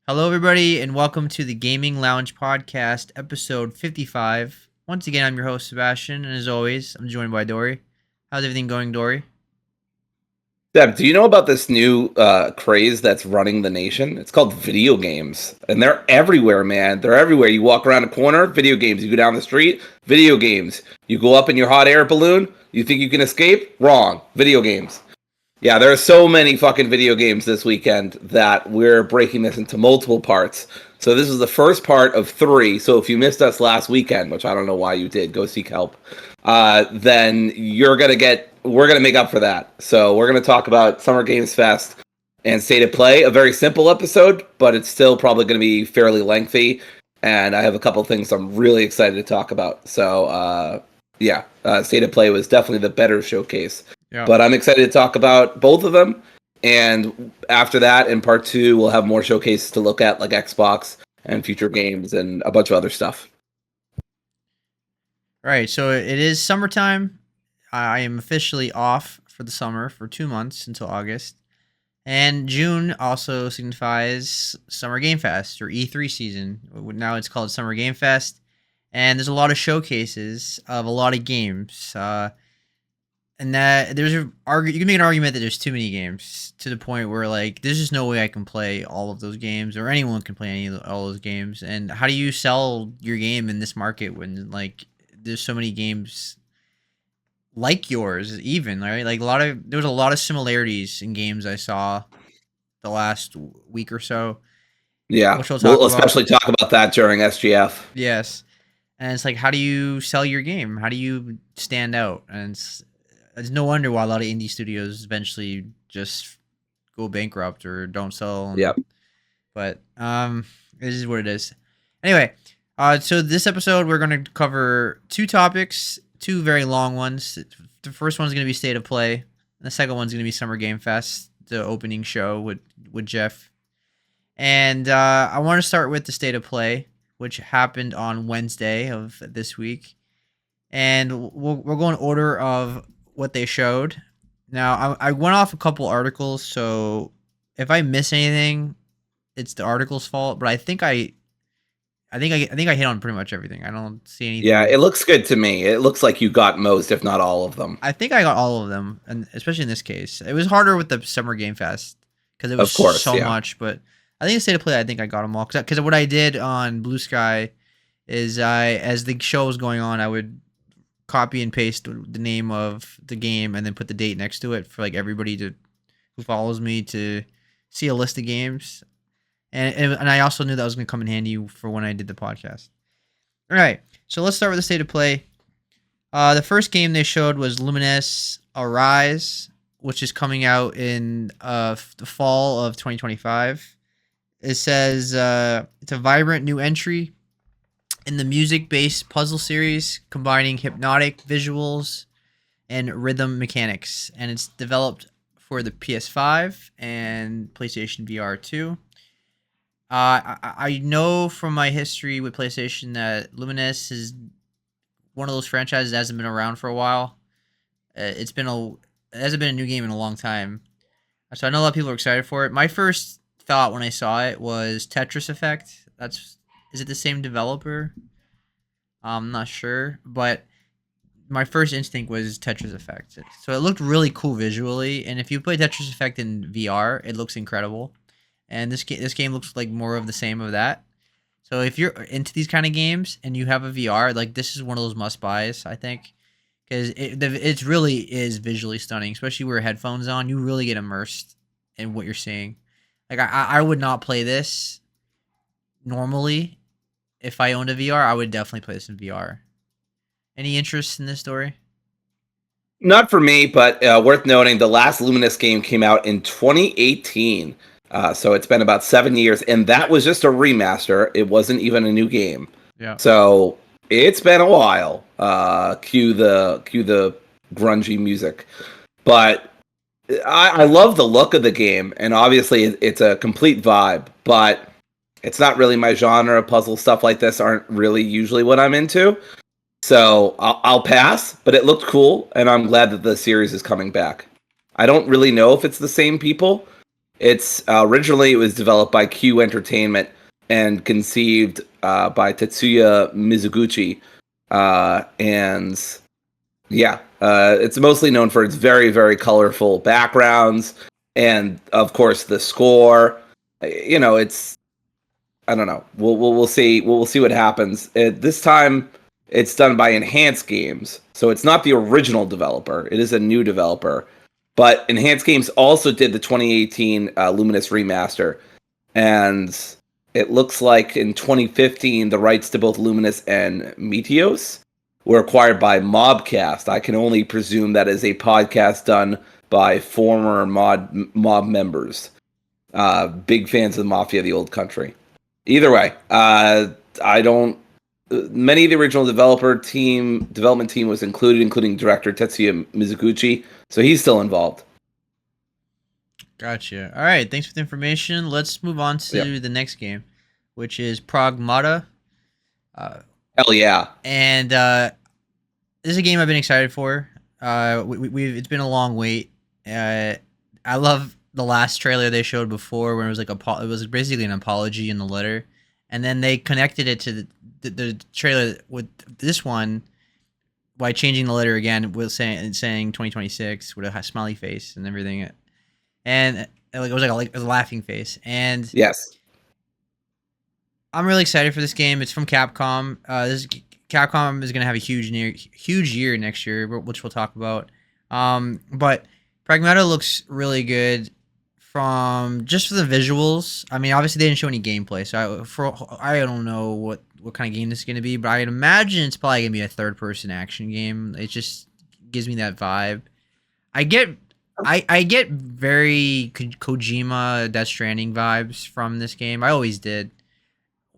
Hello, everybody, and welcome to the Gaming Lounge Podcast, episode 55. Once again, I'm your host, Sebastian, and as always, I'm joined by Dory. How's everything going, Dory? Deb, do you know about this new craze that's running the nation? It's called video games, and they're everywhere, man. They're everywhere. You walk around a corner, video games. You go down the street, video games. You go up in your hot air balloon, you think you can escape? Wrong. Video games. Yeah, there are so many fucking video games this weekend that we're breaking this into multiple parts. So this is the first part of 3. So if you missed us last weekend, which I don't know why you did, go seek help. Then we're gonna make up for that. So we're gonna talk about Summer Games Fest and State of Play. A very simple episode, but it's still probably gonna be fairly lengthy. And I have a couple things I'm really excited to talk about. So State of Play was definitely the better showcase. Yeah. But I'm excited to talk about both of them. And after that, in part 2, we'll have more showcases to look at, like Xbox and future games and a bunch of other stuff. All right, so it is summertime. I am officially off for the summer for 2 months until August. And June also signifies Summer Game Fest, or E3 season. Now it's called Summer Game Fest. And there's a lot of showcases of a lot of games. And that you can make an argument that there's too many games to the point where, like, there's just no way I can play all of those games, or anyone can play all those games. And how do you sell your game in this market when, like, there's so many games like yours, even, right? Like, there was a lot of similarities in games I saw the last week or so. Yeah, we'll especially talk about that during SGF. Yes, and it's like, how do you sell your game? How do you stand out? And it's no wonder why a lot of indie studios eventually just go bankrupt or don't sell. Yep. But this is what it is. Anyway, so this episode we're going to cover 2 topics, 2 very long ones. The first one's going to be State of Play, and the second one's going to be Summer Game Fest, the opening show with Jeff. And I want to start with the State of Play, which happened on Wednesday of this week. And we're going in order of what they showed. Now, I went off a couple articles, so if I miss anything, it's the article's fault. But I think I hit on pretty much everything. I don't see anything. Yeah, it looks good to me. It looks like you got most, if not all of them. I think I got all of them, and especially in this case, it was harder with the Summer Game Fest because it was so much. But I think the State of Play, I think I got them all. Because what I did on Blue Sky is as the show was going on, I would copy and paste the name of the game and then put the date next to it for, like, everybody who follows me to see a list of games. And I also knew that was going to come in handy for when I did the podcast. All right, so let's start with the State of Play. The first game they showed was Luminous Arise, which is coming out in the fall of 2025. It says it's a vibrant new entry in the music-based puzzle series, combining hypnotic visuals and rhythm mechanics. And it's developed for the PS5 and PlayStation VR 2. I know from my history with PlayStation that Luminous is one of those franchises that hasn't been around for a while. It hasn't been a new game in a long time. So I know a lot of people are excited for it. My first thought when I saw it was Tetris Effect. Is it the same developer? I'm not sure, but my first instinct was Tetris Effect. So it looked really cool visually, and if you play Tetris Effect in VR, it looks incredible. And this game looks like more of the same of that. So if you're into these kind of games and you have a VR, like, this is one of those must-buys, I think, because it really is visually stunning, especially with headphones on. You really get immersed in what you're seeing. Like, I would not play this normally. If I owned a VR, I would definitely play this in VR. Any interest in this story? Not for me, but worth noting, the last Luminous game came out in 2018. So it's been about 7 years, and that was just a remaster. It wasn't even a new game. Yeah. So it's been a while. Cue the grungy music, but I love the look of the game, and obviously it's a complete vibe. But it's not really my genre. Puzzle stuff like this aren't really usually what I'm into. So I'll pass. But it looked cool, and I'm glad that the series is coming back. I don't really know if it's the same people. It's originally it was developed by Q Entertainment and conceived by Tetsuya Mizuguchi, and yeah, it's mostly known for its very, very colorful backgrounds and, of course, the score. It's I don't know. We'll see. We'll see what happens. This time, it's done by Enhanced Games, so it's not the original developer. It is a new developer, but Enhanced Games also did the 2018 Luminous remaster, and it looks like in 2015 the rights to both Luminous and Meteos were acquired by Mobcast. I can only presume that is a podcast done by former mob members, big fans of the Mafia of the Old Country. Either way, I don't. Many of the original development team was included, including director Tetsuya Mizuguchi, so he's still involved. Gotcha. All right, thanks for the information. Let's move on to the next game, which is Pragmata. Hell yeah! And this is a game I've been excited for. It's been a long wait. I love the last trailer they showed before, where it was like it was basically an apology in the letter, and then they connected it to the trailer with this one by changing the letter again, with saying 2026 with a smiley face and everything, and it was like a laughing face. And yes, I'm really excited for this game. It's from Capcom. Capcom is going to have a huge year next year, which we'll talk about. But Pragmata looks really good from just for the visuals. I mean, obviously they didn't show any gameplay, so I don't know what kind of game this is going to be, but I'd imagine it's probably going to be a third-person action game. It just gives me that vibe. I get very Kojima Death Stranding vibes from this game. I always did.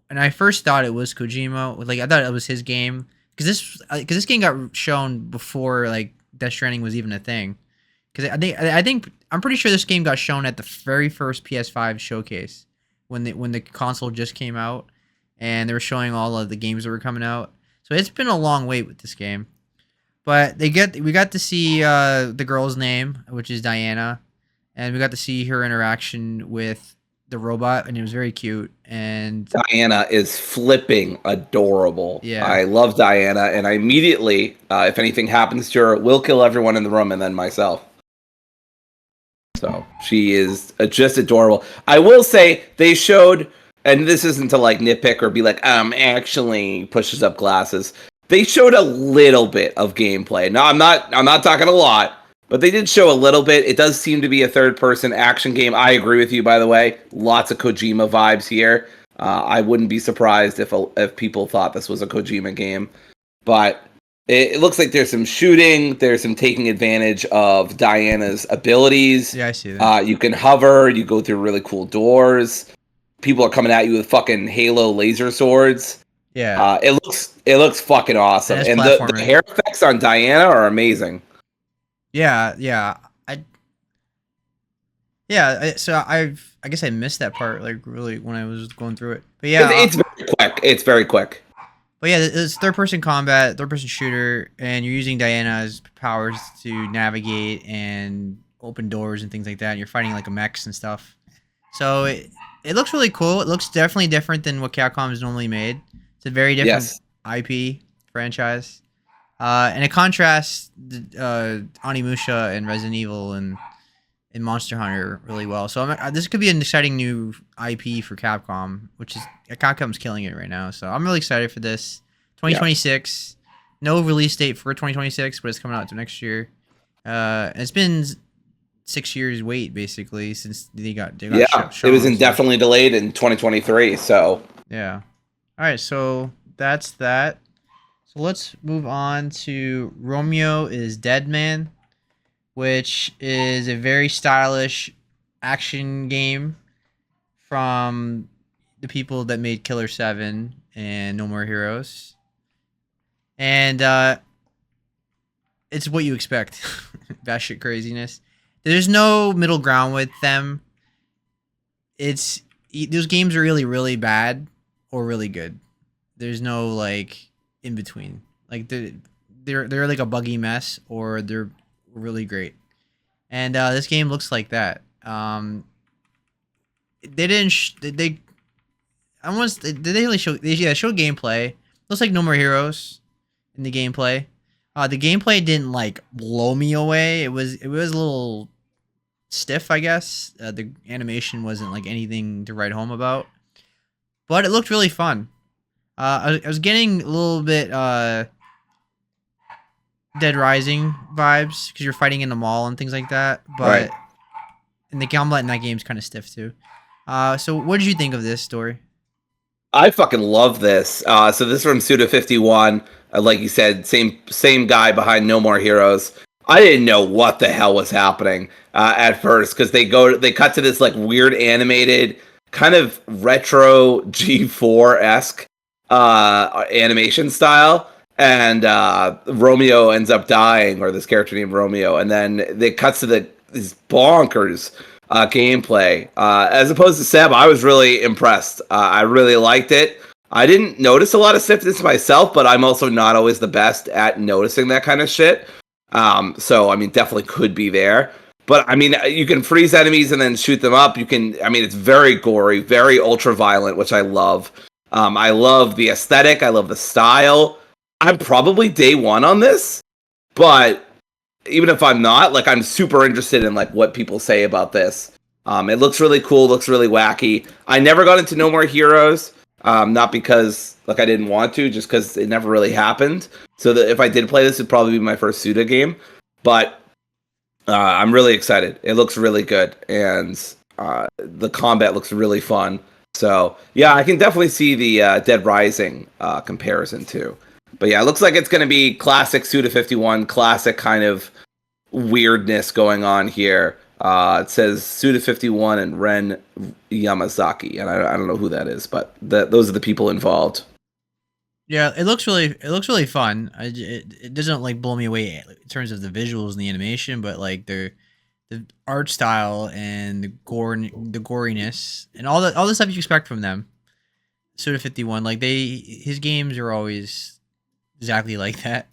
And I first thought it was Kojima. Like, I thought it was his game, because this game got shown before like Death Stranding was even a thing. Because I'm pretty sure this game got shown at the very first PS5 showcase when the console just came out, and they were showing all of the games that were coming out. So it's been a long wait with this game, but we got to see the girl's name, which is Diana, and we got to see her interaction with the robot, and it was very cute. And Diana is flipping adorable. Yeah, I love Diana, and I immediately, if anything happens to her, will kill everyone in the room and then myself. So she is just adorable. I will say they showed, and this isn't to like nitpick or be like, actually pushes up glasses. They showed a little bit of gameplay. No, I'm not talking a lot. But they did show a little bit. It does seem to be a third-person action game. I agree with you, by the way. Lots of Kojima vibes here. I wouldn't be surprised if people thought this was a Kojima game. But it looks like there's some shooting. There's some taking advantage of Diana's abilities. Yeah, I see that. You can hover. You go through really cool doors. People are coming at you with fucking Halo laser swords. Yeah. It looks fucking awesome. And the hair effects on Diana are amazing. Yeah. So I guess I missed that part, like, really, when I was going through it. But yeah, it's very quick. It's very quick. But yeah, it's third-person combat, third-person shooter, and you're using Diana's powers to navigate and open doors and things like that. And you're fighting like a mechs and stuff. So it looks really cool. It looks definitely different than what Capcom has normally made. It's a very different IP franchise. And it contrasts Onimusha and Resident Evil and Monster Hunter really well. So this could be an exciting new IP for Capcom, which is Capcom's killing it right now. So I'm really excited for this. 2026, no release date for 2026, but it's coming out to next year. It's been 6 years wait basically since they got it was indefinitely delayed in 2023. So yeah. All right, so that's that. So let's move on to Romeo is Dead Man, which is a very stylish action game. from the people that made Killer 7 and No More Heroes. And it's what you expect. Batshit craziness. There's no middle ground with them. Those games are really, really bad or really good. There's no like in between. Like they're like a buggy mess or they're really great. And this game looks like that. They didn't. They almost. Did they really show? They showed gameplay. Looks like No More Heroes in the gameplay. The gameplay didn't like blow me away. It was a little stiff, I guess. The animation wasn't like anything to write home about, but it looked really fun. I was getting a little bit Dead Rising vibes because you're fighting in the mall and things like that. But and the combat in that game's kind of stiff too. So what did you think of this story? I fucking love this. So this is from Suda51. Like you said, same guy behind No More Heroes. I didn't know what the hell was happening at first because they cut to this like weird animated kind of retro G4-esque animation style, and Romeo ends up dying, or this character named Romeo, and then they cuts to these bonkers gameplay. As opposed to Seb, I was really impressed. I really liked it. I didn't notice a lot of stiffness myself, but I'm also not always the best at noticing that kind of shit. So, I mean, definitely could be there. But, I mean, you can freeze enemies and then shoot them up. It's very gory, very ultra-violent, which I love. I love the aesthetic. I love the style. I'm probably day one on this, but even if I'm not, like, I'm super interested in, like, what people say about this. It looks really cool, looks really wacky. I never got into No More Heroes, not because, like, I didn't want to, just because it never really happened. So that if I did play this, it'd probably be my first Suda game. But I'm really excited. It looks really good, and the combat looks really fun. So, yeah, I can definitely see the Dead Rising comparison, too. But yeah, it looks like it's going to be classic Suda51, classic kind of weirdness going on here. It says Suda51 and Ren Yamazaki, and I don't know who that is, but those are the people involved. Yeah, it looks really fun. It doesn't like blow me away in terms of the visuals and the animation, but like the art style and the goriness and all the stuff you expect from them. Suda51, like his games are always exactly like that.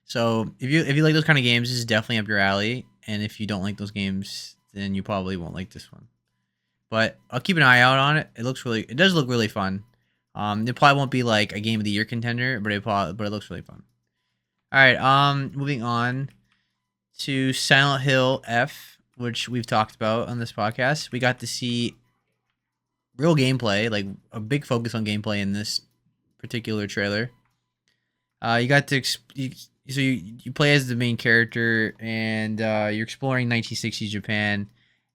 So if you like those kind of games, this is definitely up your alley. And if you don't like those games, then you probably won't like this one. But I'll keep an eye out on it. It does look really fun. It probably won't be like a game of the year contender, but it looks really fun. All right, moving on to Silent Hill F, which we've talked about on this podcast. We got to see real gameplay, like a big focus on gameplay in this particular trailer. You got to you play as the main character, and you're exploring 1960s Japan,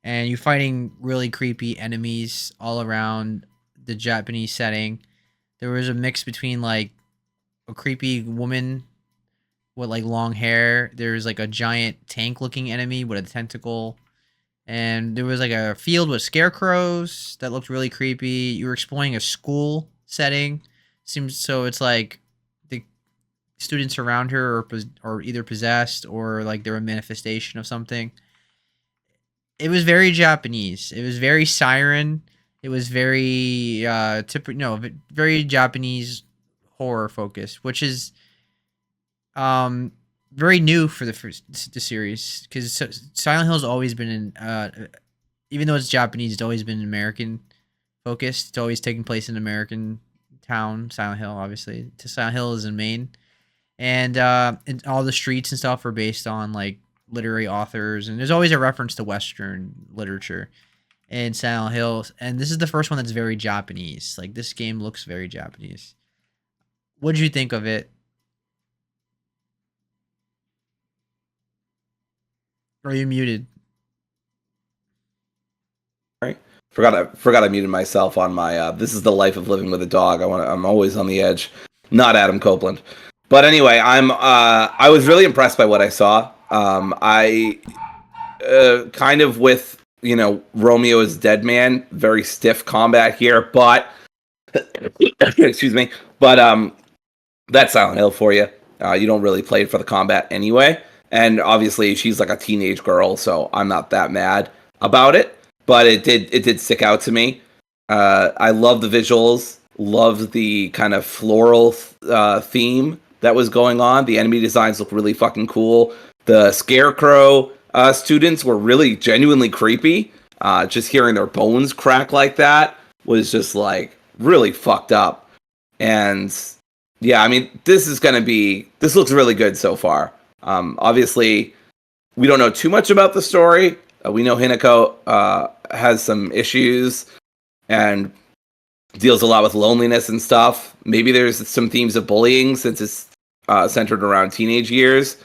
and you're fighting really creepy enemies all around the Japanese setting. There was a mix between like a creepy woman with like long hair. There was like a giant tank-looking enemy with a tentacle, and there was like a field with scarecrows that looked really creepy. You were exploring a school setting. It's like students around her are either possessed or like they're a manifestation of something. It was very Japanese. It was very Siren. It was very very Japanese horror focus, which is very new for the series, because Silent Hill's always been in even though it's Japanese, it's always been American focused. It's always taking place in an American town. Silent Hill, obviously. Silent Hill is in Maine. And all the streets and stuff are based on like literary authors, and there's always a reference to Western literature in Silent Hill. And this is the first one that's very Japanese. Like, this game looks very Japanese. What did you think of it? Are you muted? Right. Forgot I muted myself on my. This is the life of living with a dog. I'm always on the edge. Not Adam Copeland. But anyway, I was really impressed by what I saw. I kind of with Romeo is dead man, very stiff combat here, but excuse me, but that's Silent Hill for you. You don't really play it for the combat anyway, and obviously she's like a teenage girl, so I'm not that mad about it. But it did stick out to me. I love the visuals, loved the kind of floral theme that was going on. The enemy designs look really fucking cool. The Scarecrow students were really genuinely creepy. Just hearing their bones crack like that was just like really fucked up. And yeah, I mean, this looks really good so far. Obviously, we don't know too much about the story. We know Hinako has some issues and deals a lot with loneliness and stuff. Maybe there's some themes of bullying since it's centered around teenage years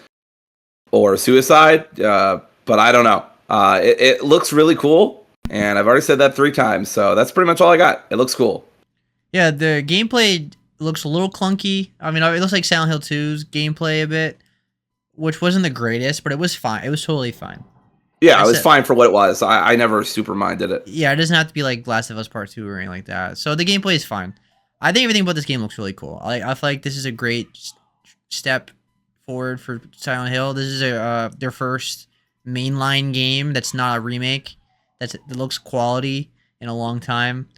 or suicide. But I don't know. It looks really cool, and I've already said that 3 times, so that's pretty much all I got. It looks cool. Yeah, the gameplay looks a little clunky. I mean, it looks like Silent Hill 2's gameplay a bit, which wasn't the greatest, but it was fine. It was totally fine. Yeah, it was fine for what it was. I never super minded it. Yeah, it doesn't have to be like Last of Us Part 2 or anything like that. So the gameplay is fine. I think everything about this game looks really cool. I feel like this is a great step forward for Silent Hill. This is their first mainline game that's not a remake. That looks quality in a long time.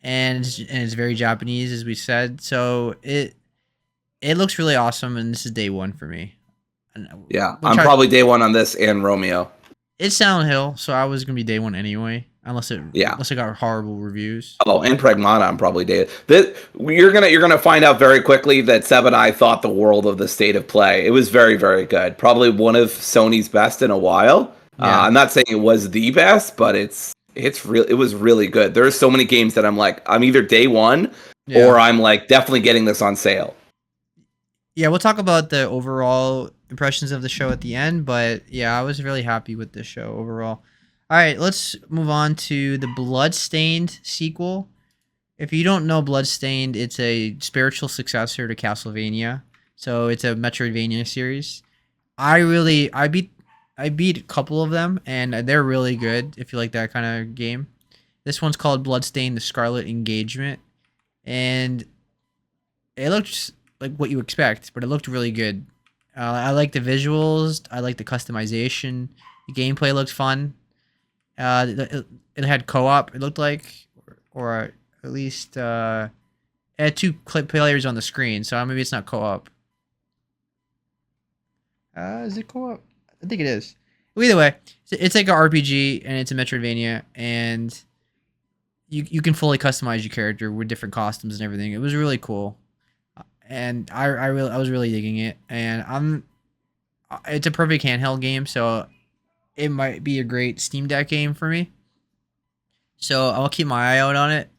And it's very Japanese, as we said. So it looks really awesome, and this is day one for me. Yeah, I'm probably day one on this and Romeo. It's Silent Hill, so I was gonna be day one anyway, unless it got horrible reviews. Oh, and Pragmata, I'm probably day. You're gonna find out very quickly that Seb and I thought the world of the state of play. It was very, very good. Probably one of Sony's best in a while. Yeah. I'm not saying it was the best, but it was really good. There are so many games that I'm like, I'm either day one or I'm like definitely getting this on sale. Yeah, we'll talk about the overall impressions of the show at the end, but yeah, I was really happy with this show overall. All right, let's move on to the Bloodstained sequel. If you don't know Bloodstained, it's a spiritual successor to Castlevania. So it's a Metroidvania series. I beat a couple of them, and they're really good if you like that kind of game. This one's called Bloodstained: The Scarlet Engagement, and it looks like what you expect, but it looked really good. I like the visuals. I like the customization. The gameplay looked fun. It had co-op. It looked like, or at least it had 2 players on the screen. So maybe it's not co-op. Is it co-op? I think it is. Well, either way, it's like an RPG and it's a Metroidvania, and you can fully customize your character with different costumes and everything. It was really cool. And I was really digging it, and it's a perfect handheld game, so it might be a great Steam Deck game for me. So I'll keep my eye out on it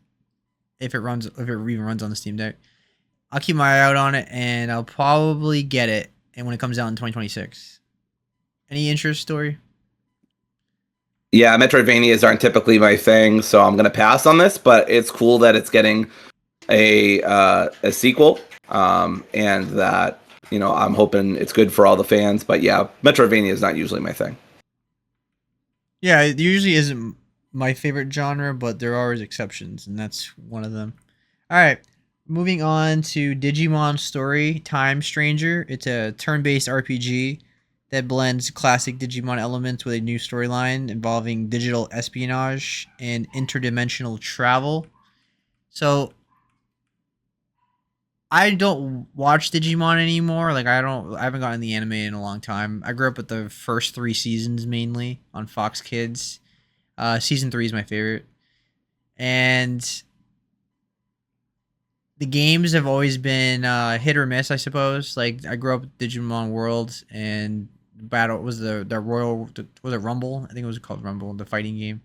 if it even runs on the Steam Deck. I'll keep my eye out on it, and I'll probably get it, and when it comes out in 2026. Any interest, Story? Yeah, Metroidvanias aren't typically my thing, so I'm gonna pass on this. But it's cool that it's getting a sequel. And that, I'm hoping it's good for all the fans. But yeah, Metroidvania is not usually my thing. Yeah, it usually isn't my favorite genre, but there are always exceptions, and that's one of them. All right, moving on to Digimon Story Time Stranger. It's a turn-based RPG that blends classic Digimon elements with a new storyline involving digital espionage and interdimensional travel. So I don't watch Digimon anymore. Like I haven't gotten the anime in a long time. I grew up with the first 3 seasons mainly on Fox Kids. Season 3 is my favorite. And the games have always been hit or miss, I suppose. Like I grew up with Digimon World, and Battle was the Royal, was it Rumble? I think it was called Rumble, the fighting game.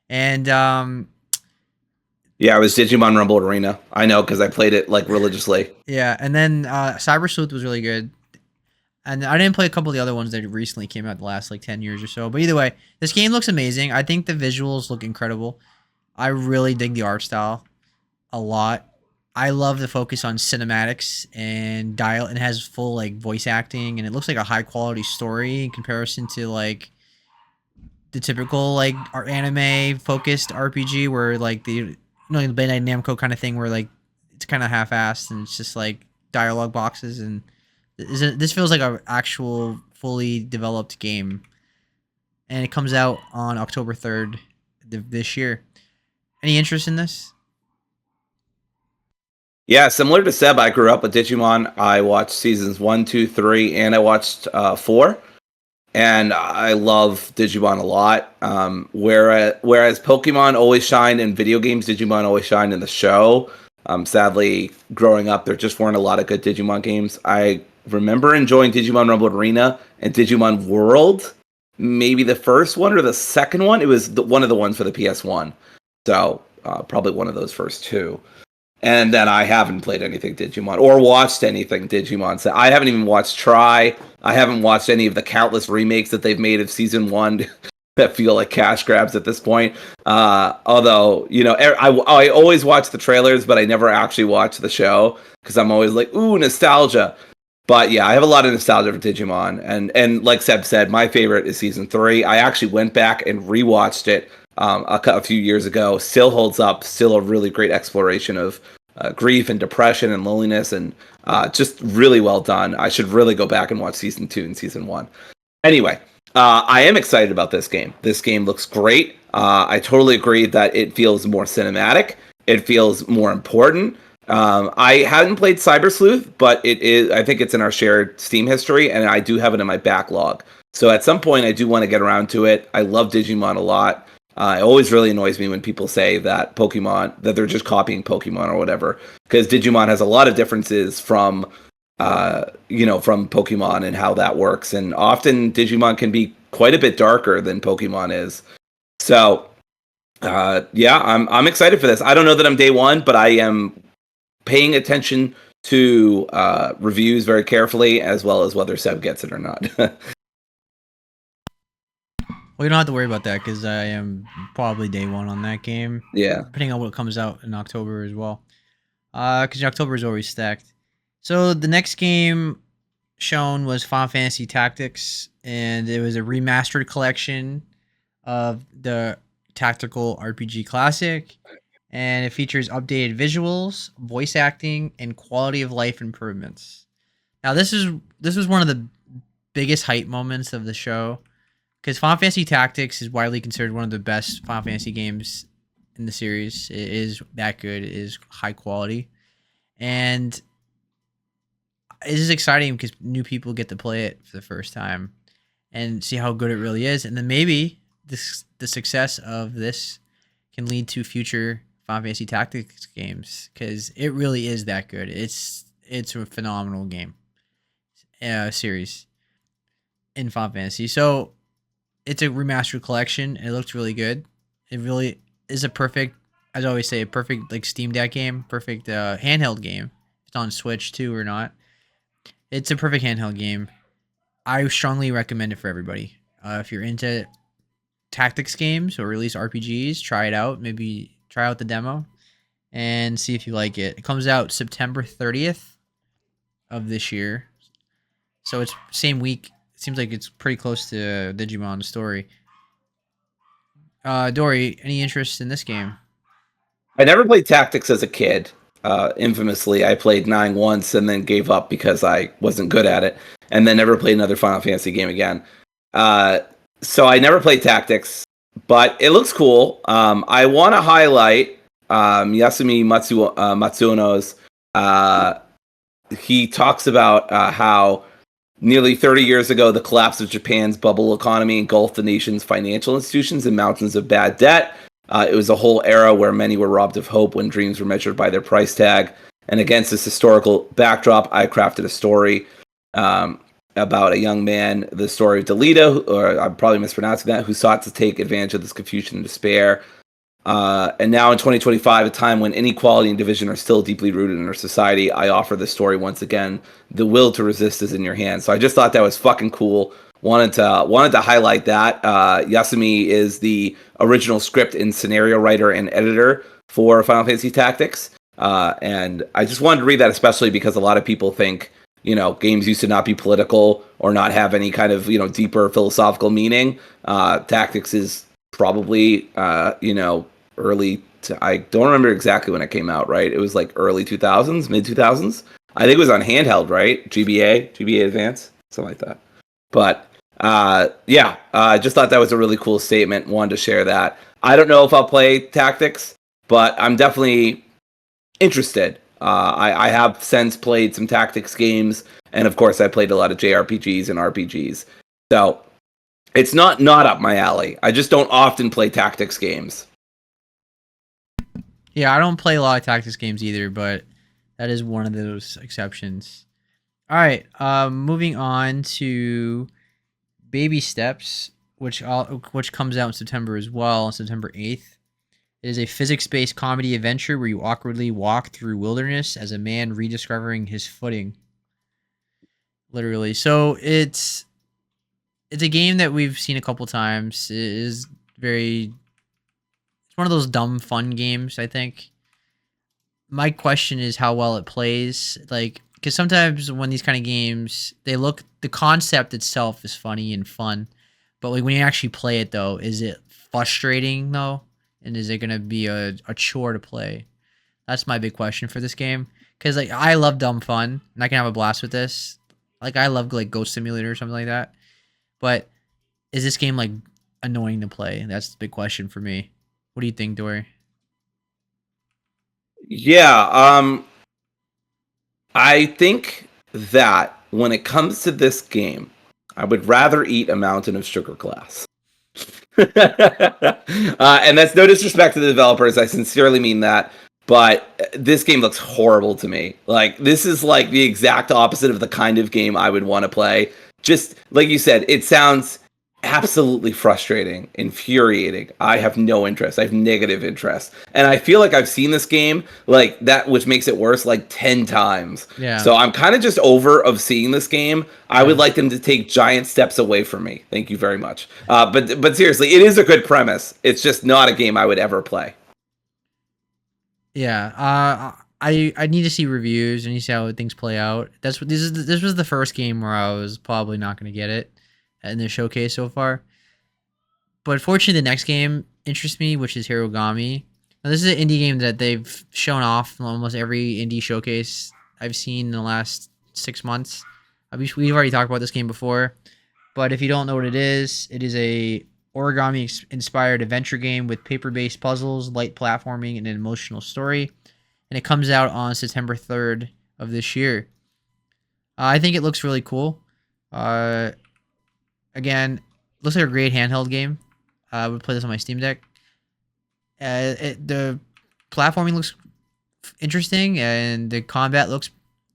And yeah, it was Digimon Rumble Arena. I know because I played it like religiously. Yeah, and then Cyber Sleuth was really good. And I didn't play a couple of the other ones that recently came out the last like 10 years or so. But either way, this game looks amazing. I think the visuals look incredible. I really dig the art style a lot. I love the focus on cinematics and it has full like voice acting, and it looks like a high quality story in comparison to like the typical like anime focused RPG where like the Bandai Namco kind of thing where like it's kind of half-assed and it's just like dialogue boxes, and this feels like a actual fully developed game, and it comes out on October 3rd this year. Any interest in this? Yeah, similar to Seb, I grew up with Digimon. I watched seasons 1, 2, 3, and I watched 4. And I love Digimon a lot. Whereas Pokemon always shined in video games, Digimon always shined in the show. Sadly, growing up, there just weren't a lot of good Digimon games. I remember enjoying Digimon Rumble Arena and Digimon World. Maybe the first one or the second one. It was one of the ones for the PS1. So probably one of those first two. And then I haven't played anything Digimon or watched anything Digimon. So I haven't even watched Try. I haven't watched any of the countless remakes that they've made of Season 1 that feel like cash grabs at this point. Although, I always watch the trailers, but I never actually watch the show because I'm always like, ooh, nostalgia. But yeah, I have a lot of nostalgia for Digimon. And like Seb said, my favorite is Season 3. I actually went back and rewatched it a few years ago. Still holds up. Still a really great exploration of grief and depression and loneliness, and just really well done. I should really go back and watch Season 2 and Season 1. Anyway, I am excited about this game. This game looks great. I totally agree that it feels more cinematic. It feels more important. I hadn't played Cyber Sleuth, but I think it's in our shared Steam history, and I do have it in my backlog. So at some point, I do want to get around to it. I love Digimon a lot. It always really annoys me when people say that that they're just copying Pokemon or whatever, because Digimon has a lot of differences from Pokemon and how that works. And often Digimon can be quite a bit darker than Pokemon is. So, I'm excited for this. I don't know that I'm day one, but I am paying attention to reviews very carefully, as well as whether Seb gets it or not. Well, you don't have to worry about that because I am probably day one on that game. Yeah. Depending on what comes out in October as well. Because October is always stacked. So the next game shown was Final Fantasy Tactics, and it was a remastered collection of the tactical RPG classic, and it features updated visuals, voice acting, and quality of life improvements. Now this was one of the biggest hype moments of the show, because Final Fantasy Tactics is widely considered one of the best Final Fantasy games in the series. It is that good. It is high quality. And it is exciting because new people get to play it for the first time and see how good it really is. And then maybe the success of this can lead to future Final Fantasy Tactics games, because it really is that good. It's a phenomenal game series in Final Fantasy. So it's a remastered collection, and it looks really good. It really is a perfect, as I always say, a perfect like Steam Deck game, perfect handheld game. It's on Switch too or not. It's a perfect handheld game. I strongly recommend it for everybody. If you're into tactics games or at least RPGs, try it out. Maybe try out the demo and see if you like it. It comes out September 30th of this year. So it's same week. Seems like it's pretty close to Digimon story. Dory, any interest in this game? I never played Tactics as a kid. Infamously, I played 9 once and then gave up because I wasn't good at it, and then never played another Final Fantasy game again. So I never played Tactics, but it looks cool. I want to highlight Yasumi Matsuono's. He talks about how nearly 30 years ago, the collapse of Japan's bubble economy engulfed the nation's financial institutions in mountains of bad debt. It was a whole era where many were robbed of hope when dreams were measured by their price tag. And against this historical backdrop, I crafted a story about a young man, the story of Delita, or I'm probably mispronouncing that, who sought to take advantage of this confusion and despair. And now in 2025, a time when inequality and division are still deeply rooted in our society, I offer this story once again. The will to resist is in your hands. So I just thought that was fucking cool. Wanted to highlight that. Yasumi is the original script and scenario writer and editor for Final Fantasy Tactics. And I just wanted to read that, especially because a lot of people think games used to not be political or not have any kind of deeper philosophical meaning. Tactics is probably early. I don't remember exactly when it came out. Right, it was like early 2000s, mid 2000s. I think it was on handheld, right? GBA Advance, something like that. But I just thought that was a really cool statement. Wanted to share that. I don't know if I'll play Tactics, but I'm definitely interested. I have since played some Tactics games, and of course I played a lot of JRPGs and RPGs. So it's not up my alley. I just don't often play Tactics games. Yeah, I don't play a lot of Tactics games either, but that is one of those exceptions. All right, moving on to Baby Steps, which comes out in September as well, on September 8th. It is a physics-based comedy adventure where you awkwardly walk through wilderness as a man rediscovering his footing. Literally. So it's a game that we've seen a couple times. It is it's one of those dumb fun games, I think. My question is how well it plays. Like, because sometimes when these kind of games, the concept itself is funny and fun, but like when you actually play it though, is it frustrating though? And is it going to be a chore to play? That's my big question for this game. Because like I love dumb fun, and I can have a blast with this. Like I love like Ghost Simulator or something like that. But is this game like annoying to play? That's the big question for me. What do you think, Dory? Yeah, I think that when it comes to this game, I would rather eat a mountain of sugar glass. And that's no disrespect to the developers. I sincerely mean that. But this game looks horrible to me. Like, this is like the exact opposite of the kind of game I would want to play. Just like you said, it sounds absolutely frustrating, infuriating. I have no interest. I have negative interest. And I feel like I've seen this game like that, which makes it worse, like 10 times. Yeah. So I'm kind of just over of seeing this game. I would like them to take giant steps away from me. Thank you very much. But seriously, it is a good premise. It's just not a game I would ever play. Yeah. I need to see reviews and see how things play out. This was the first game where I was probably not going to get it in the showcase so far. But fortunately, the next game interests me, which is Hirogami. Now, this is an indie game that they've shown off in almost every indie showcase I've seen in the last 6 months. We've already talked about this game before, but if you don't know what it is a origami-inspired adventure game with paper-based puzzles, light platforming, and an emotional story. And it comes out on September 3rd of this year. I think it looks really cool. Again, looks like a great handheld game. I would play this on my Steam Deck. The platforming looks interesting, and the combat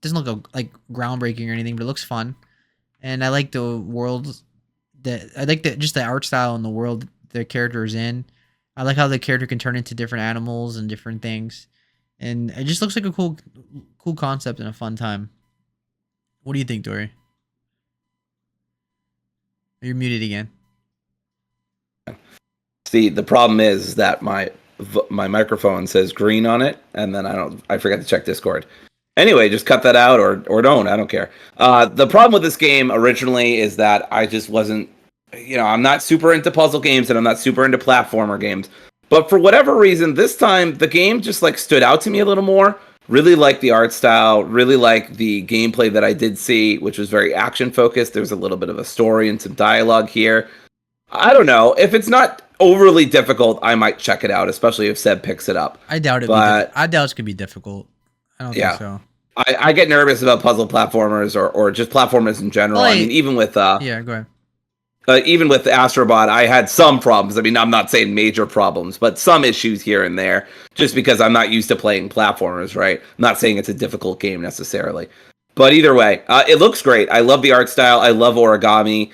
doesn't look like groundbreaking or anything, but it looks fun. And I like the world. I like just the art style and the world the character is in. I like how the character can turn into different animals and different things, and it just looks like a cool concept and a fun time. What do you think, Dory? You're muted again. See, the problem is that my microphone says green on it, and then I forgot to check Discord. Anyway, just cut that out or don't. I don't care. The problem with this game originally is that I just wasn't, I'm not super into puzzle games and I'm not super into platformer games. But for whatever reason, this time the game just like stood out to me a little more. Really like the art style, really like the gameplay that I did see, which was very action focused. There's a little bit of a story and some dialogue here. I don't know. If it's not overly difficult, I might check it out, especially if Seb picks it up. I doubt it. I doubt it's gonna be difficult. I don't think so. I get nervous about puzzle platformers or just platformers in general. I mean, even with yeah, go ahead. Even with Astrobot, I had some problems. I mean, I'm not saying major problems, but some issues here and there, just because I'm not used to playing platformers, right? I'm not saying it's a difficult game necessarily. But either way, it looks great. I love the art style. I love origami.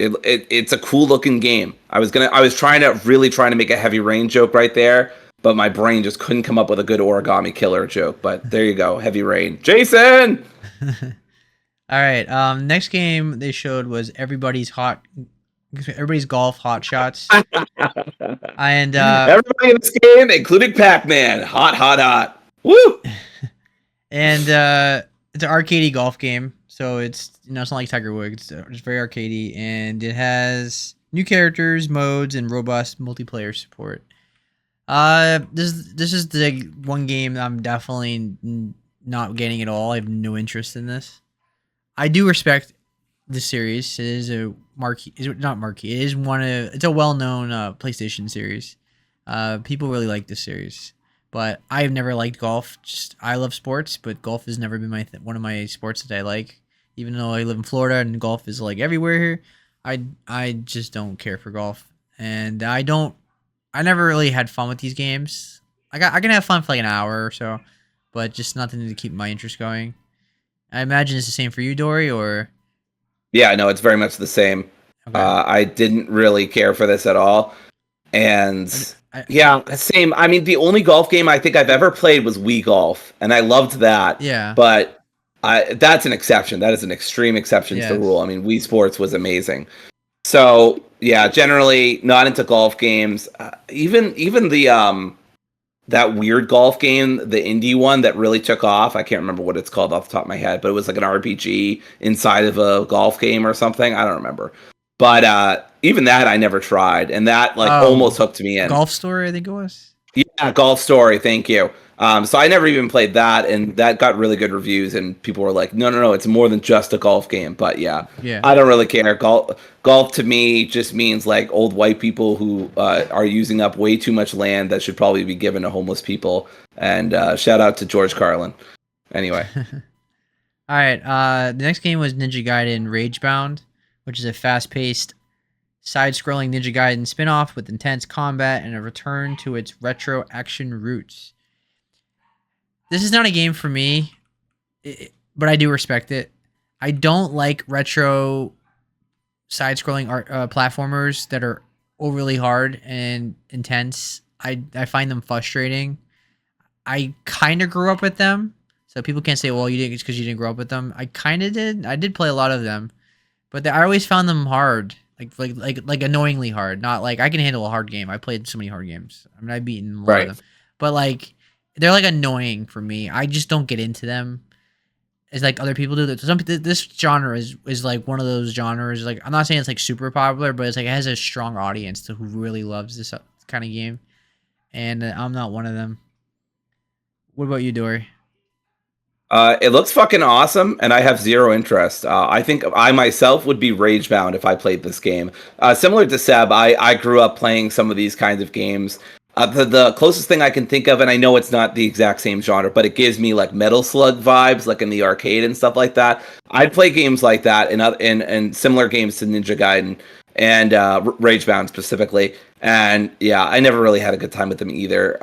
It's a cool looking game. I was trying to make a Heavy Rain joke right there, but my brain just couldn't come up with a good origami killer joke. But there you go, Heavy Rain. Jason! All right. Next game they showed was Everybody's Golf Hot Shots. And everybody in this game, including Pac-Man, hot. Woo! And it's an arcadey golf game, so it's it's not like Tiger Woods. It's very arcadey, and it has new characters, modes, and robust multiplayer support. This is the one game that I'm definitely not getting at all. I have no interest in this. I do respect the series. It is a marquee. Is not marquee. It is one of. It's a well-known PlayStation series. People really like this series, but I've never liked golf. Just I love sports, but golf has never been one of my sports that I like. Even though I live in Florida and golf is like everywhere here, I just don't care for golf, and I don't. I never really had fun with these games. I can have fun for like an hour or so, but just nothing to keep my interest going. I imagine it's the same for you, Dory, or Yeah, no, it's very much the same. okay. I didn't really care for this at all. And yeah, same. I mean, the only golf game I think I've ever played was Wii Golf, and I loved that. Yeah. But that's an exception. That is an extreme exception to the Yes. rule. I mean, Wii Sports was amazing. So yeah, generally not into golf games. Even the that weird golf game, the indie one that really took off. I can't remember what it's called off the top of my head, but it was like an RPG inside of a golf game or something. I don't remember. But even that I never tried, and that like almost hooked me in. Golf Story, I think it was. Yeah, Golf Story. Thank you. So I never even played that, and that got really good reviews, and people were like, "No, it's more than just a golf game." But yeah, I don't really care. Golf to me just means like old white people who are using up way too much land that should probably be given to homeless people. And shout out to George Carlin. Anyway, all right. The next game was Ninja Gaiden Ragebound, which is a fast-paced, side-scrolling Ninja Gaiden spin-off with intense combat and a return to its retro action roots. This is not a game for me, but I do respect it. I don't like retro side-scrolling art platformers that are overly hard and intense. I find them frustrating. I kind of grew up with them, so people can't say, "Well, you didn't," it's because you didn't grow up with them. I kind of did. I did play a lot of them, but I always found them hard, like annoyingly hard. Not like I can handle a hard game. I played so many hard games. I mean, I've beaten a lot of them, but like they're like annoying for me. I just don't get into them as like other people do. This genre is like one of those genres. Like I'm not saying it's like super popular, but it's like it has a strong audience who really loves this kind of game, and I'm not one of them. What about you, Dory? It looks fucking awesome, and I have zero interest. I think I myself would be rage-bound if I played this game. Similar to Seb, I grew up playing some of these kinds of games. The closest thing I can think of, and I know it's not the exact same genre, but it gives me like Metal Slug vibes, like in the arcade and stuff like that. I'd play games like that in similar games to Ninja Gaiden and Ragebound specifically. And yeah, I never really had a good time with them either.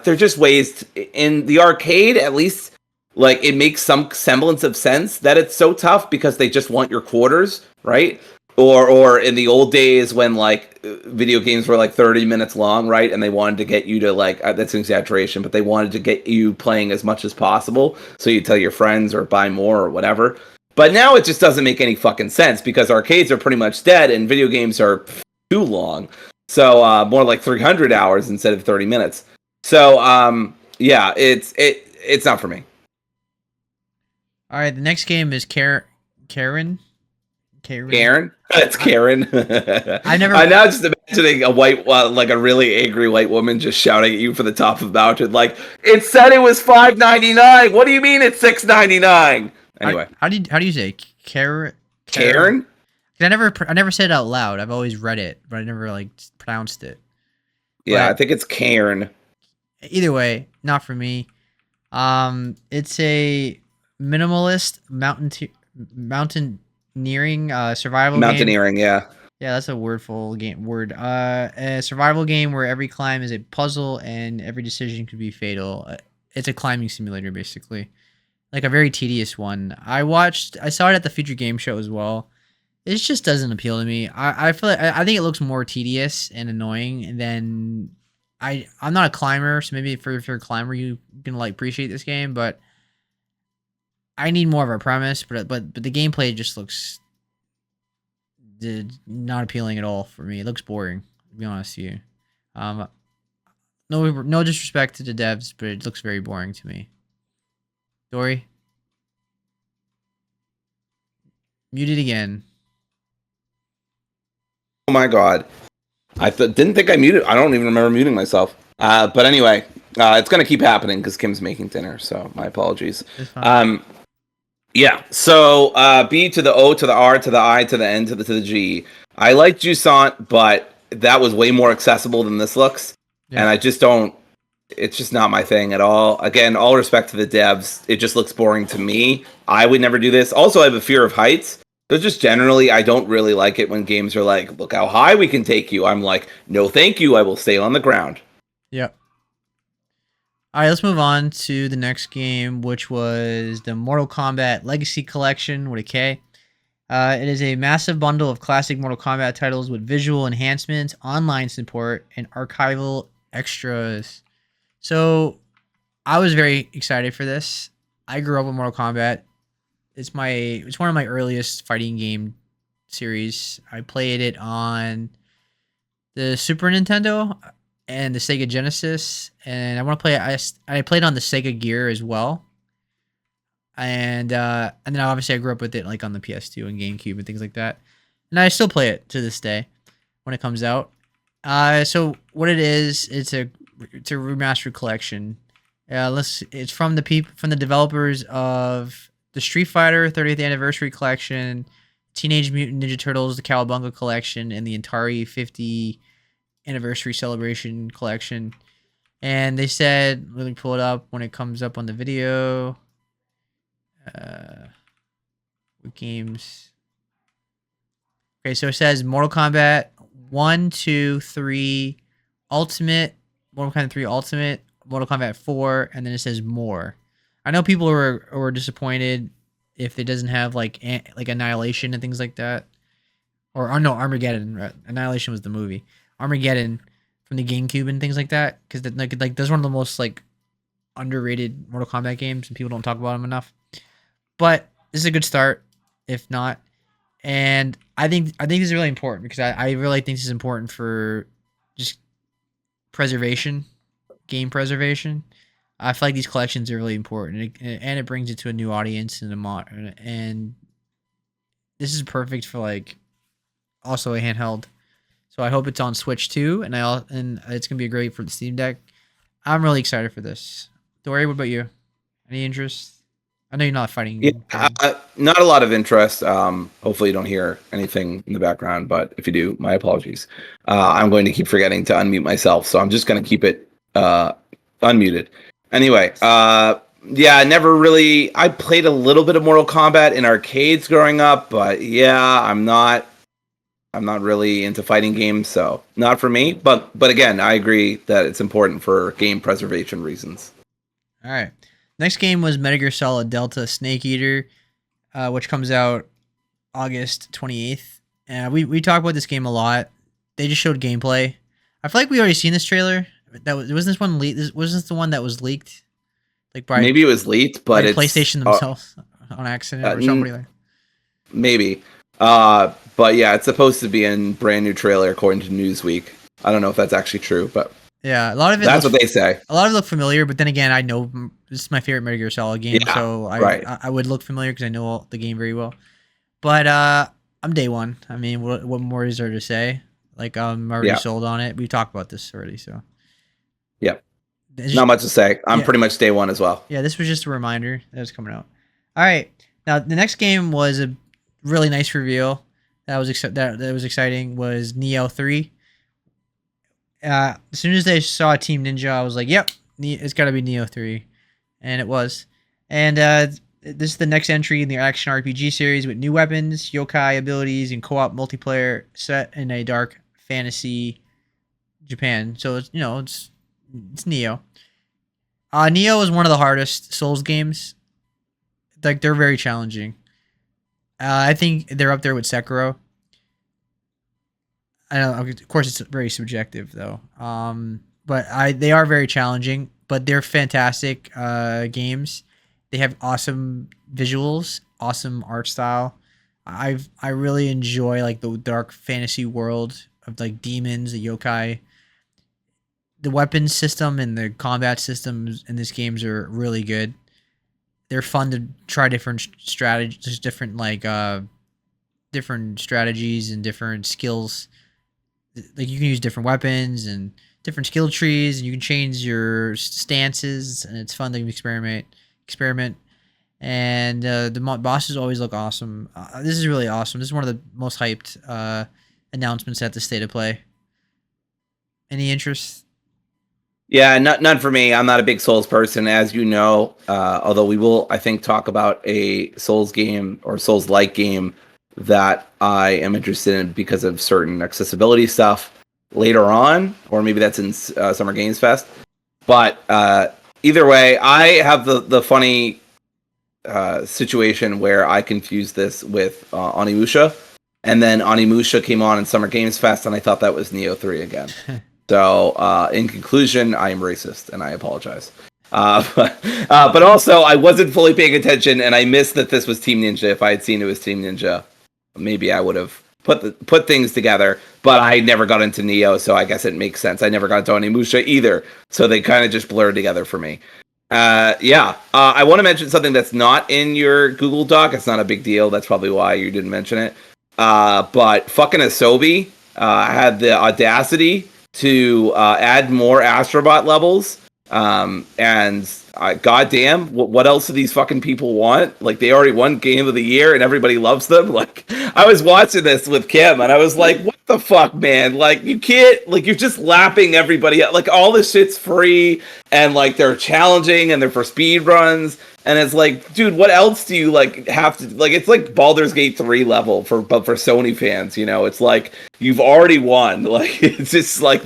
They're just ways in the arcade, at least. Like it makes some semblance of sense that it's so tough because they just want your quarters, right? Or in the old days when like video games were like 30 minutes long, right? And they wanted to get you to like that's an exaggeration, but they wanted to get you playing as much as possible so you tell your friends or buy more or whatever. But now it just doesn't make any fucking sense because arcades are pretty much dead and video games are too long. So more like 300 hours instead of 30 minutes. So yeah, it's not for me. All right, the next game is Karen. Karen? It's Karen. I never. I'm now just imagining a white, like a really angry white woman just shouting at you from the top of the mountain, like it said it was $5.99. What do you mean it's $6.99? Anyway, how do you say Karen? Karen? I never said it out loud. I've always read it, but I never like pronounced it. Yeah, I think it's Karen. Either way, not for me. It's a minimalist mountaineering survival mountaineering game. Yeah that's a word. A survival game where every climb is a puzzle and every decision could be fatal. It's a climbing simulator basically, like a very tedious one. I saw it at the Future Game Show as well. It just doesn't appeal to me. I feel like I think it looks more tedious and annoying than I'm not a climber, so maybe if you're a climber you can like appreciate this game, but I need more of a premise, but the gameplay just looks not appealing at all for me. It looks boring, to be honest with you. No disrespect to the devs, but it looks very boring to me. Dory, muted again. Oh my god. Didn't think I muted. I don't even remember muting myself. But anyway, it's going to keep happening because Kim's making dinner, so my apologies. Yeah, so B to the O to the R to the I to the N to the G. I like Jusant, but that was way more accessible than this looks. Yeah. And I just don't... It's just not my thing at all. Again, all respect to the devs. It just looks boring to me. I would never do this. Also, I have a fear of heights. But just generally, I don't really like it when games are like, look how high we can take you. I'm like, no thank you. I will stay on the ground. Yep. All right, let's move on to the next game, which was the Mortal Kombat Legacy Collection with a K. It is a massive bundle of classic Mortal Kombat titles with visual enhancements, online support, and archival extras. So, I was very excited for this. I grew up with Mortal Kombat. It's one of my earliest fighting game series. I played it on the Super Nintendo and the Sega Genesis, and I want to play it. I played on the Sega Gear as well, and then obviously I grew up with it like on the PS2 and GameCube and things like that, and I still play it to this day when it comes out. So what it is, it's a remastered collection. It's from the developers of the Street Fighter 30th Anniversary Collection, Teenage Mutant Ninja Turtles, the Cowabunga Collection, and the Atari 50 Anniversary Celebration Collection. And they said, let me pull it up when it comes up on the video. What games? Okay, so it says Mortal Kombat 1, 2, 3, Ultimate, Mortal Kombat 3 Ultimate, Mortal Kombat 4, and then it says more. I know people were disappointed if it doesn't have like Annihilation and things like that. Or no, Armageddon. Annihilation was the movie. Armageddon from the GameCube and things like that, because like those are one of the most like underrated Mortal Kombat games, and people don't talk about them enough. But this is a good start, if not. And I think this is really important because I really think this is important for just preservation, game preservation. I feel like these collections are really important, and it brings it to a new audience and this is perfect for like also a handheld. So I hope it's on Switch too, and it's gonna be great for the Steam Deck. I'm really excited for this. Dory, what about you? Any interest? I know you're not fighting. Yeah, not a lot of interest. Hopefully you don't hear anything in the background, but if you do, my apologies. I'm going to keep forgetting to unmute myself, so I'm just going to keep it unmuted. Anyway, yeah, never really. I played a little bit of Mortal Kombat in arcades growing up, but yeah, I'm not really into fighting games, so not for me. But again, I agree that it's important for game preservation reasons. All right. Next game was Metal Gear Solid Delta Snake Eater, which comes out August 28th. We talked about this game a lot. They just showed gameplay. I feel like we already seen this trailer. Wasn't this one leaked? Was this the one that was leaked? Like by maybe it was leaked, but it's PlayStation themselves on accident or somebody like. Maybe. But yeah, it's supposed to be a brand new trailer according to Newsweek. I don't know if that's actually true, but yeah, a lot of it. That's what they say. A lot of it look familiar, but then again, I know this is my favorite Metal Gear Solid game, yeah, so I would look familiar because I know the game very well. But I'm day one. I mean, what more is there to say? Like I'm already sold on it. We talked about this already, so yeah, not much to say. I'm pretty much day one as well. Yeah, this was just a reminder that was coming out. All right, now the next game was a really nice reveal. That was exciting. Was Neo 3. As soon as they saw Team Ninja, I was like, "Yep, it's got to be Neo 3," and it was. And this is the next entry in the action RPG series with new weapons, yokai abilities, and co-op multiplayer set in a dark fantasy Japan. So it's it's Neo. Neo is one of the hardest Souls games. Like they're very challenging. I think they're up there with Sekiro. I know, of course, it's very subjective though. But they are very challenging, but they're fantastic games. They have awesome visuals, awesome art style. I really enjoy like the dark fantasy world of like demons, the yokai. The weapons system and the combat systems in these games are really good. they're fun to try different strategies, different different strategies and different skills. Like you can use different weapons and different skill trees, and you can change your stances, and it's fun to experiment. And the bosses always look awesome. This is really awesome. This is one of the most hyped announcements at the State of Play. Any interest? Yeah, none for me. I'm not a big Souls person, as you know. Although we will, I think, talk about a Souls game or Souls-like game that I am interested in because of certain accessibility stuff later on, or maybe that's in Summer Games Fest. But either way, I have the funny situation where I confused this with Onimusha, and then Onimusha came on in Summer Games Fest, and I thought that was Neo 3 again. So, in conclusion, I am racist, and I apologize. But also, I wasn't fully paying attention, and I missed that this was Team Ninja. If I had seen it was Team Ninja, maybe I would have put things together. But I never got into Neo, so I guess it makes sense. I never got into Onimusha either, so they kind of just blurred together for me. I want to mention something that's not in your Google Doc. It's not a big deal. That's probably why you didn't mention it. But fucking Asobi had the audacity to add more Astrobot levels. And goddamn, what else do these fucking people want? Like, they already won Game of the Year and everybody loves them. Like, I was watching this with Kim and I was like, what the fuck, man? Like, you can't, like, you're just lapping everybody out. Like, all this shit's free and, like, they're challenging and they're for speed runs. And it's like, dude, what else do you like have to like? It's like Baldur's Gate 3 level for Sony fans, you know. It's like you've already won. Like, it's just like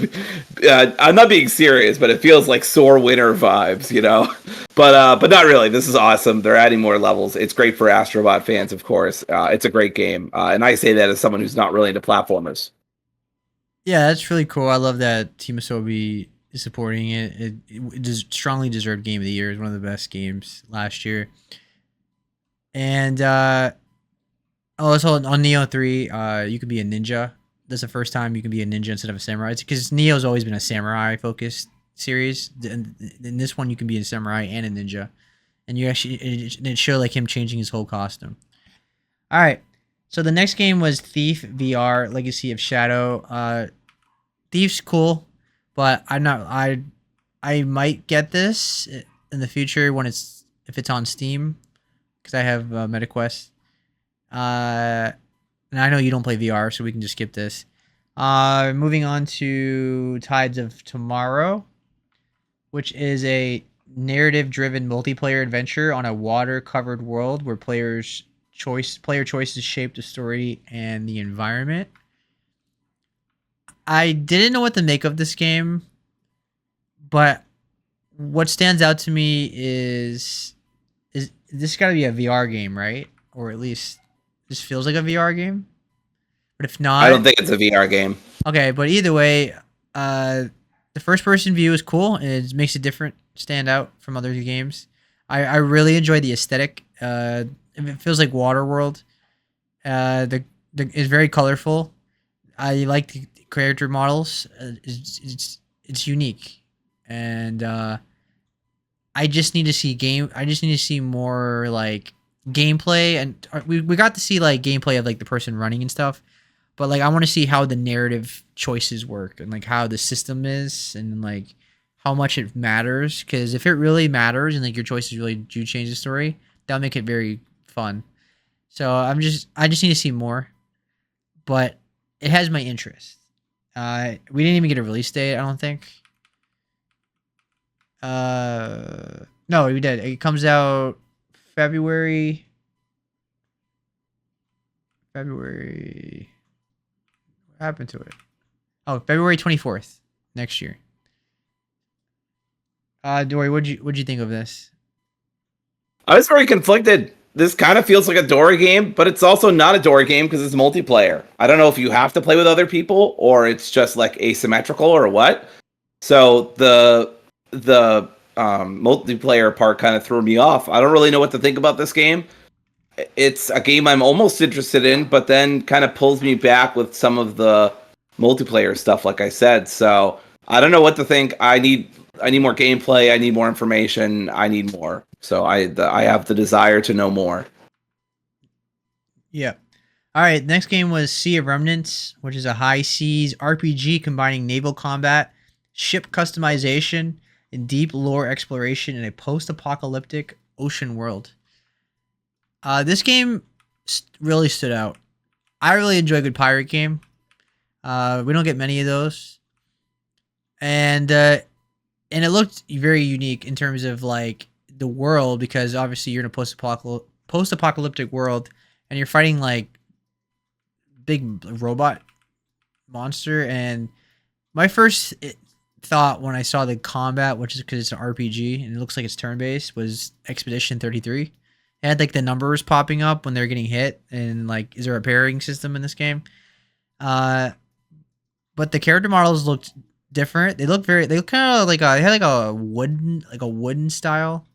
I'm not being serious, but it feels like sore winner vibes, you know. But not really. This is awesome. They're adding more levels. It's great for Astrobot fans, of course. It's a great game, and I say that as someone who's not really into platformers. Yeah, that's really cool. I love that Team Asobi is supporting it. It strongly deserved Game of the Year. It's one of the best games last year. And also on Neo 3, you could be a ninja. That's the first time you can be a ninja instead of a samurai. It's because Neo's always been a samurai focused series. In this one, you can be a samurai and a ninja, and you actually it showed like him changing his whole costume. All right, so the next game was Thief VR: Legacy of Shadow. Thief's cool, but I might get this in the future if it's on Steam, because I have MetaQuest. And I know you don't play VR, so we can just skip this. Moving on to Tides of Tomorrow, which is a narrative-driven multiplayer adventure on a water-covered world where player choices shape the story and the environment. I didn't know what to make of this game, but what stands out to me is this got to be a VR game, right? Or at least this feels like a VR game. But if not, I don't think it's a VR game. Okay, but either way, the first-person view is cool, and it makes it different, stand out from other games. I really enjoy the aesthetic. It feels like Waterworld. It's very colorful. I like the character models. It's unique, and I just need to see more like gameplay, and we got to see like gameplay of like the person running and stuff. But like I want to see how the narrative choices work and like how the system is and like how much it matters. Because if it really matters and like your choices really do change the story, that'll make it very fun. So I just need to see more. But it has my interest. We didn't even get a release date, I don't think. No, we did. It comes out February. What happened to it? Oh, February 24th next year. Dory, what'd you think of this? I was very conflicted. This kind of feels like a Dory game, but it's also not a Dory game because it's multiplayer. I don't know if you have to play with other people or it's just like asymmetrical or what. So the multiplayer part kind of threw me off. I don't really know what to think about this game. It's a game I'm almost interested in, but then kind of pulls me back with some of the multiplayer stuff, like I said. So I don't know what to think. I need gameplay. I need more information. I need more. So I have the desire to know more. Yeah. All right. Next game was Sea of Remnants, which is a high seas RPG combining naval combat, ship customization, and deep lore exploration in a post-apocalyptic ocean world. This game really stood out. I really enjoy a good pirate game. We don't get many of those, and it looked very unique in terms of like the world, because obviously you're in a post-apocalyptic world, and you're fighting like big robot monster. And my first thought when I saw the combat, which is because it's an RPG and it looks like it's turn-based, was Expedition 33. It had like the numbers popping up when they're getting hit, and like, is there a parrying system in this game? But the character models looked different. They look kind of like they had like a wooden style.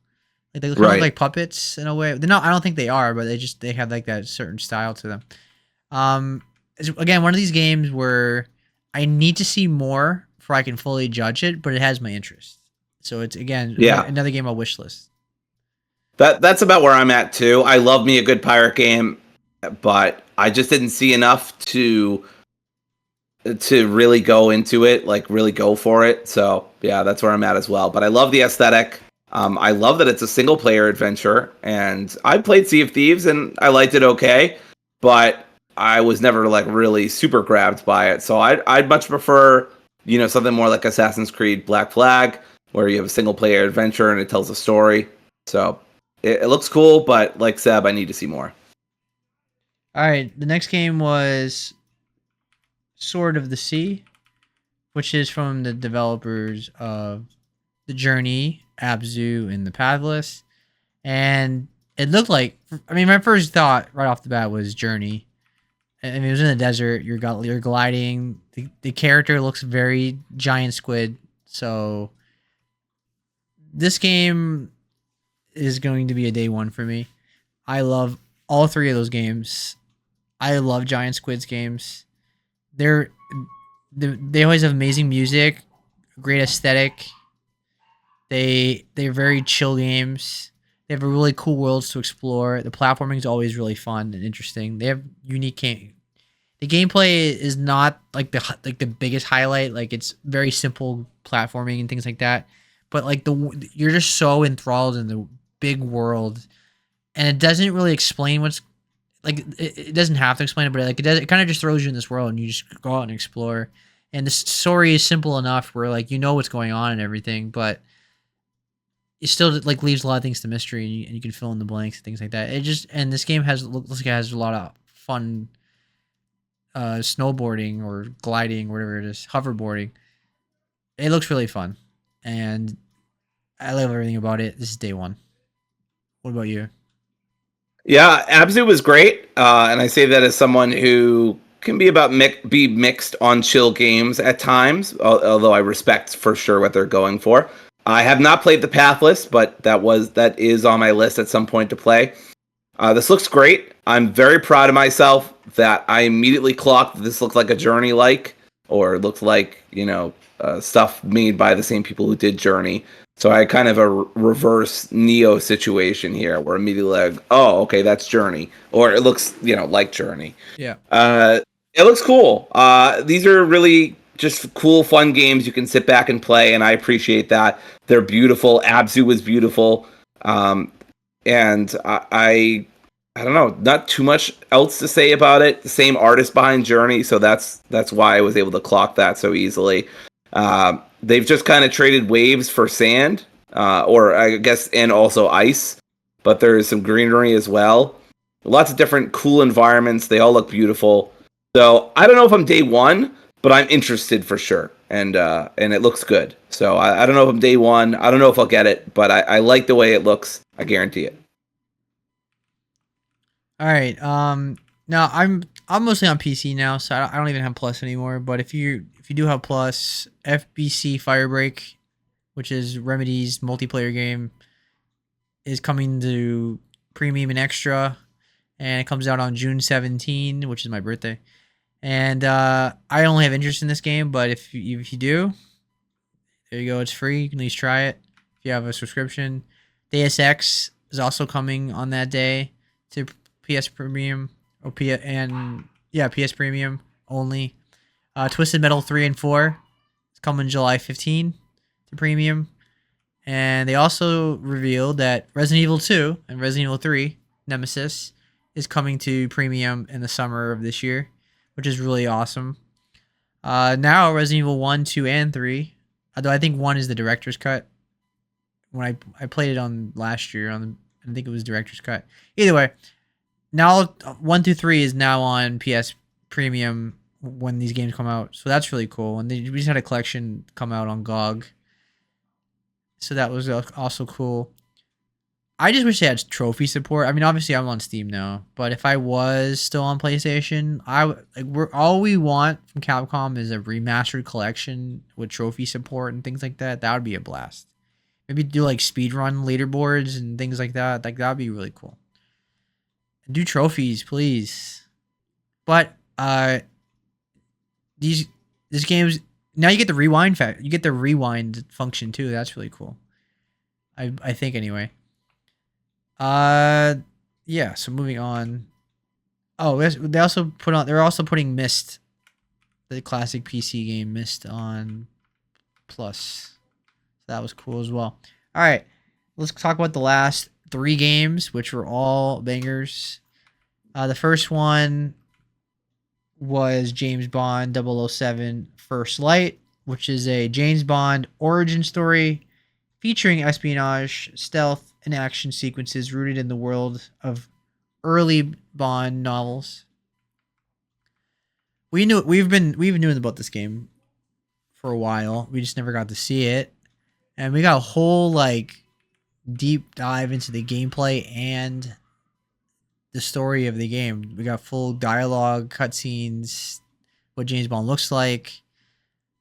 Like they kind of look like puppets in a way. They're not. I don't think they are, but they have like that certain style to them. It's, again, one of these games where I need to see more before I can fully judge it, but it has my interest. So it's another game on wish list. That's about where I'm at too. I love me a good pirate game, but I just didn't see enough to really go into it, like really go for it. So yeah, that's where I'm at as well. But I love the aesthetic. I love that it's a single player adventure, and I played Sea of Thieves and I liked it okay, but I was never like really super grabbed by it. So I'd much prefer, something more like Assassin's Creed Black Flag, where you have a single player adventure and it tells a story. So it looks cool, but like Seb, I need to see more. All right, the next game was Sword of the Sea, which is from the developers of The Journey, Abzu, and The Pathless. And it looked like, my first thought right off the bat was Journey. I mean, it was in the desert. You're gliding. The character looks very giant squid. So this game is going to be a day one for me. I love all three of those games. I love giant squids games. They always have amazing music, great aesthetic. They're very chill games. They have really cool worlds to explore. The platforming is always really fun and interesting. They have unique game. The gameplay is not like the biggest highlight. Like, it's very simple platforming and things like that. But like you're just so enthralled in the big world, and it doesn't really explain what's like. It doesn't have to explain it, but like it does. It kind of just throws you in this world, and you just go out and explore. And the story is simple enough where like what's going on and everything, but it still like leaves a lot of things to mystery, and you can fill in the blanks and things like that. And this game looks like it has a lot of fun snowboarding or gliding, whatever it is, hoverboarding. It looks really fun, and I love everything about it. This is day one. What about you? Yeah, Abzu was great, and I say that as someone who can be mixed on chill games at times, although I respect for sure what they're going for. I have not played The Pathless, but that is on my list at some point to play. This looks great. I'm very proud of myself that I immediately clocked that this looked like a Journey or looked like, stuff made by the same people who did Journey. So I kind of a reverse Neo situation here, where immediately like, oh, okay, that's Journey, or it looks, like Journey. Yeah. It looks cool. These are really just cool, fun games you can sit back and play, and I appreciate that. They're beautiful. Abzu was beautiful. And I don't know, not too much else to say about it. The same artist behind Journey, so that's why I was able to clock that so easily. They've just kind of traded waves for sand, or I guess, and also ice, but there's some greenery as well. Lots of different cool environments. They all look beautiful. So I don't know if I'm day one, but I'm interested for sure, and it looks good. So I don't know if I'm day one. I don't know if I'll get it, but I like the way it looks. I guarantee it. All right. Now I'm mostly on PC now, so I don't even have Plus anymore. But if you do have Plus, FBC Firebreak, which is Remedy's multiplayer game, is coming to Premium and Extra, and it comes out on June 17, which is my birthday. And I only have interest in this game, but if you do, There you go. It's free. You can at least try it if you have a subscription. Deus Ex is also coming on that day to PS Premium PS Premium only. Twisted Metal 3 and 4 is coming July 15 to Premium. And they also revealed that Resident Evil 2 and Resident Evil 3 Nemesis is coming to Premium in the summer of this year, which is really awesome. Now Resident Evil 1, 2, and 3, although I think 1 is the director's cut. When I played it on last year, I think it was director's cut. Either way, now 1 through 3 is now on PS Premium when these games come out. So that's really cool. And we just had a collection come out on GOG. So that was also cool. I just wish they had trophy support. I mean, obviously I'm on Steam now, but if I was still on PlayStation, all we want from Capcom is a remastered collection with trophy support and things like that. That would be a blast. Maybe do like speedrun leaderboards and things like that. Like that would be really cool. Do trophies, please. But these games now you get the rewind you get the rewind function too. That's really cool. I think anyway. Yeah, so moving on. Oh, they're also putting Myst, the classic PC game Myst, on Plus. So that was cool as well. All right, let's talk about the last 3 games, which were all bangers. The first one was James Bond 007 First Light, which is a James Bond origin story featuring espionage, stealth, and action sequences rooted in the world of early Bond novels. We've been knowing about this game for a while. We just never got to see it, and we got a whole deep dive into the gameplay and the story of the game. We got full dialogue, cutscenes, what James Bond looks like.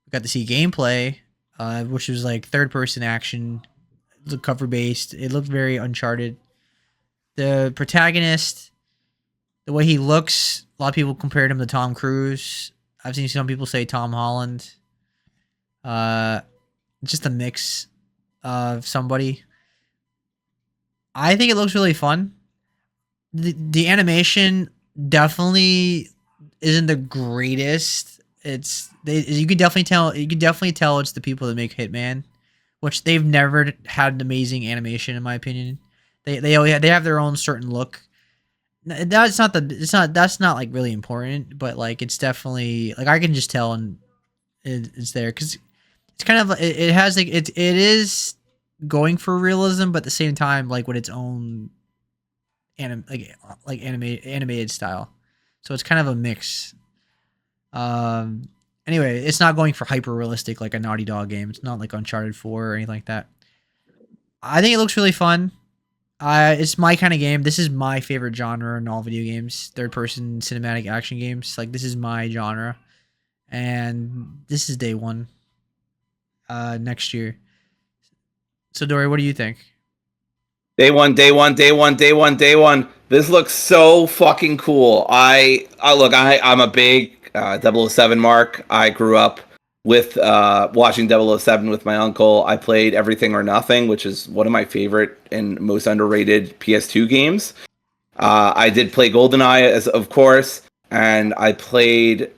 We got to see gameplay, which was third-person action. It looked cover-based. It looked very Uncharted. The protagonist, the way he looks, a lot of people compared him to Tom Cruise. I've seen some people say Tom Holland. Just a mix of somebody. I think it looks really fun. The animation definitely isn't the greatest. You can definitely tell it's the people that make Hitman, which they've never had an amazing animation in my opinion. They have their own certain look. That's not really important, but it's definitely I can just tell, and it's there because it's kind of it has it is going for realism, but at the same time with its own animated style. So it's kind of a mix. Anyway, it's not going for hyper realistic like a Naughty Dog game. It's not like Uncharted 4 or anything like that. I think it looks really fun. It's my kind of game. This is my favorite genre in all video games. Third person cinematic action games. This is my genre. And this is day one. Next year. So Dory, what do you think? Day one. This looks so fucking cool. I'm a big 007 mark. I grew up with watching 007 with my uncle. I played Everything or Nothing, which is one of my favorite and most underrated PS2 games. I did play GoldenEye, of course, and I played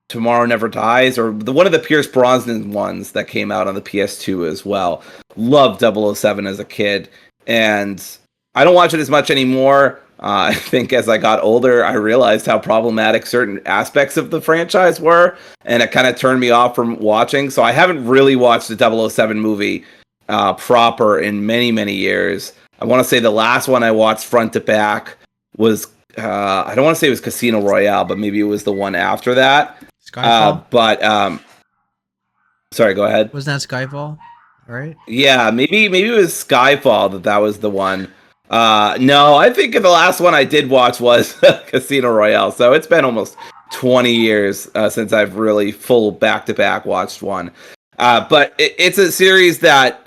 Tomorrow Never Dies, or one of the Pierce Brosnan ones that came out on the PS2 as well. Loved 007 as a kid, and I don't watch it as much anymore. I think as I got older, I realized how problematic certain aspects of the franchise were, and it kind of turned me off from watching. So I haven't really watched the 007 movie proper in many, many years. I want to say the last one I watched front to back was, I don't want to say it was Casino Royale, but maybe it was the one after that. Skyfall? Sorry, go ahead. Wasn't that Skyfall? Right? Yeah, maybe it was Skyfall that was the one. No, I think the last one I did watch was Casino Royale. So it's been almost 20 years since I've really full back-to-back watched one. But it's a series that,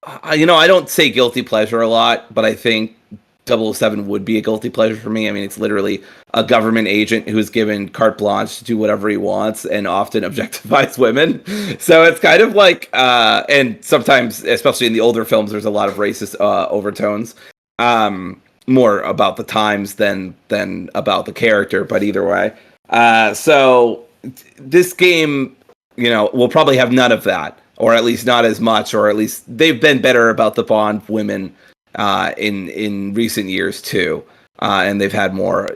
I don't say guilty pleasure a lot, but I think 007 would be a guilty pleasure for me. I mean, it's literally a government agent who's given carte blanche to do whatever he wants and often objectifies women. So it's kind of like, and sometimes, especially in the older films, there's a lot of racist overtones. More about the times than about the character, but either way. So this game, will probably have none of that, or at least not as much, or at least they've been better about the Bond women in recent years too, and they've had more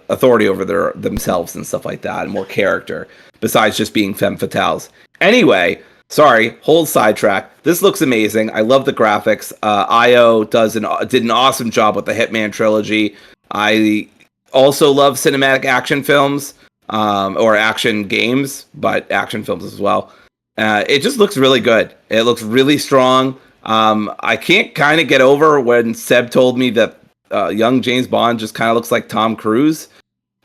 authority over themselves and stuff like that, and more character besides just being femme fatales. Anyway, sorry, whole sidetrack. This looks amazing. I love the graphics. IO did an awesome job with the Hitman trilogy. I also love cinematic action films, or action games, but action films as well. It just looks really good. It looks really strong. I can't kind of get over when Seb told me that young James Bond just kind of looks like Tom Cruise.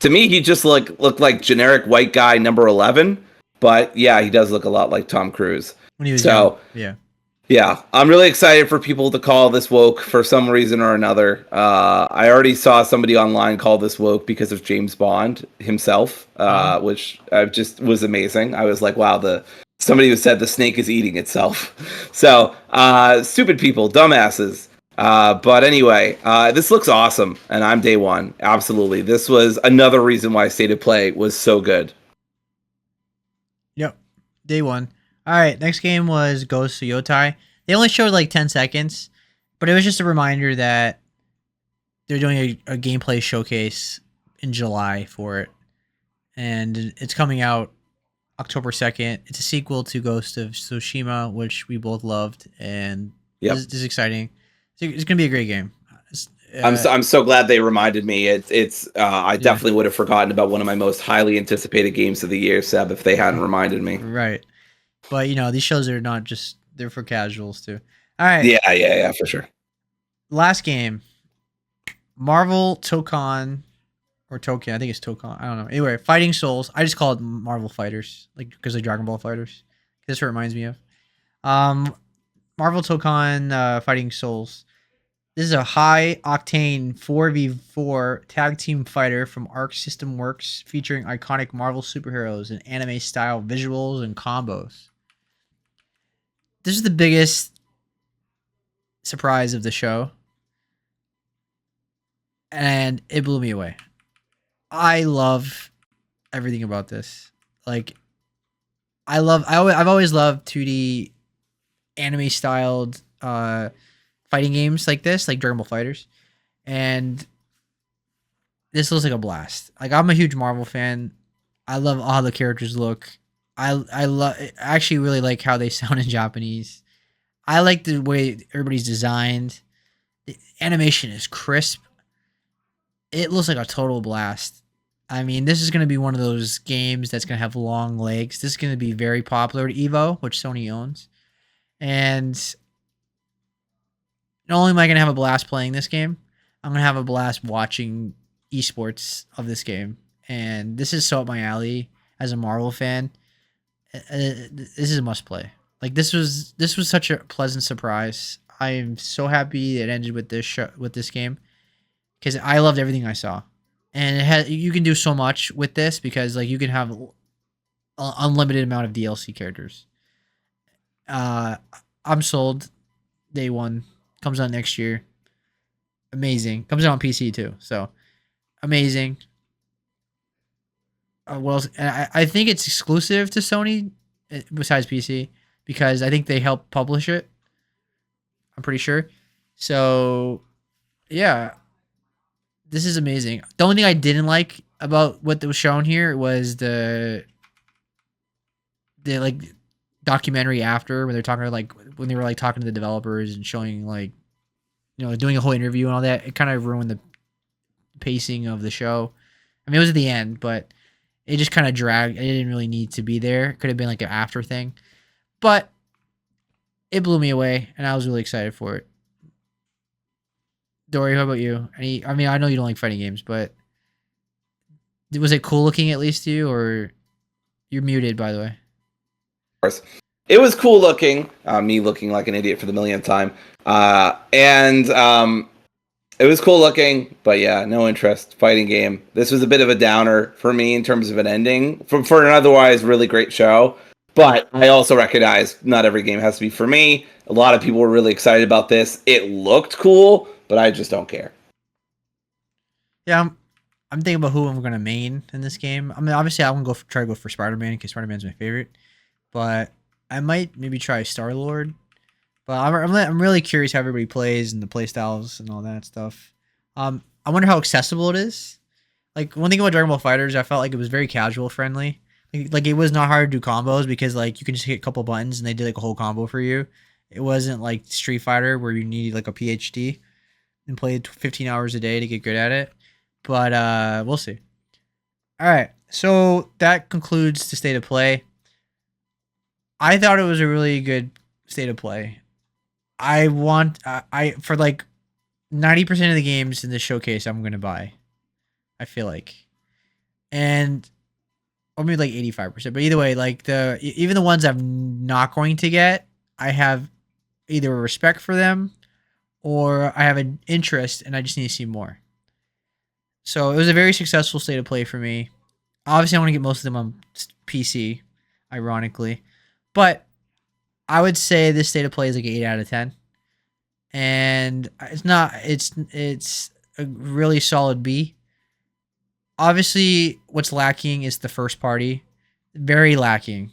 To me, he just looked like generic white guy number 11. But yeah, he does look a lot like Tom Cruise. When he was young. Yeah. Yeah, I'm really excited for people to call this woke for some reason or another. I already saw somebody online call this woke because of James Bond himself, which just was amazing. I was like, wow, somebody who said the snake is eating itself. So, stupid people, dumbasses. But anyway, this looks awesome, and I'm day one. Absolutely. This was another reason why State of Play was so good. Yep, day one. All right, next game was Ghost of Yotai. They only showed like 10 seconds, but it was just a reminder that they're doing a gameplay showcase in July for it. And it's coming out October 2nd. It's a sequel to Ghost of Tsushima, which we both loved, and this is exciting. It's going to be a great game. I'm so glad they reminded me. I definitely would have forgotten about one of my most highly anticipated games of the year, Seb, if they hadn't reminded me. Right. But, these shows are not just, they're for casuals too. All right. Yeah, for sure. Last game, Marvel Tokon, or Token, I think it's Tokon. I don't know. Anyway, Fighting Souls. I just call it Marvel Fighters, like because of Dragon Ball Fighters. That's what it reminds me of. Marvel Tokon Fighting Souls. This is a high-octane 4v4 tag team fighter from Arc System Works featuring iconic Marvel superheroes and anime-style visuals and combos. This is the biggest surprise of the show, and it blew me away. I love everything about this. Like, I've always loved 2D anime-styled fighting games like this, like Dragon Ball Fighters, and this looks like a blast. Like, I'm a huge Marvel fan. I love how the characters look. I actually really like how they sound in Japanese. I like the way everybody's designed. The animation is crisp. It looks like a total blast. I mean, this is going to be one of those games that's going to have long legs. This is going to be very popular at Evo, which Sony owns. And not only am I going to have a blast playing this game, I'm going to have a blast watching esports of this game. And this is so up my alley as a Marvel fan. This is a must play. Like, this was such a pleasant surprise. I am so happy it ended with this game, because I loved everything I saw. And you can do so much with this, because like you can have an unlimited amount of DLC characters. I'm sold. Day one. Comes out next year. Amazing. Comes out on PC too. So amazing. What else? I think it's exclusive to Sony besides PC, because I think they help publish it. I'm pretty sure. So yeah, this is amazing. The only thing I didn't like about what was shown here was the like documentary after, where they're talking, like when they were like talking to the developers and showing, like, doing a whole interview and all that. It kind of ruined the pacing of the show. I mean, it was at the end, but it just kind of dragged. It didn't really need to be there. It could have been like an after thing, but it blew me away, and I was really excited for it. Dory, how about you? I mean, I know you don't like fighting games, but was it cool looking at least to you, or you're muted, by the way? Of course. It was cool looking, me looking like an idiot for the millionth time. And It was cool looking, but yeah, no interest. Fighting game. This was a bit of a downer for me in terms of an ending for an otherwise really great show. But I also recognize not every game has to be for me. A lot of people were really excited about this. It looked cool, but I just don't care. Yeah, I'm thinking about who I'm gonna main in this game. I mean, obviously, I'm gonna try to go for Spider-Man because Spider-Man's my favorite. But I might maybe try Star-Lord. But I'm really curious how everybody plays and the play styles and all that stuff. I wonder how accessible it is. Like one thing about Dragon Ball Fighters, I felt like it was very casual friendly. Like it was not hard to do combos because like you can just hit a couple buttons and they did like a whole combo for you. It wasn't like Street Fighter where you need like a PhD and play 15 hours a day to get good at it. But we'll see. All right, so that concludes the state of play. I thought it was a really good state of play. I want I for like 90% of the games in this showcase I'm gonna buy. I feel like, and or maybe like 85%. But either way, like even the ones I'm not going to get, I have either a respect for them or I have an interest and I just need to see more. So it was a very successful state of play for me. Obviously, I want to get most of them on PC, ironically, but I would say this state of play is like an 8 out of 10, and it's not. It's a really solid B. Obviously, what's lacking is the first party. Very lacking.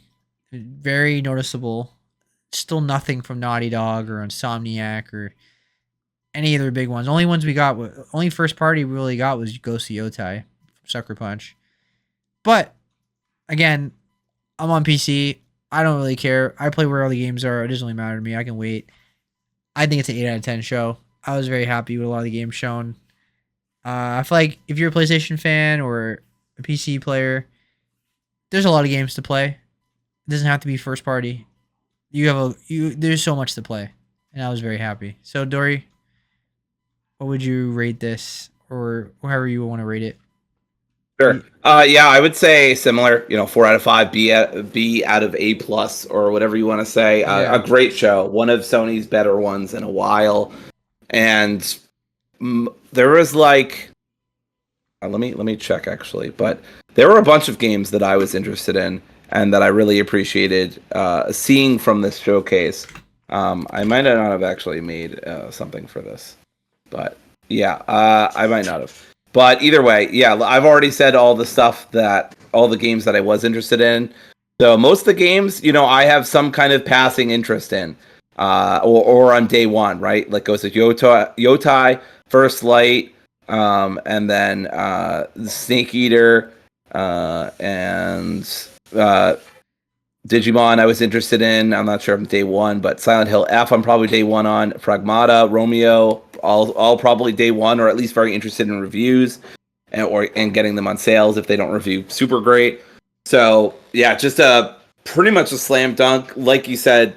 Very noticeable. Still nothing from Naughty Dog or Insomniac or any of their big ones. Only ones we got, only first party we really got was Ghost of Yotai, Sucker Punch. But again, I'm on PC. I don't really care. I play where all the games are. It doesn't really matter to me. I can wait. I think it's an 8 out of 10 show. I was very happy with a lot of the games shown. I feel like if you're a PlayStation fan or a PC player, there's a lot of games to play. It doesn't have to be first party. There's so much to play, and I was very happy. So Dory, what would you rate this, or however you want to rate it? Sure. Yeah, I would say similar. 4 out of 5, B out of A plus, or whatever you want to say. Yeah. A great show, one of Sony's better ones in a while, and there was like, let me check actually, but there were a bunch of games that I was interested in and that I really appreciated seeing from this showcase. I might not have actually made something for this, but yeah, I might not have. But either way, yeah, I've already said all the games that I was interested in. So most of the games, I have some kind of passing interest in, or on day one, right? Like goes to Yotai, First Light, and then Snake Eater, and Digimon I was interested in. I'm not sure I'm day one, but Silent Hill F I'm probably day one on. Pragmata, Romeo, all probably day one, or at least very interested in reviews and getting them on sales if they don't review super great. So yeah, just pretty much a slam dunk. Like you said,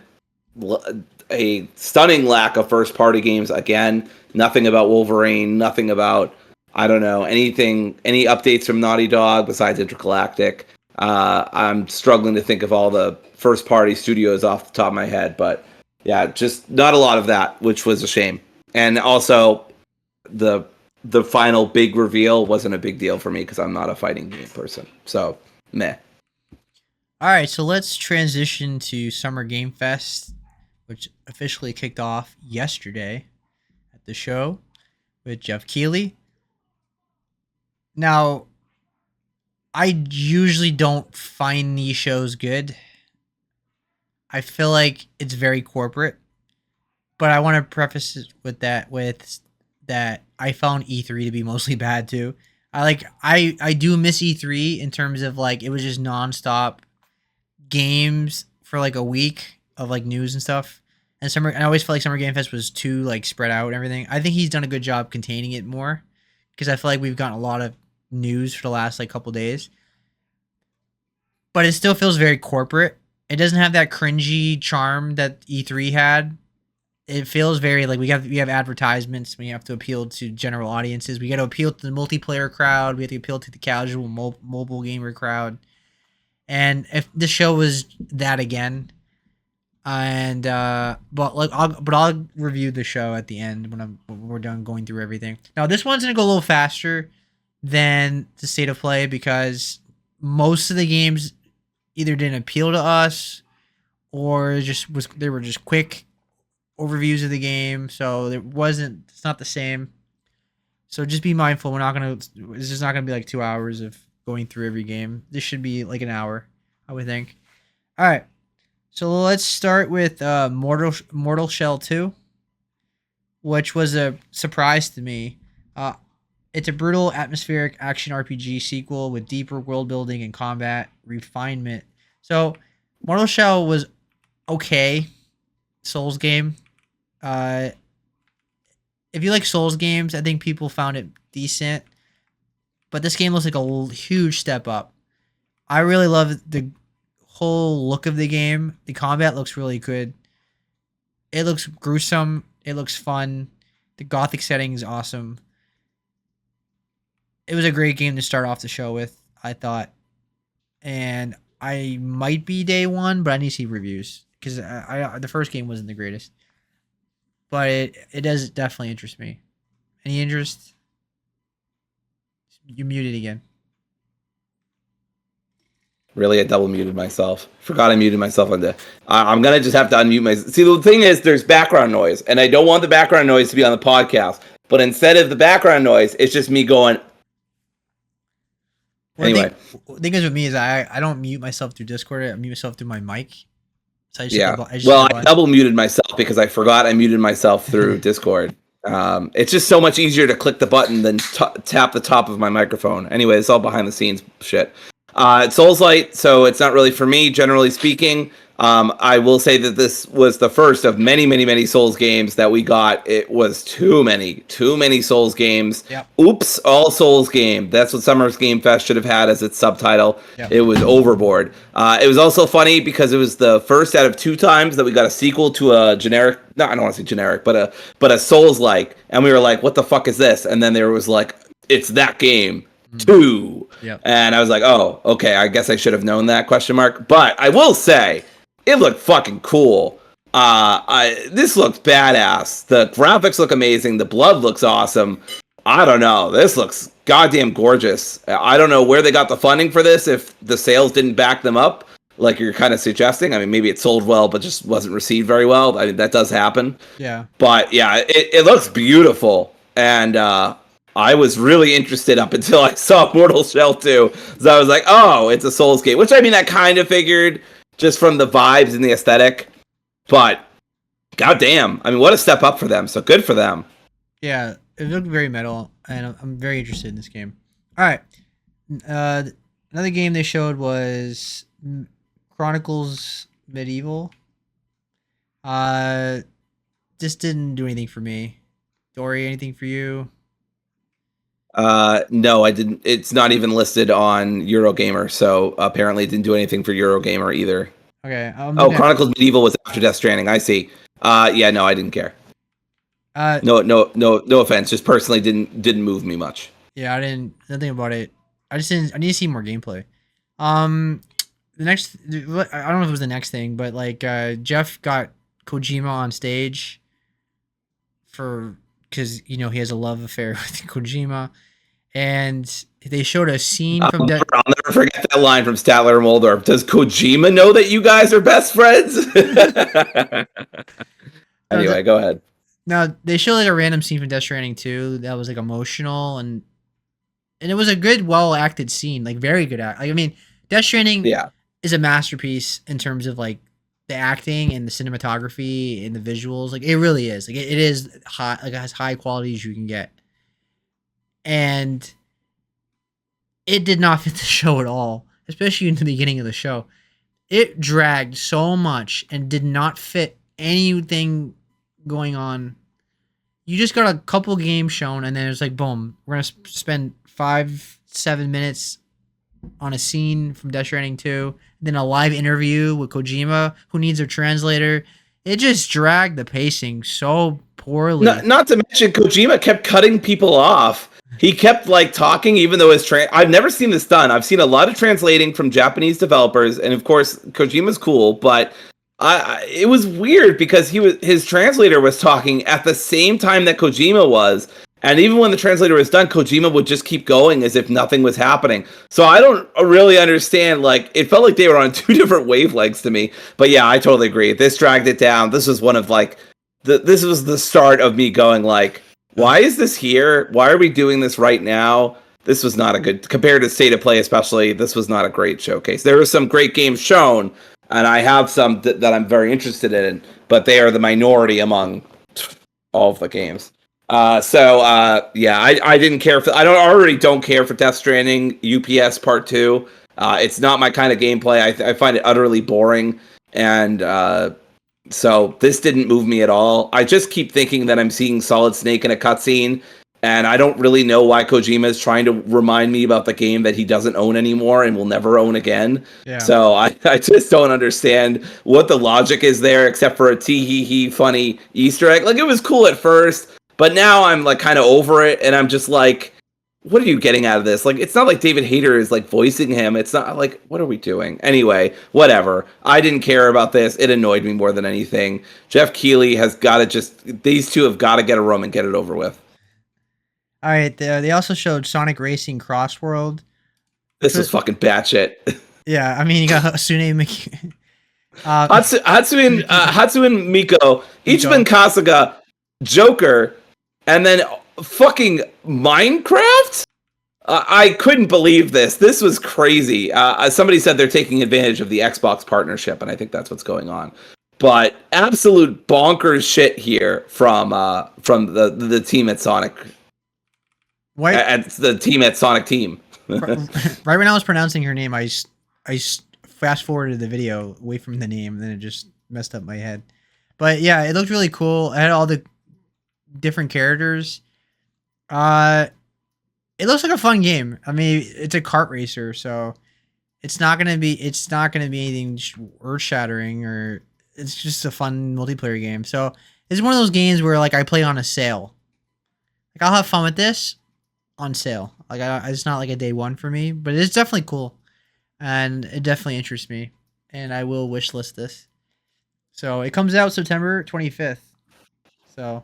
a stunning lack of first party games again. Nothing about Wolverine, nothing about, I don't know, any updates from Naughty Dog besides Intergalactic. I'm struggling to think of all the first party studios off the top of my head, but yeah, just not a lot of that, which was a shame. And also the final big reveal wasn't a big deal for me because I'm not a fighting game person. So, meh. All right, so let's transition to Summer Game Fest, which officially kicked off yesterday at the show with Jeff Keighley. Now, I usually don't find these shows good. I feel like it's very corporate. But I want to preface it with that I found E3 to be mostly bad too. I do miss E3 in terms of like it was just nonstop games for like a week of like news and stuff. And I always felt like Summer Game Fest was too like spread out and everything. I think he's done a good job containing it more because I feel like we've gotten a lot of news for the last like couple days. But it still feels very corporate. It doesn't have that cringy charm that E3 had. It feels very like we have advertisements. We have to appeal to general audiences. We got to appeal to the multiplayer crowd. We have to appeal to the casual mobile gamer crowd. And if the show was that again, And I'll review the show at the end when we're done going through everything. Now this one's gonna go a little faster than the State of Play because most of the games either didn't appeal to us or they were just quick overviews of the game, so it's not the same. So just be mindful. It's just not gonna be like 2 hours of going through every game. This should be like an hour, I would think. All right. So let's start with Mortal Shell 2, which was a surprise to me. It's a brutal, atmospheric action RPG sequel with deeper world building and combat refinement. So Mortal Shell was okay. Souls game. If you like Souls games, I think people found it decent. But this game looks like a huge step up. I really love the whole look of the game. The combat looks really good. It looks gruesome. It looks fun. The gothic setting is awesome. It was a great game to start off the show with, I thought. And I might be day one, but I need to see reviews because the first game wasn't the greatest. But it does definitely interest me. Any interest? You're muted again. Really, I double muted myself. Forgot I muted myself on the. I'm gonna just have to unmute myself. See, the thing is, there's background noise, and I don't want the background noise to be on the podcast. But instead of the background noise, it's just me going. Well, anyway, the thing is with me is I don't mute myself through Discord. I mute myself through my mic. So I double muted myself because I forgot I muted myself through Discord. It's just so much easier to click the button than tap the top of my microphone. Anyway, it's all behind the scenes shit. It's Souls-Light, so it's not really for me, generally speaking. I will say that this was the first of many, many, many Souls games that we got. It was too many Souls games. Yep. Oops, all Souls game. That's what Summer's Game Fest should have had as its subtitle. Yep. It was overboard. It was also funny because it was the first out of 2 times that we got a sequel to a generic, no, I don't want to say generic, but a Souls-like. And we were like, what the fuck is this? And then there was like, it's that game. 2. Yep. And I was like, oh, okay, I guess I should have known that, ? But I will say, it looked fucking cool. This looks badass. The graphics look amazing. The blood looks awesome. I don't know. This looks goddamn gorgeous. I don't know where they got the funding for this, if the sales didn't back them up, like you're kind of suggesting. I mean, maybe it sold well, but just wasn't received very well. I mean, that does happen. Yeah. But yeah, it looks beautiful. And I was really interested up until I saw Mortal Shell 2. So I was like, oh, it's a Souls game. Which, I mean, I kind of figured just from the vibes and the aesthetic. But, goddamn. I mean, what a step up for them. So good for them. Yeah, it looked very metal, and I'm very interested in this game. All right. Another game they showed was Chronicles Medieval. This didn't do anything for me. Dory, anything for you? No, I didn't. It's not even listed on Eurogamer, so apparently it didn't do anything for Eurogamer either. Okay. Chronicles Medieval was after Death Stranding. I see. Yeah, no, I didn't care. No offense. Just personally didn't move me much. Yeah, I didn't. Nothing about it. I need to see more gameplay. The next, I don't know if it was the next thing, but like Jeff got Kojima on stage because he has a love affair with Kojima, and they showed a scene from. I'll never forget that line from Statler and Waldorf. Does Kojima know that you guys are best friends? Anyway, go ahead. Now they showed like a random scene from Death Stranding 2 that was like emotional and it was a good, well acted scene, like very good act. Like, I mean, Death Stranding is a masterpiece in terms of like the acting and the cinematography and the visuals. Like it really is. Like it is high, like as high quality as you can get. And it did not fit the show at all, especially in the beginning of the show. It dragged so much and did not fit anything going on. You just got a couple games shown and then it's like, boom, we're going to spend 5-7 minutes on a scene from Death Stranding 2, then a live interview with Kojima, who needs a translator. It just dragged the pacing so poorly. Not to mention, Kojima kept cutting people off. He kept like talking, even though I've never seen this done. I've seen a lot of translating from Japanese developers, and of course, Kojima's cool, but It was weird because his translator was talking at the same time that Kojima was, and even when the translator was done, Kojima would just keep going as if nothing was happening. So I don't really understand. Like, it felt like they were on two different wavelengths to me. But yeah, I totally agree. This dragged it down. This was one of like this was the start of me going like, why is this here? Why are we doing this right now? This was not a good, compared to State of Play especially, this was not a great showcase. There were some great games shown, and I have some that I'm very interested in, but they are the minority among all of the games. Yeah, I didn't care for. Already don't care for Death Stranding UPS Part 2. It's not my kind of gameplay. I find it utterly boring, and so this didn't move me at all. I just keep thinking that I'm seeing Solid Snake in a cutscene, and I don't really know why Kojima is trying to remind me about the game that he doesn't own anymore and will never own again. Yeah. So I just don't understand what the logic is there, except for a tee-hee-hee funny Easter egg. Like, it was cool at first, but now I'm like kind of over it, and I'm just like, what are you getting out of this? Like, it's not like David Hayter is like voicing him. It's not like, what are we doing? Anyway, whatever. I didn't care about this. It annoyed me more than anything. Jeff Keighley has got to these two have got to get a room and get it over with. All right. They also showed Sonic Racing Cross World. This was fucking batshit. Yeah, I mean, you got Hatsune Miku. Hatsune Miku, Ichiban Kasuga, Joker, and then fucking Minecraft? I couldn't believe this. This was crazy. Somebody said they're taking advantage of the Xbox partnership, and I think that's what's going on. But absolute bonkers shit here from the team at Sonic. At the team at Sonic Team. Right when I was pronouncing her name, I fast forwarded the video away from the name, and then it just messed up my head. But yeah, it looked really cool. It had all the different characters. It looks like a fun game. I mean, it's a kart racer, so it's not gonna be anything earth shattering, or it's just a fun multiplayer game. So it's one of those games where like I play on a sale. Like, I'll have fun with this on sale. Like, it's not like a day one for me, but it's definitely cool, and it definitely interests me, and I will wishlist this. So it comes out September 25th. So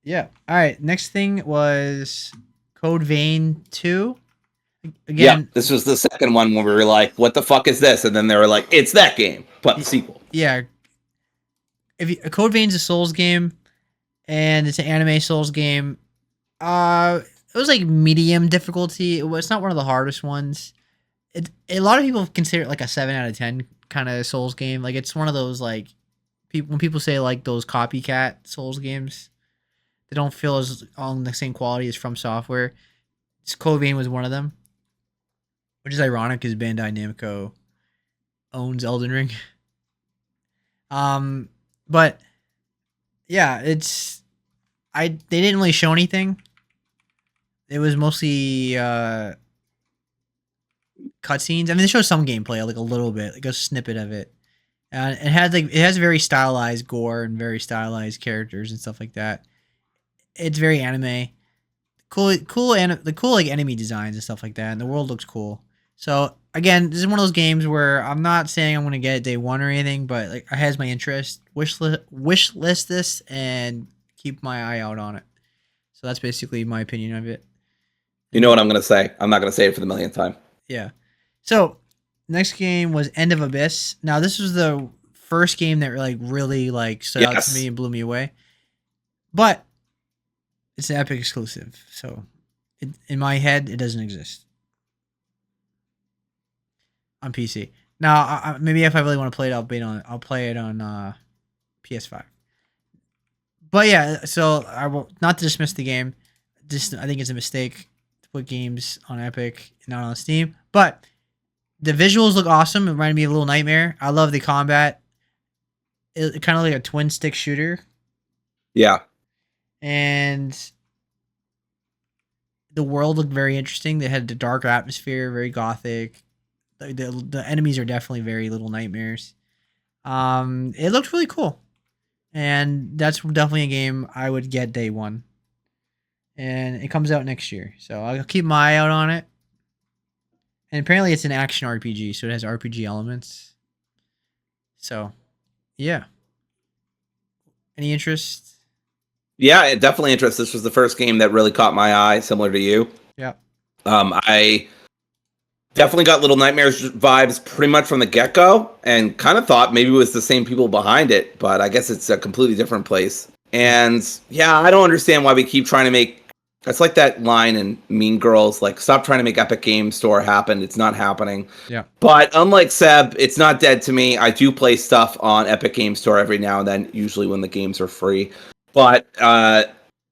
yeah. All right. Next thing was Code Vein 2. Again, yeah, this was the second one where we were like, what the fuck is this? And then they were like, it's that game, but the sequel. Yeah. Code Vein's a Souls game, and it's an anime Souls game. It was like medium difficulty. It's not one of the hardest ones. A lot of people consider it like a 7 out of 10 kind of Souls game. Like, it's one of those, like, when people say like those copycat Souls games, they don't feel as on the same quality as From Software. Code Vein was one of them, which is ironic because Bandai Namco owns Elden Ring. But yeah, they didn't really show anything. It was mostly cutscenes. I mean, they showed some gameplay, like a little bit, like a snippet of it. And it has very stylized gore and very stylized characters and stuff like that. It's very anime. Cool like enemy designs and stuff like that, and the world looks cool. So again, this is one of those games where I'm not saying I'm gonna get it day one or anything, but like, it has my interest. Wish list this and keep my eye out on it. So that's basically my opinion of it. You know what I'm gonna say? I'm not gonna say it for the millionth time. Yeah. So next game was End of Abyss. Now, this was the first game that like really like stood out to me and blew me away. But it's an Epic exclusive, so in my head, it doesn't exist on PC. Now, maybe if I really want to play it, I'll play it on PS5. But yeah, so I will not to dismiss the game. Just I think it's a mistake to put games on Epic and not on Steam. But the visuals look awesome. It reminded me of Little Nightmare. I love the combat. It kind of like a twin stick shooter. Yeah. And the world looked very interesting. They had the dark atmosphere, very gothic. The enemies are definitely very Little Nightmares. It looked really cool. And that's definitely a game I would get day one. And it comes out next year. So I'll keep my eye out on it. And apparently it's an action RPG, so it has RPG elements. So, yeah. Any interest? Yeah, definitely interest. This was the first game that really caught my eye, similar to you. Yeah. I definitely got Little Nightmares vibes pretty much from the get-go, and kind of thought maybe it was the same people behind it, but I guess it's a completely different place. And yeah, I don't understand why we keep trying to make... It's like that line in Mean Girls, like, stop trying to make Epic Game Store happen. It's not happening. Yeah. But unlike Seb, it's not dead to me. I do play stuff on Epic Game Store every now and then, usually when the games are free. But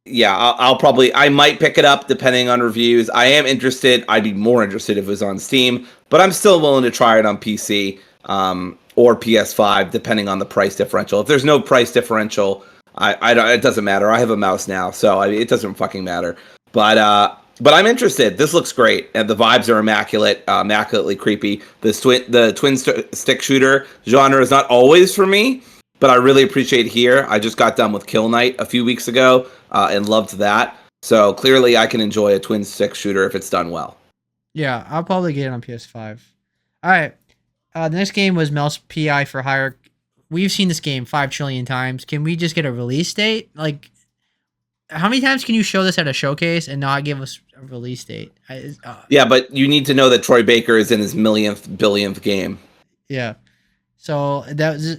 yeah, I might pick it up depending on reviews. I am interested. I'd be more interested if it was on Steam, but I'm still willing to try it on PC or PS5, depending on the price differential. If there's no price differential, I don't, it doesn't matter. I have a mouse now, so it doesn't fucking matter. But I'm interested. This looks great, and the vibes are immaculately creepy. The twin stick shooter genre is not always for me, but I really appreciate it here. I just got done with Kill Knight a few weeks ago and loved that. So clearly I can enjoy a twin stick shooter if it's done well. Yeah, I'll probably get it on PS5. All right. The next game was Mel's PI for Hire. We've seen this game 5 trillion times. Can we just get a release date? Like, how many times can you show this at a showcase and not give us a release date? Yeah, but you need to know that Troy Baker is in his billionth game. Yeah. So that was...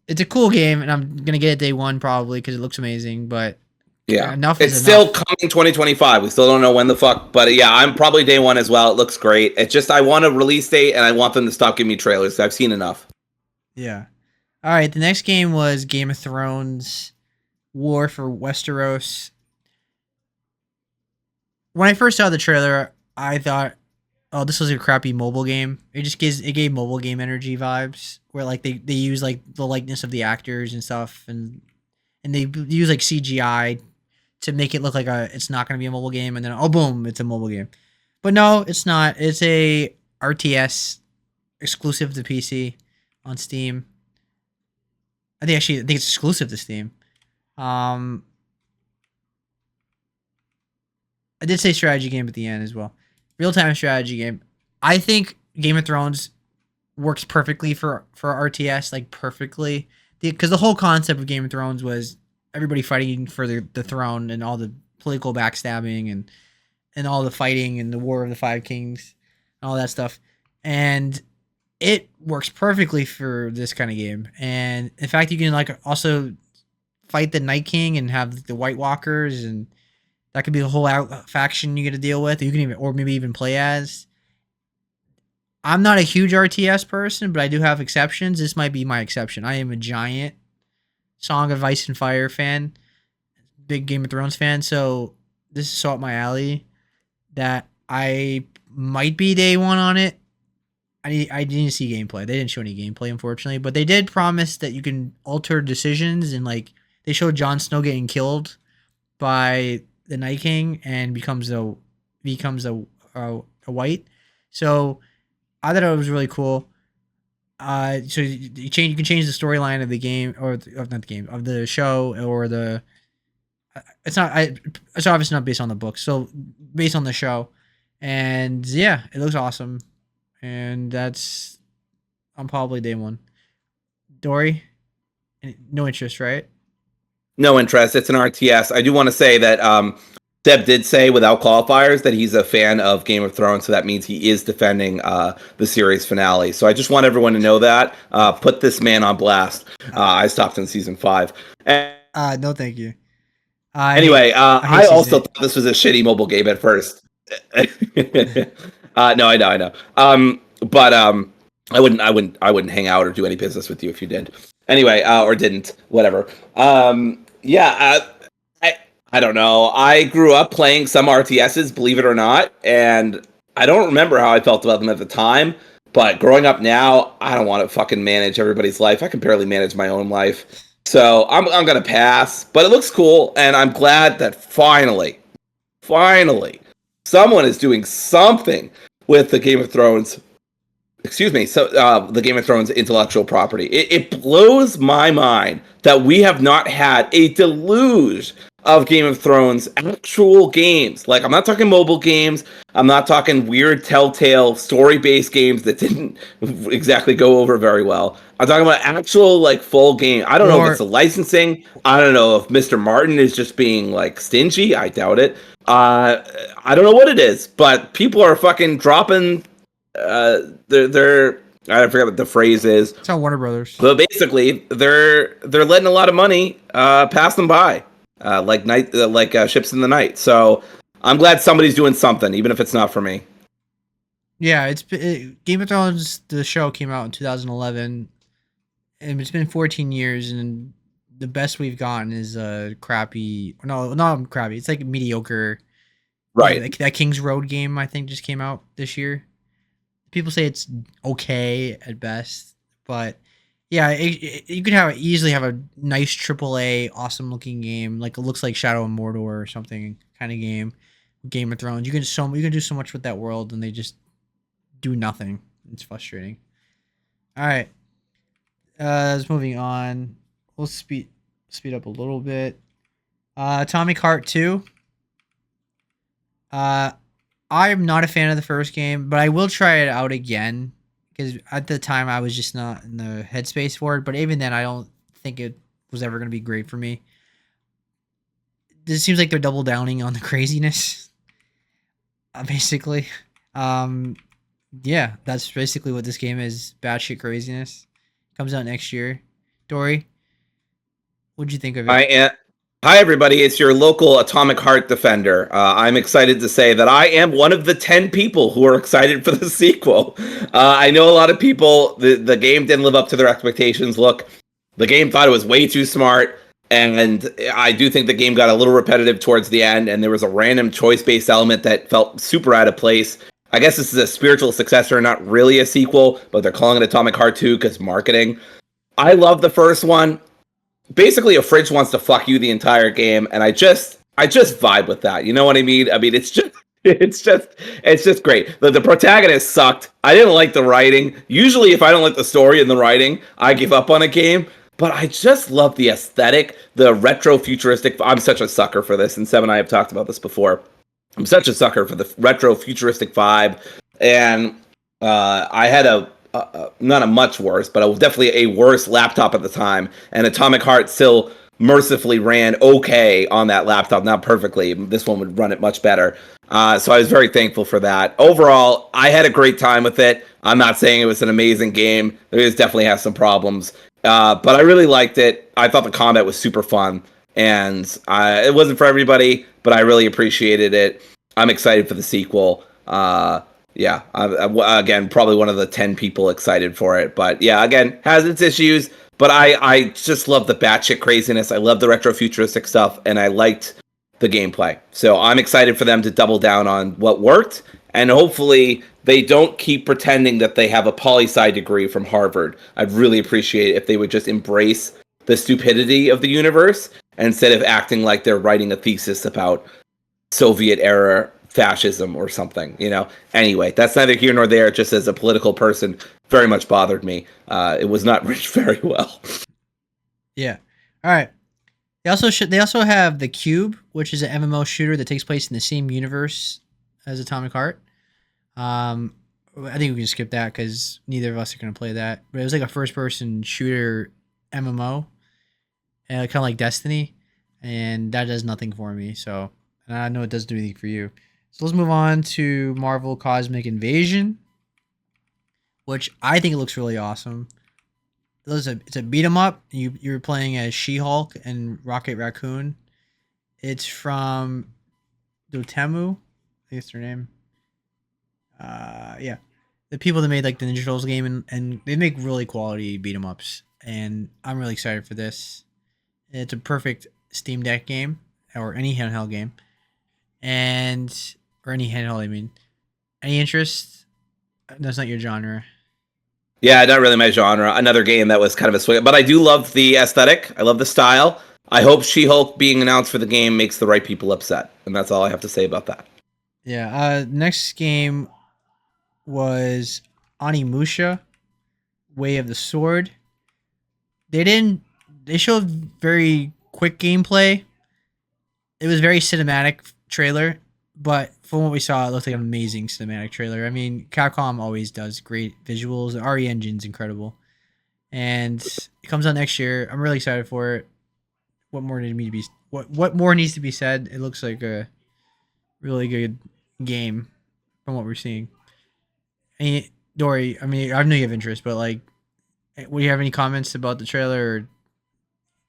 It's a cool game, and I'm gonna get it day one probably because it looks amazing. But yeah, it's still coming 2025. We still don't know when the fuck, but yeah, I'm probably day one as well. It looks great. It's just I want a release date, and I want them to stop giving me trailers. I've seen enough. Yeah. All right. The next game was Game of Thrones: War for Westeros. When I first saw the trailer, I thought, oh, this was a crappy mobile game. It gave mobile game energy vibes where like they use like the likeness of the actors and stuff and they use like CGI to make it look like it's not going to be a mobile game, and then oh boom, it's a mobile game. But no, it's not. It's a RTS exclusive to PC on Steam. I think it's exclusive to Steam. I did say strategy game at the end as well. Real-time strategy game. I think Game of Thrones works perfectly for RTS, like perfectly. Because the whole concept of Game of Thrones was everybody fighting for the throne and all the political backstabbing and all the fighting and the War of the Five Kings and all that stuff. And it works perfectly for this kind of game. And in fact, you can like also fight the Night King and have the White Walkers, and that could be a whole faction you get to deal with. You can even, or maybe even play as. I'm not a huge RTS person, but I do have exceptions. This might be my exception. I am a giant Song of Ice and Fire fan, big Game of Thrones fan. So this is so up my alley that I might be day one on it. I didn't see gameplay. They didn't show any gameplay, unfortunately, but they did promise that you can alter decisions, and like they showed Jon Snow getting killed by the Night King and becomes a white. So I thought it was really cool. So you can change the storyline of the game of the show, or the. It's obviously not based on the book, so based on the show, and yeah, it looks awesome, and I'm probably day one. Dory, no interest, right? No interest. It's an RTS. I do want to say that Deb did say without qualifiers that he's a fan of Game of Thrones, so that means he is defending the series finale. So I just want everyone to know that. Put this man on blast. I stopped in season 5. No, thank you. Anyway, I also thought this was a shitty mobile game at first. No, I know. But I wouldn't hang out or do any business with you if you did. Anyway, or didn't, whatever. I don't know. I grew up playing some RTSs, believe it or not, and I don't remember how I felt about them at the time. But growing up now, I don't want to fucking manage everybody's life. I can barely manage my own life. So I'm gonna pass. But it looks cool, and I'm glad that finally, someone is doing something with the Game of Thrones. The Game of Thrones intellectual property. It blows my mind that we have not had a deluge of Game of Thrones, actual games. Like, I'm not talking mobile games. I'm not talking weird Telltale story-based games that didn't exactly go over very well. I'm talking about actual, like, full game. I don't know if it's the licensing. I don't know if Mr. Martin is just being, like, stingy. I doubt it. I don't know what it is, but people are fucking dropping they're I forget what the phrase is. It's on Warner Brothers. But basically, they're letting a lot of money pass them by, like ships in the night. So I'm glad somebody's doing something, even if it's not for me. Yeah, Game of Thrones. The show came out in 2011, and it's been 14 years, and the best we've gotten is a crappy. No, not crappy. It's like mediocre. Right. Like that King's Road game, I think, just came out this year. People say it's okay at best, but yeah, you could easily have a nice AAA, awesome looking game, like it looks like Shadow of Mordor or something kind of game. Game of Thrones. You can do so much with that world, and they just do nothing. It's frustrating. All right, let's moving on. We'll speed up a little bit. Atomic Heart 2. I'm not a fan of the first game, but I will try it out again because at the time I was just not in the headspace for it. But even then, I don't think it was ever going to be great for me. It seems like they're double downing on the craziness, basically. Yeah, that's basically what this game is. Batshit craziness. Comes out next year. Dory, what'd you think of it? Hi, everybody. It's your local Atomic Heart defender. I'm excited to say that I am one of the 10 people who are excited for the sequel. I know a lot of people, the game didn't live up to their expectations. Look, the game thought it was way too smart, and I do think the game got a little repetitive towards the end, and there was a random choice-based element that felt super out of place. I guess this is a spiritual successor, not really a sequel, but they're calling it Atomic Heart 2 because marketing. I love the first one. Basically, a fridge wants to fuck you the entire game, and I just vibe with that. You know what I mean? I mean, it's just great. The protagonist sucked. I didn't like the writing. Usually, if I don't like the story and the writing, I give up on a game. But I just love the aesthetic, the retro futuristic. I'm such a sucker for this, and Seb and I have talked about this before. I'm such a sucker for the retro futuristic vibe, and I had not a much worse, but definitely a worse laptop at the time, and Atomic Heart still mercifully ran okay on that laptop, not perfectly. This one would run it much better. So I was very thankful for that. Overall, I had a great time with it. I'm not saying it was an amazing game. It definitely has some problems, but I really liked it. I thought the combat was super fun, and it wasn't for everybody, but I really appreciated it. I'm excited for the sequel. Yeah, again, probably one of the 10 people excited for it. But yeah, again, has its issues. But I just love the batshit craziness. I love the retro futuristic stuff, and I liked the gameplay. So I'm excited for them to double down on what worked, and hopefully they don't keep pretending that they have a poli-sci degree from Harvard. I'd really appreciate it if they would just embrace the stupidity of the universe instead of acting like they're writing a thesis about Soviet era fascism or something, you know. Anyway, that's neither here nor there. Just as a political person, very much bothered me. It was not written very well. Yeah. All right. They also have The Cube, which is an MMO shooter that takes place in the same universe as Atomic Heart. I think we can skip that because neither of us are going to play that. But it was like a first-person shooter MMO, kind of like Destiny, and that does nothing for me. So, and I know it doesn't do anything for you. So let's move on to Marvel Cosmic Invasion, which I think it looks really awesome. It's a beat 'em up. You're playing as She-Hulk and Rocket Raccoon. It's from Dotemu, I think it's their name. Yeah, the people that made like the Ninja Turtles game, and they make really quality beat 'em ups. And I'm really excited for this. It's a perfect Steam Deck game or any handheld game, or any handheld. I mean, any interest? That's not your genre. Yeah, not really my genre. Another game that was kind of a swing, but I do love the aesthetic. I love the style. I hope She-Hulk being announced for the game makes the right people upset, and that's all I have to say about that. Yeah. Next game was Onimusha, Way of the Sword. They showed very quick gameplay. it was very cinematic trailer, but from what we saw, it looked like an amazing cinematic trailer. I mean, Capcom always does great visuals. The RE engine's incredible, and it comes out next year. I'm really excited for it. What more needs to be said? It looks like a really good game from what we're seeing. And Dory, I mean, I know you have interest, but like, would you have any comments about the trailer? Or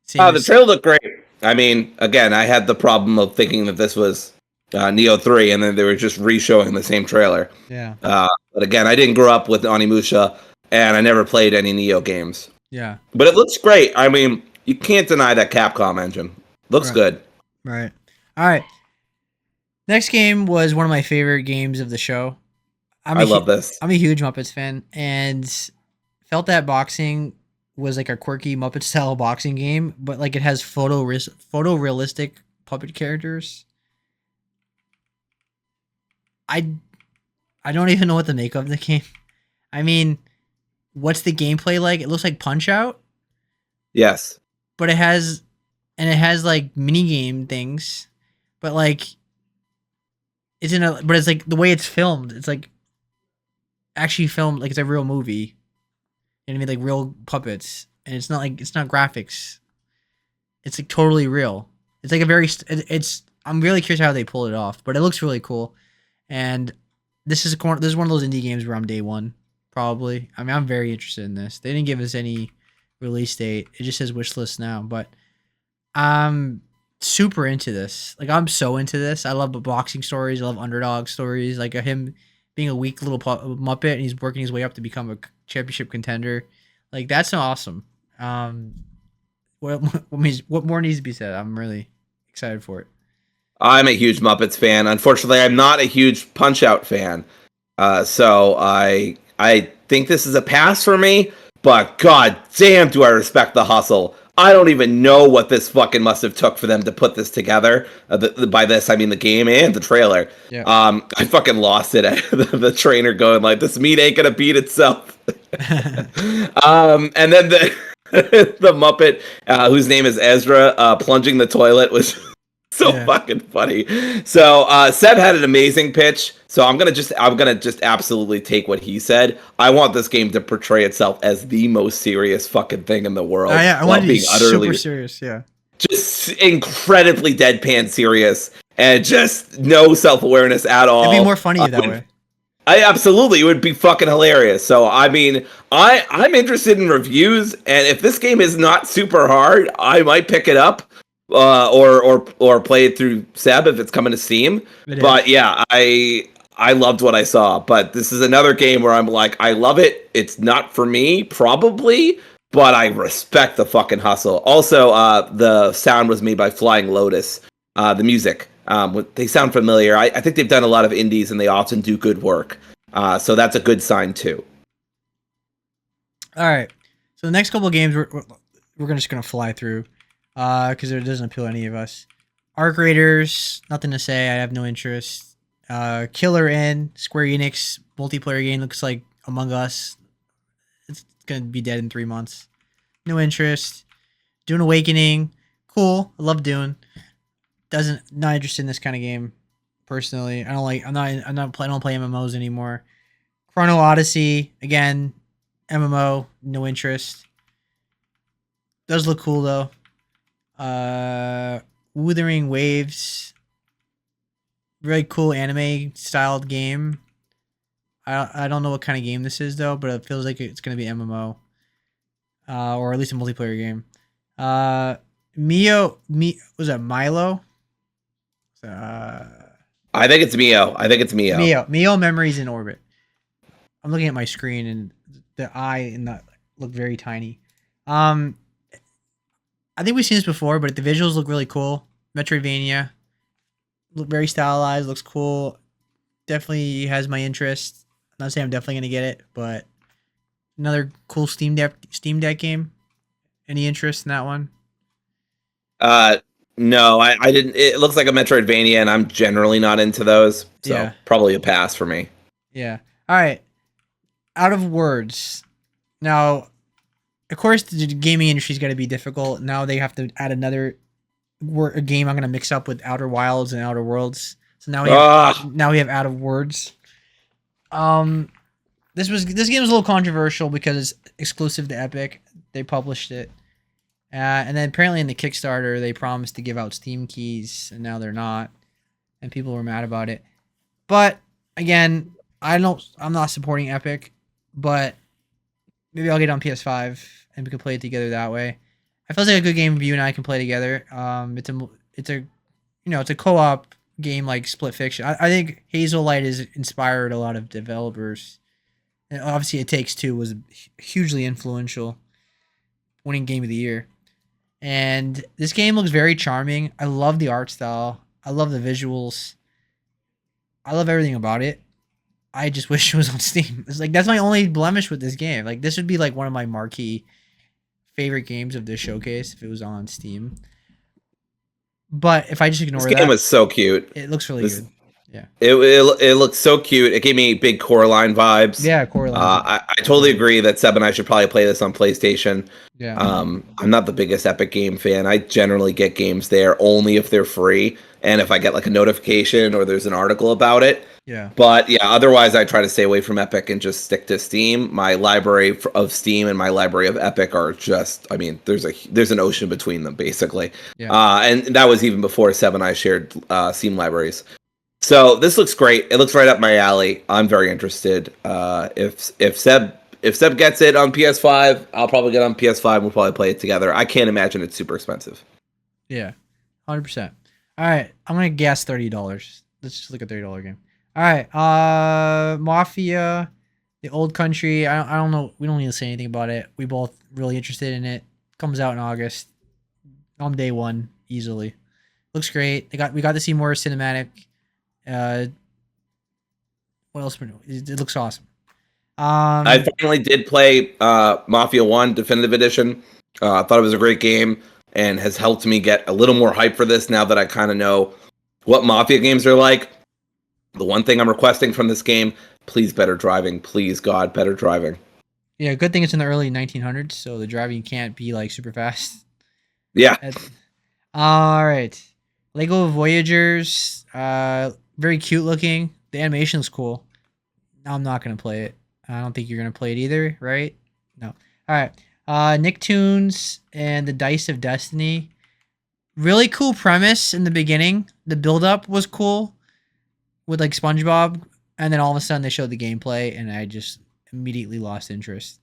The trailer looked great. I mean, again, I had the problem of thinking that this was Neo 3, and then they were just re-showing the same trailer. Yeah. But again, I didn't grow up with Onimusha, and I never played any Neo games. Yeah. But it looks great. I mean, you can't deny that Capcom engine. Looks good. Right. All right. Next game was one of my favorite games of the show. I love this. I'm a huge Muppets fan, and felt that boxing was like a quirky Muppet style boxing game, but like it has photorealistic puppet characters. I don't even know what to make of the game. I mean, what's the gameplay like? It looks like Punch Out. Yes. But it has like mini game things, but like but it's like the way it's filmed. It's like actually filmed like it's a real movie. You know what I mean? Like real puppets, and it's not graphics. It's like totally real. It's like a very. I'm really curious how they pull it off, but it looks really cool. And this is one of those indie games where I'm day one, probably. I mean, I'm very interested in this. They didn't give us any release date. It just says wish list now, but I'm super into this. Like, I'm so into this. I love boxing stories. I love underdog stories. Like him being a weak little Muppet and he's working his way up to become a championship contender. Like, that's awesome. What more needs to be said? I'm really excited for it. I'm a huge Muppets fan. Unfortunately, I'm not a huge Punch Out fan. So I think this is a pass for me, but god damn do I respect the hustle. I don't even know what this fucking must have took for them to put this together. By this, I mean the game and the trailer. Yeah. I fucking lost it. The trainer going like, this meat ain't gonna beat itself. And then the Muppet, whose name is Ezra, plunging the toilet was so fucking funny. So Seb had an amazing pitch. So I'm gonna just absolutely take what he said. I want this game to portray itself as the most serious fucking thing in the world. Yeah, I want to be super serious. Yeah, just incredibly deadpan serious and just no self-awareness at all. It'd be more funny that way. Absolutely, it would be fucking hilarious. So I mean, I'm interested in reviews, and if this game is not super hard, I might pick it up. Or play it through Seb if it's coming to Steam. But yeah, I loved what I saw. But this is another game where I'm like, I love it. It's not for me, probably, but I respect the fucking hustle. Also, the sound was made by Flying Lotus. The music, they sound familiar. I think they've done a lot of indies, and they often do good work. So that's a good sign too. All right. So the next couple of games we're just gonna fly through. Because it doesn't appeal to any of us. Arc Raiders, nothing to say. I have no interest. Killer N, Square Enix multiplayer game, looks like Among Us. It's gonna be dead in 3 months. No interest. Dune Awakening, cool. I love Dune. Not interested in this kind of game, personally. I don't play MMOs anymore. Chrono Odyssey, again, MMO, no interest. Does look cool though. Wuthering Waves, really cool anime styled game. I don't know what kind of game this is though, but it feels like it's gonna be MMO, or at least a multiplayer game. Was that Milo? I think it's Mio. Mio Memories in Orbit. I'm looking at my screen and the eye in that look very tiny. I think we've seen this before, but the visuals look really cool. Metroidvania. Look very stylized, looks cool. Definitely has my interest. I'm not saying I'm definitely going to get it, but another cool Steam Deck game. Any interest in that one? No, I didn't. It looks like a Metroidvania, and I'm generally not into those. So probably a pass for me. Yeah. All right. Out of words. Now, of course, the gaming industry's got to be difficult. Now they have to add another a game I'm gonna mix up with Outer Wilds and Outer Worlds. So now we have Out of Words. This game was a little controversial because it's exclusive to Epic. They published it, and then apparently in the Kickstarter they promised to give out Steam keys, and now they're not, and people were mad about it. But again, I'm not supporting Epic, but maybe I'll get it on PS5 and we can play it together that way. It feels like a good game if you and I can play together. It's a co-op game like Split Fiction. I think Hazelight has inspired a lot of developers. And obviously, It Takes Two was hugely influential, winning Game of the Year. And this game looks very charming. I love the art style. I love the visuals. I love everything about it. I just wish it was on Steam. It's like that's my only blemish with this game. Like this would be like one of my marquee favorite games of this showcase if it was on Steam. But if I just ignore this game was so cute. It looks really good. Yeah. It looks so cute. It gave me big Coraline vibes. Yeah, Coraline. I totally agree that Seb and I should probably play this on PlayStation. Yeah. I'm not the biggest Epic game fan. I generally get games there only if they're free and if I get like a notification or there's an article about it. Yeah. But yeah, otherwise I try to stay away from Epic and just stick to Steam. My library of Steam and my library of Epic are just, I mean, there's an ocean between them basically. Yeah. And that was even before Seb and I shared Steam libraries. So this looks great. It looks right up my alley. I'm very interested. If Seb gets it on PS5, I'll probably get it on PS5. We'll probably play it together. I can't imagine it's super expensive. Yeah, 100%. All right, I'm gonna guess $30. Let's just look at $30 game. All right, Mafia, the Old Country. I don't know. We don't need to say anything about it. We both really interested in it. Comes out in August. On day one, easily. Looks great. We got to see more cinematic. What else? It looks awesome. I finally did play Mafia 1 Definitive Edition. I thought it was a great game and has helped me get a little more hype for this now that I kind of know what Mafia games are like. The one thing I'm requesting from this game, please better driving. Please, God, better driving. Yeah, good thing it's in the early 1900s, so the driving can't be like super fast. Yeah. All right. Lego Voyagers. Very cute looking. The animation's cool. I'm not going to play it. I don't think you're going to play it either, right? No. All right. Nicktoons and the Dice of Destiny. Really cool premise in the beginning. The build-up was cool with like SpongeBob. And then all of a sudden they showed the gameplay and I just immediately lost interest.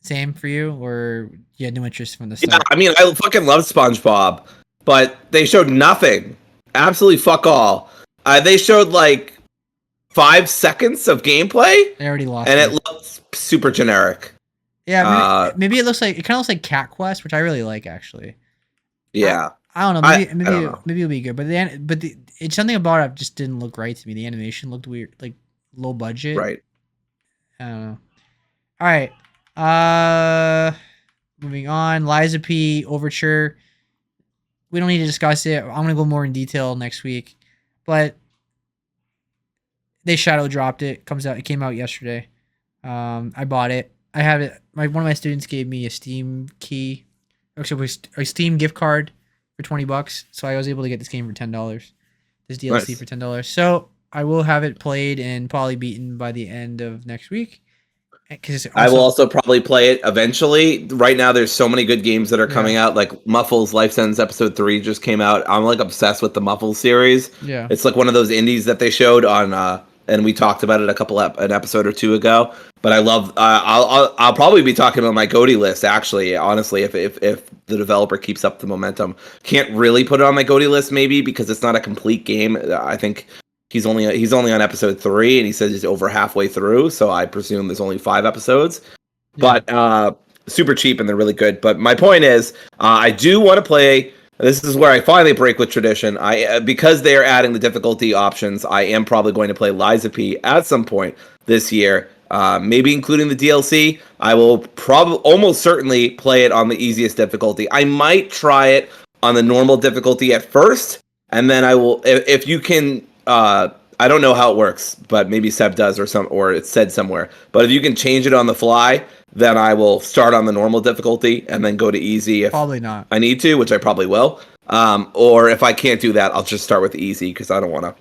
Same for you? Or you had no interest from the start? Yeah, I mean, I fucking love SpongeBob. But they showed nothing. Absolutely fuck all. They showed like 5 seconds of gameplay. They already lost. And it looked super generic. Yeah, maybe it kind of looks like Cat Quest, which I really like actually. Yeah. I don't know. Maybe it'll be good. But it's something about it just didn't look right to me. The animation looked weird, like low budget. Right. I don't know. All right. Moving on. Liza P. Overture. We don't need to discuss it. I'm gonna go more in detail next week. But they shadow dropped it. It came out yesterday. I bought it. I have it. One of my students gave me a Steam key, actually a Steam gift card for $20. So I was able to get this game for $10. This DLC for $10. So I will have it played and probably beaten by the end of next week. I will also probably play it eventually. Right now, there's so many good games that are coming out. Like Muffles Life Sentence Episode 3 just came out. I'm like obsessed with the Muffles series. Yeah, it's like one of those indies that they showed on, and we talked about it an episode or two ago. But I love. I'll probably be talking about my GOTY list. Actually, honestly, if the developer keeps up the momentum, can't really put it on my GOTY list maybe because it's not a complete game. I think. He's only on episode 3, and he says he's over halfway through. So I presume there's only 5 episodes. Yeah. But super cheap, and they're really good. But my point is, I do want to play. This is where I finally break with tradition. Because they are adding the difficulty options, I am probably going to play Liza P at some point this year. Maybe including the DLC. I will almost certainly play it on the easiest difficulty. I might try it on the normal difficulty at first, and then I will. If you can. I don't know how it works, but maybe Seb does or it's said somewhere. But if you can change it on the fly, then I will start on the normal difficulty and then go to easy if probably not. I need to, which I probably will. Or if I can't do that, I'll just start with easy because I don't want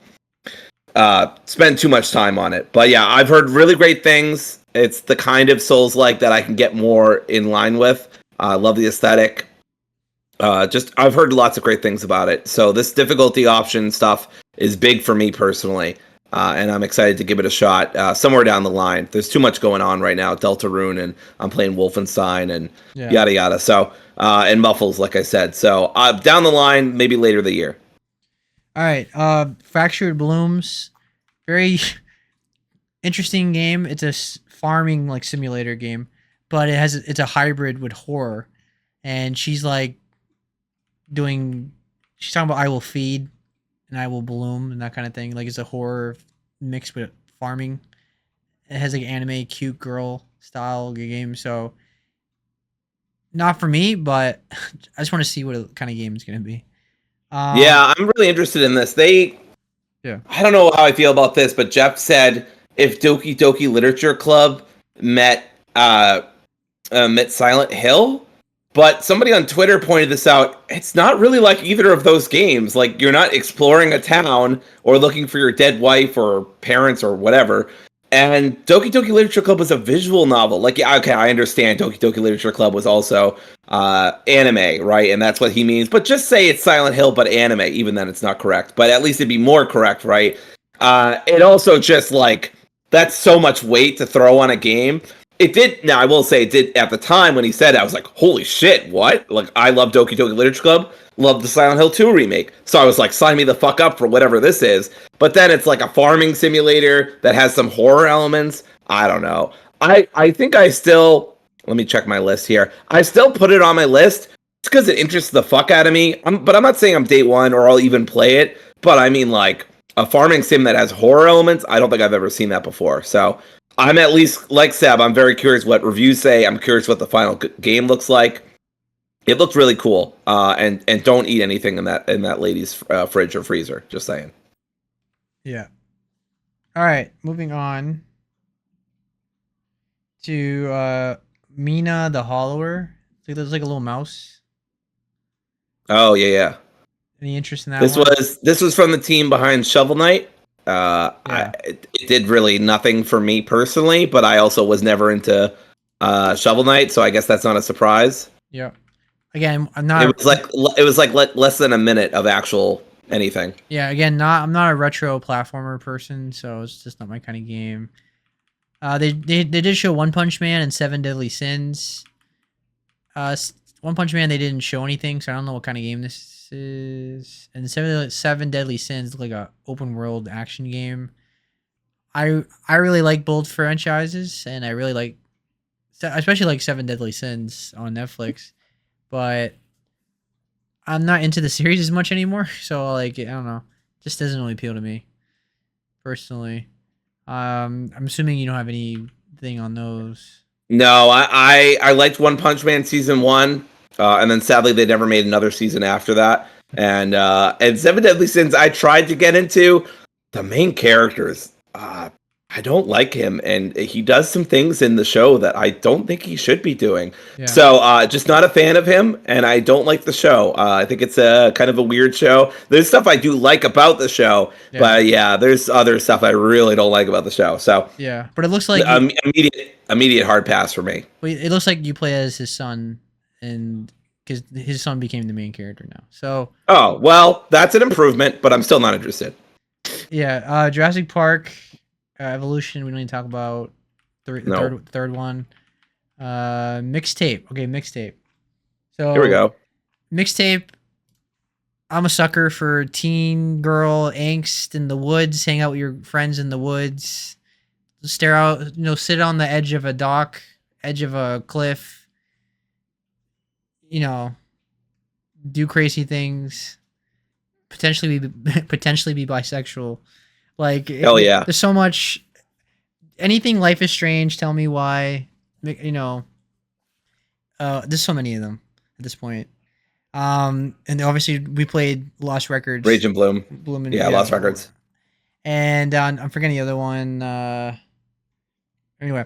to spend too much time on it. But yeah, I've heard really great things. It's the kind of Souls-like that I can get more in line with. I love the aesthetic. I've heard lots of great things about it. So this difficulty option stuff is big for me personally. And I'm excited to give it a shot somewhere down the line. There's too much going on right now. Deltarune, and I'm playing Wolfenstein and yada yada. So and Muffles, like I said. So down the line, maybe later the year. All right. Fractured Blooms, very interesting game. It's a farming like simulator game, but it's a hybrid with horror, and she's like she's talking about I will feed and I will bloom and that kind of thing. Like it's a horror mixed with farming. It has like anime cute girl style game. So not for me, but I just want to see what kind of game it's going to be. Yeah, I'm really interested in this. I don't know how I feel about this, but Jeff said if Doki Doki Literature Club met Silent Hill, but somebody on Twitter pointed this out. It's not really like either of those games. Like you're not exploring a town or looking for your dead wife or parents or whatever. And Doki Doki Literature Club was a visual novel. Like, yeah, okay, I understand Doki Doki Literature Club was also anime, right? And that's what he means. But just say it's Silent Hill, but anime. Even then, it's not correct. But at least it'd be more correct, right? It also just, like, that's so much weight to throw on a game. It did, now I will say, it did, at the time when he said it, I was like, holy shit, what? Like, I love Doki Doki Literature Club. Love the Silent Hill 2 remake. So I was like, sign me the fuck up for whatever this is. But then it's like a farming simulator that has some horror elements. I don't know. I think I still, let me check my list here. I still put it on my list. It's because it interests the fuck out of me. But I'm not saying I'm day one or I'll even play it. But I mean, like, a farming sim that has horror elements, I don't think I've ever seen that before. So I'm at least, like Seb, I'm very curious what reviews say. I'm curious what the final game looks like. It looked really cool, and don't eat anything in that lady's fridge or freezer. Just saying. Yeah. All right, moving on to Mina the Hollower. So there's like a little mouse. Oh yeah. Any interest in that? This was from the team behind Shovel Knight. It did really nothing for me personally, but I also was never into Shovel Knight, so I guess that's not a surprise. Yeah. Again, I'm not. It was like less than a minute of actual anything. Yeah. Again, I'm not a retro platformer person, so it's just not my kind of game. They did show One Punch Man and Seven Deadly Sins. One Punch Man, they didn't show anything, so I don't know what kind of game this is. And Seven Deadly Sins look like a open world action game. I really like both franchises, and I really like, especially like Seven Deadly Sins on Netflix. But I'm not into the series as much anymore, so like I don't know, just doesn't really appeal to me personally. I'm assuming you don't have anything on those. No, I liked One Punch Man season 1, and then sadly they never made another season after that. And Seven Deadly Sins I tried to get into. The main characters, I don't like him, and he does some things in the show that I don't think he should be doing. Yeah. So just not a fan of him, and I don't like the show. I think it's a kind of a weird show. There's stuff I do like about the show, but yeah, there's other stuff I really don't like about the show. So yeah, but it looks like immediate hard pass for me. It looks like you play as his son, and because his son became the main character now. So well, that's an improvement, but I'm still not interested. Yeah, Jurassic Park. Evolution, we don't need to talk about. Third one. Mixtape. Okay, mixtape. So here we go. Mixtape. I'm a sucker for teen girl angst in the woods. Hang out with your friends in the woods. Stare out. Sit on the edge of a dock, edge of a cliff. Do crazy things. Potentially be bisexual. Like, hell yeah. There's so much. Anything Life is Strange, Tell Me Why. There's so many of them at this point. And obviously we played Lost Records. Rage and Bloom. Lost Records. And I'm forgetting the other one. Anyway,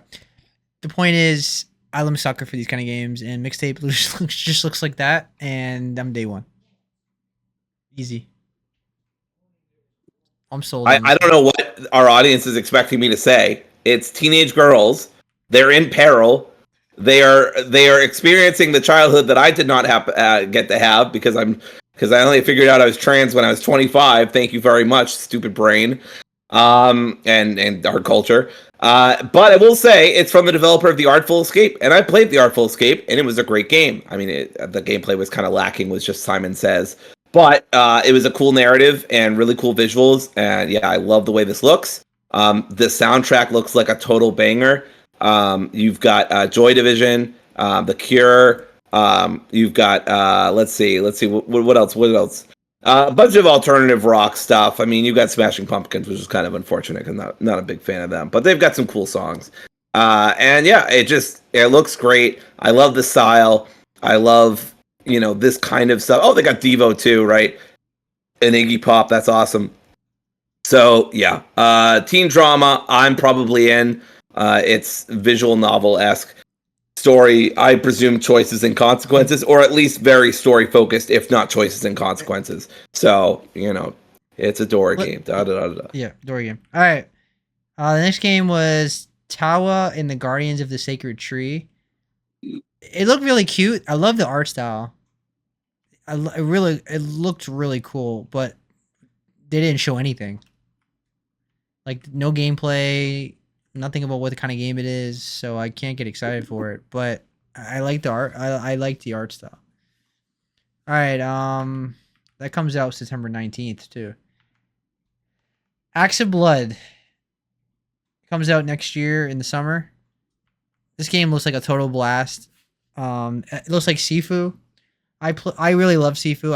the point is, I'm a sucker for these kind of games, and Mixtape just looks like that, and I'm day one. Easy. I'm sold. I don't know what our audience is expecting me to say. It's teenage girls. They're in peril. They are experiencing the childhood that I did not have get to have because I only figured out I was trans when I was 25. Thank you very much, stupid brain. And our culture. But I will say it's from the developer of The Artful Escape, and I played The Artful Escape, and it was a great game. I mean, the gameplay was kind of lacking, was just Simon Says. But it was a cool narrative and really cool visuals, and yeah, I love the way this looks. The soundtrack looks like a total banger. You've got Joy Division, The Cure. You've got let's see, what else? What else? A bunch of alternative rock stuff. I mean, you got Smashing Pumpkins, which is kind of unfortunate because not a big fan of them, but they've got some cool songs. And yeah, it looks great. I love the style. I love this kind of stuff. Oh, they got Devo too, right? And Iggy Pop. That's awesome. So yeah, teen drama. I'm probably in. It's visual novel-esque. Story, I presume choices and consequences, or at least very story focused, if not choices and consequences. So, it's a Dory game. Yeah, Dory game. All right. The next game was Tawa and the Guardians of the Sacred Tree. It looked really cute. I love the art style. It looked really cool, but they didn't show anything. Like, no gameplay, nothing about what kind of game it is, so I can't get excited for it. But I like the art. I like the art style. All right, that comes out September 19th too. Axe of Blood comes out next year in the summer. This game looks like a total blast. It looks like Sifu. I really love Sifu.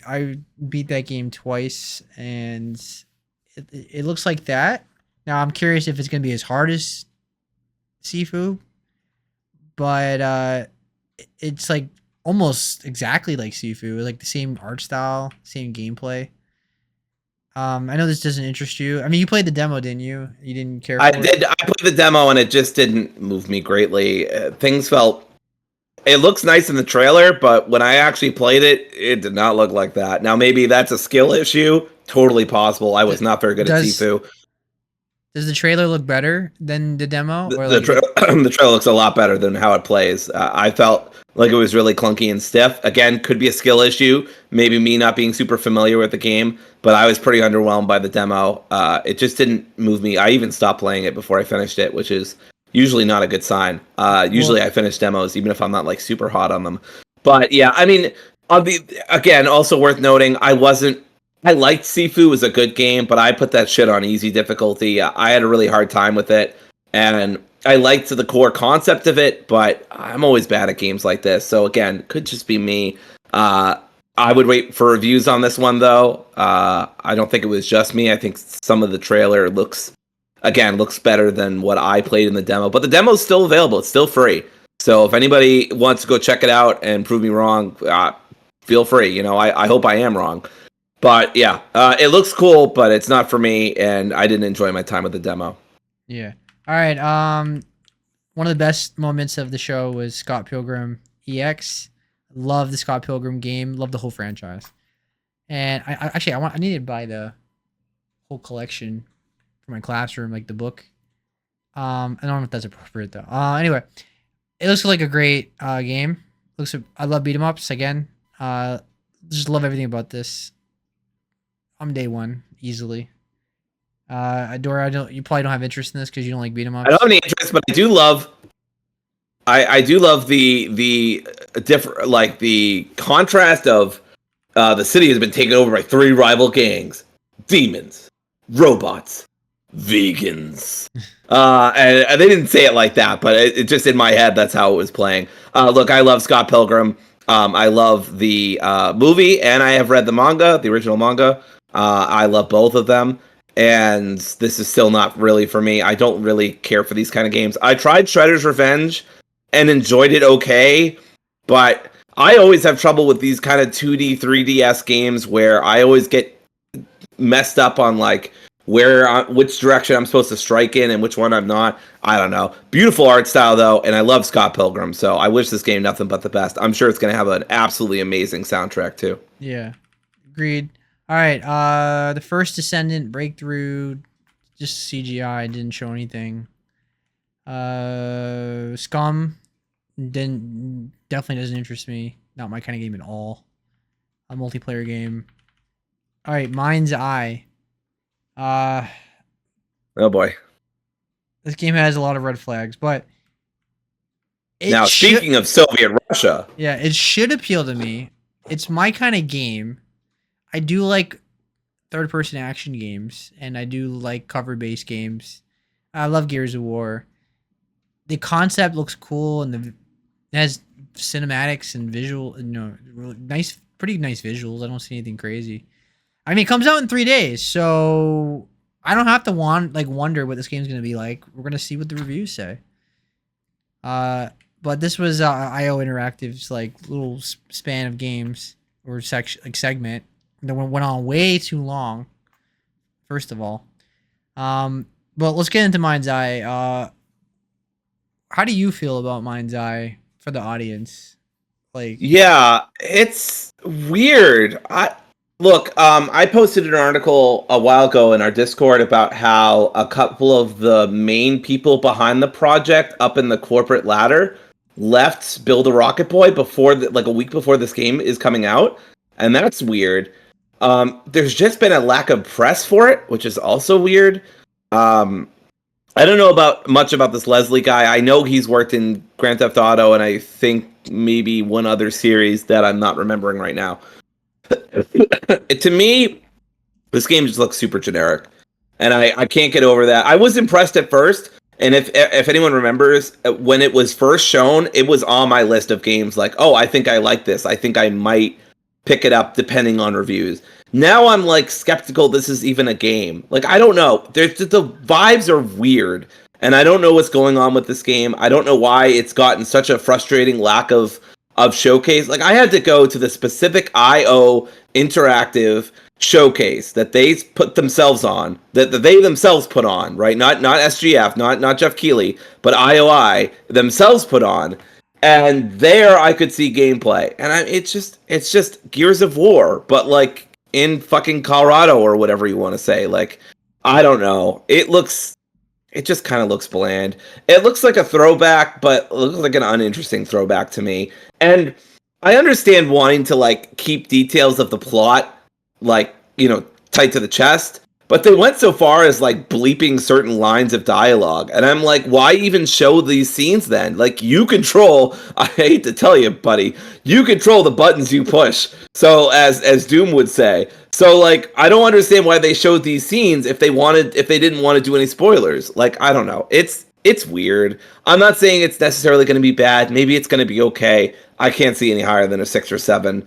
I beat that game twice, and it looks like that. Now I'm curious if it's gonna be as hard as Sifu, but it's like almost exactly like Sifu, like the same art style, same gameplay. I know this doesn't interest you. I mean, you played the demo, didn't you? You didn't care. I did. I played the demo, and it just didn't move me greatly. Things felt. It looks nice in the trailer, but when I actually played it, it did not look like that. Now, maybe that's a skill issue. Totally possible. I was not very good at Sifu. Does the trailer look better than the demo? The trailer looks a lot better than how it plays. I felt like it was really clunky and stiff. Again, could be a skill issue. Maybe me not being super familiar with the game, but I was pretty underwhelmed by the demo. It just didn't move me. I even stopped playing it before I finished it, which is usually not a good sign. Usually I finish demos even if I'm not like super hot on them. But yeah, I mean, again, also worth noting, I liked Sifu. It was a good game, but I put that shit on easy difficulty. I had a really hard time with it, and I liked the core concept of it, but I'm always bad at games like this. So again, could just be me. I would wait for reviews on this one, though. I don't think it was just me. I think some of the trailer looks better than what I played in the demo. But the demo is still available. It's still free. So if anybody wants to go check it out and prove me wrong, feel free. I hope I am wrong. But yeah, it looks cool, but it's not for me, and I didn't enjoy my time with the demo. Yeah. All right. One of the best moments of the show was Scott Pilgrim EX. Love the Scott Pilgrim game. Love the whole franchise. And I need to buy the whole collection for my classroom, like the book. I don't know if that's appropriate though. Anyway, it looks like a great game. I love beat 'em ups again. Just love everything about this. I'm day one easily. Dora, you probably don't have interest in this because you don't like beat 'em ups. I don't have any interest, but I do love. I do love the different, like the contrast of the city has been taken over by 3 rival gangs: demons, robots, vegans. And they didn't say it like that, but it just in my head that's how it was playing. Look, I love Scott Pilgrim. I love the movie, and I have read the manga, the original manga. I love both of them, and this is still not really for me. I don't really care for these kind of games. I tried Shredder's Revenge and enjoyed it okay, but I always have trouble with these kind of 2D, 3DS games where I always get messed up on like which direction I'm supposed to strike in and which one I'm not. I don't know. Beautiful art style though, and I love Scott Pilgrim, so I wish this game nothing but the best. I'm sure it's going to have an absolutely amazing soundtrack too. Yeah, agreed. All right, the First Descendant Breakthrough, just CGI, didn't show anything. Scum definitely doesn't interest me. Not my kind of game at all. A multiplayer game. All right, Mind's Eye. Oh boy. This game has a lot of red flags, but now speaking of Soviet Russia, yeah, it should appeal to me. It's my kind of game. I do like third-person action games, and I do like cover-based games. I love Gears of War. The concept looks cool, and it has cinematics and visual, nice, pretty nice visuals. I don't see anything crazy. I mean, it comes out in 3 days, so I don't have to wonder what this game's gonna be like. We're gonna see what the reviews say. But this was IO Interactive's little span of games or segment that went on way too long. First of all, but let's get into Mind's Eye. How do you feel about Mind's Eye for the audience? Yeah, it's weird. I posted an article a while ago in our Discord about how a couple of the main people behind the project up in the corporate ladder left Build a Rocket Boy before a week before this game is coming out, and that's weird. There's just been a lack of press for it, which is also weird. I don't know much about this Leslie guy. I know he's worked in Grand Theft Auto, and I think maybe one other series that I'm not remembering right now. To me, this game just looks super generic, and I can't get over that. I was impressed at first, and if anyone remembers, when it was first shown, it was on my list of games like, oh, I think I like this. I think I might pick it up depending on reviews. Now I'm skeptical this is even a game. I don't know. The vibes are weird, and I don't know what's going on with this game. I don't know why it's gotten such a frustrating lack of showcase. I had to go to the specific IO Interactive showcase that they put themselves on, that they themselves put on, right? Not SGF, not Jeff Keighley, but IOI themselves put on. And there I could see gameplay. And it's just Gears of War, but in fucking Colorado or whatever you want to say. I don't know. It just kind of looks bland. It looks like a throwback, but it looks like an uninteresting throwback to me. And I understand wanting to keep details of the plot tight to the chest, but they went so far as bleeping certain lines of dialogue. And I'm why even show these scenes then? You control, I hate to tell you, buddy, you control the buttons you push. So as Doom would say. So I don't understand why they showed these scenes if they didn't want to do any spoilers. I don't know. It's weird. I'm not saying it's necessarily going to be bad. Maybe it's going to be okay. I can't see any higher than a 6 or 7.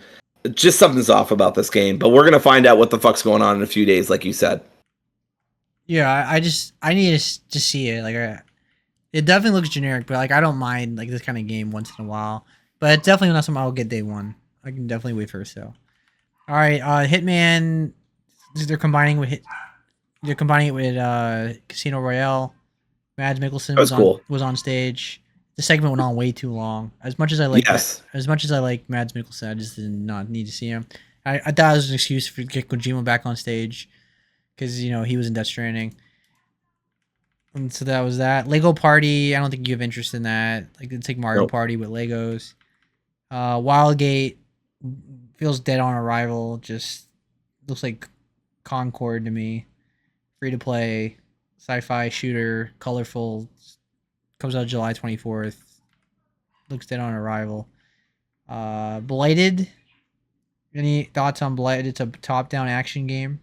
Just something's off about this game, but we're going to find out what the fuck's going on in a few days, like you said. Yeah, I need to see it. It definitely looks generic, but I don't mind this kind of game once in a while. But it's definitely not something I'll get day one. I can definitely wait for a sale. All right, Hitman. They're combining it with Casino Royale. Mads Mikkelsen was on stage. The segment went on way too long. As much as I like Mads Mikkelsen, I just did not need to see him. I thought it was an excuse to get Kojima back on stage because he was in Death Stranding. And so that was that. Lego Party. I don't think you have interest in that. It's like Mario Party with Legos. Wildgate feels dead on arrival. Just looks like Concord to me. Free to play, sci-fi shooter, colorful. Comes out July 24th. Looks dead on arrival. Blighted. Any thoughts on Blighted? It's a top-down action game.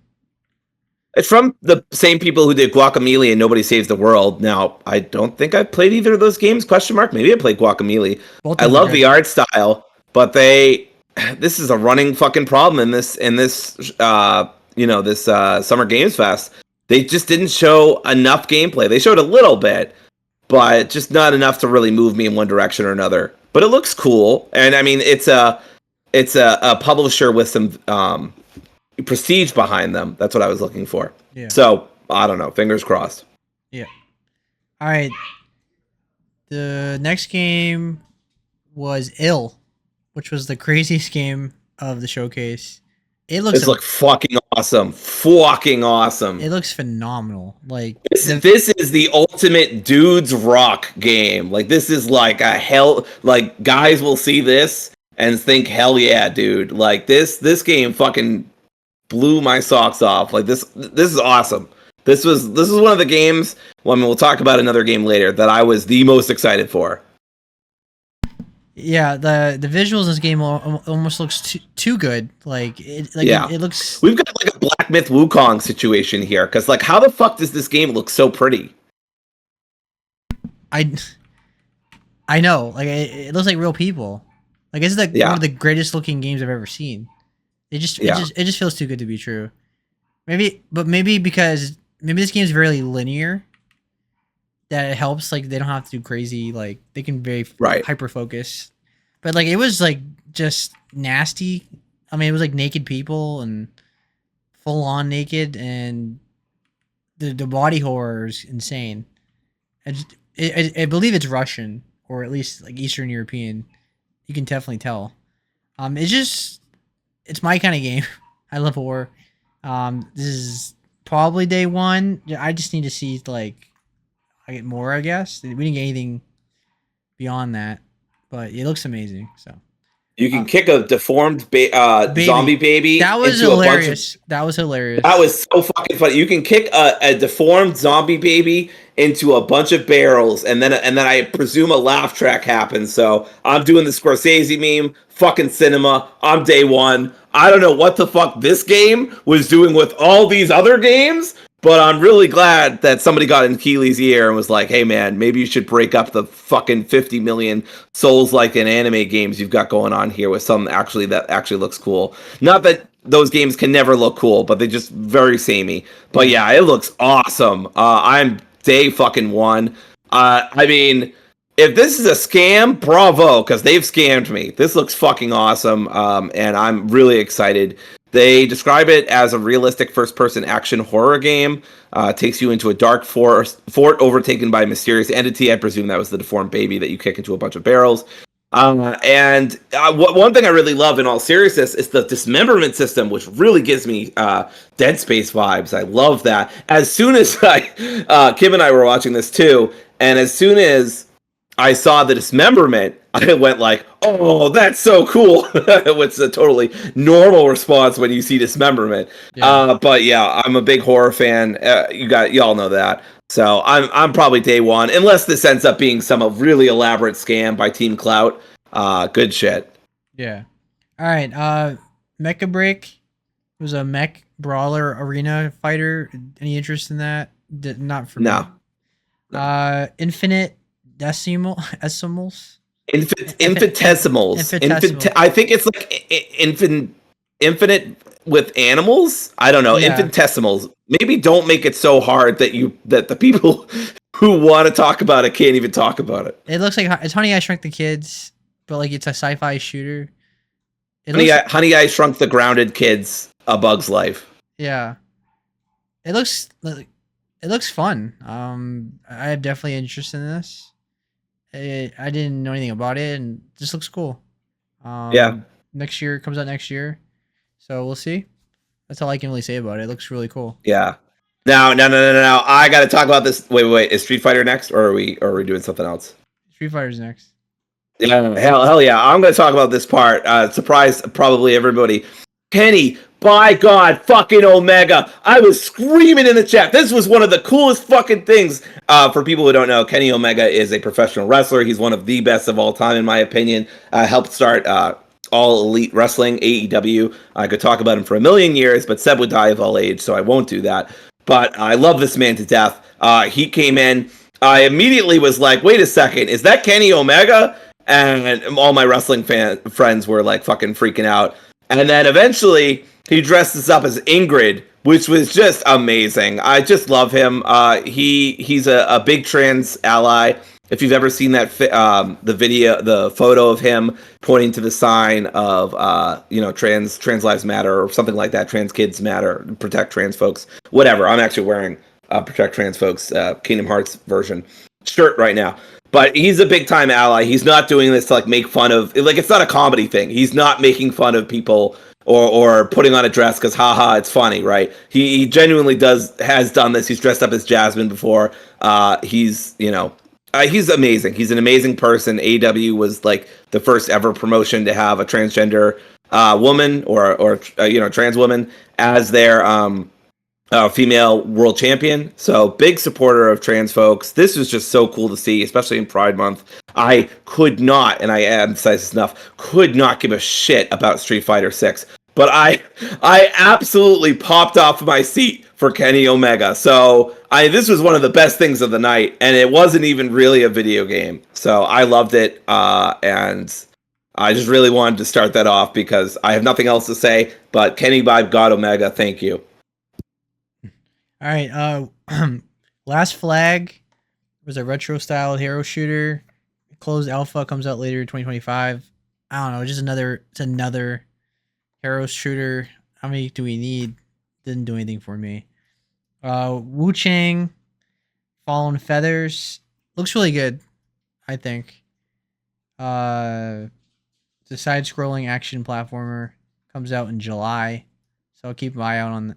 It's from the same people who did Guacamelee and Nobody Saves the World. Now, I don't think I've played either of those games. ? Maybe I played Guacamelee. I love the art style, but this is a running fucking problem in this Summer Games Fest. They just didn't show enough gameplay. They showed a little bit, but just not enough to really move me in one direction or another. But it looks cool, and I mean, it's a publisher with some prestige behind them. That's what I was looking for. Yeah. So I don't know. Fingers crossed. Yeah. All right. The next game was Ill, which was the craziest game of the showcase. It looks fucking awesome. Fucking awesome. It looks phenomenal. Like this is the ultimate dudes rock game. Like this is like a hell. Like guys will see this and think, hell yeah, dude. Like this game fucking blew my socks off. Like this is awesome. This is one of the games. Well, I mean, we'll talk about another game later that I was the most excited for. Yeah, the visuals in this game almost looks too good. Like it looks. We've got like a Black Myth Wukong situation here because like how the fuck does this game look so pretty? I know, like it looks like real people. Like it's like one of the greatest looking games I've ever seen. It just feels too good to be true. Maybe because this game is very linear. That it helps, like they don't have to do crazy, like they can very hyper focus. But like it was like just nasty. I mean, it was like naked people and full on naked, and the body horror is insane. I believe it's Russian or at least like Eastern European. You can definitely tell. It's my kind of game. I love horror. This is probably day one. I just need to see like. I get more, I guess. We didn't get anything beyond that, but it looks amazing. So you can kick a deformed zombie baby. That was hilarious. That was hilarious. That was so fucking funny. You can kick a deformed zombie baby into a bunch of barrels, and then I presume a laugh track happens. So I'm doing the Scorsese meme. Fucking cinema. I'm day one. I don't know what the fuck this game was doing with all these other games. But I'm really glad that somebody got in Keeley's ear and was like, hey, man, maybe you should break up the fucking 50 million Souls-like and anime games you've got going on here with something that actually looks cool. Not that those games can never look cool, but they just very samey. But yeah, it looks awesome. I'm day fucking one. I mean, if this is a scam, bravo, because they've scammed me. This looks fucking awesome, and I'm really excited. They describe it as a realistic first-person action horror game. Takes you into a dark fort overtaken by a mysterious entity. I presume that was the deformed baby that you kick into a bunch of barrels. One thing I really love in all seriousness is the dismemberment system, which really gives me Dead Space vibes. I love that. As soon as Kim and I were watching this too, and as soon as I saw the dismemberment, I went like, oh, that's so cool. It's a totally normal response when you see dismemberment. Yeah. But yeah, I'm a big horror fan. Y'all know that. So I'm probably day one, unless this ends up being some really elaborate scam by Team Clout. Good shit. Yeah. All right. Mecha Break was a mech brawler arena fighter. Any interest in that? Not for me. No. Infinite Decimals. Infinitesimals. I think it's like infinite with animals. I don't know. Yeah. Infinitesimals. Maybe don't make it so hard that the people who want to talk about it can't even talk about it. It looks like it's Honey, I Shrunk the Kids, but like it's a sci-fi shooter. Honey, I Shrunk the Grounded Kids, A Bug's Life. Yeah. It looks fun. I have definitely interest in this. I didn't know anything about it, and it just looks cool. Yeah. It comes out next year, so we'll see. That's all I can really say about it. It looks really cool. Yeah. No. I got to talk about this. Wait. Is Street Fighter next, or are we doing something else? Street Fighter's next. Yeah. Hell yeah. I'm going to talk about this part. Surprise, probably everybody. Kenny, by God, fucking Omega. I was screaming in the chat. This was one of the coolest fucking things. For people who don't know, Kenny Omega is a professional wrestler. He's one of the best of all time, in my opinion. Helped start All Elite Wrestling, AEW. I could talk about him for a million years, but Seb would die of old age, so I won't do that. But I love this man to death. He came in. I immediately was like, wait a second, is that Kenny Omega? And all my wrestling friends were like fucking freaking out. And then eventually he dresses up as Ingrid, which was just amazing. I just love him. He's a big trans ally. If you've ever seen that the photo of him pointing to the sign of trans lives matter or something like that, trans kids matter, protect trans folks, whatever. I'm actually wearing Protect Trans Folks Kingdom Hearts version shirt right now. But he's a big time ally. He's not doing this to like make fun of, like, it's not a comedy thing. He's not making fun of people or putting on a dress because haha, it's funny, right? He genuinely has done this. He's dressed up as Jasmine before. He's amazing. He's an amazing person. AEW was like the first ever promotion to have a transgender woman or trans woman as their female world champion. So big supporter of trans folks. This was just so cool to see, especially in Pride Month. I could not, and I emphasize this enough, could not give a shit about Street Fighter 6. But I absolutely popped off my seat for Kenny Omega. So this was one of the best things of the night, and it wasn't even really a video game. So I loved it, and I just really wanted to start that off because I have nothing else to say. But Kenny by God Omega, thank you. All right. Last Flag was a retro style hero shooter. Closed alpha comes out later in 2025. I don't know. It's another hero shooter. How many do we need? Didn't do anything for me. Wu Chang, Fallen Feathers looks really good, I think. The side-scrolling action platformer comes out in July, so I'll keep my eye out on.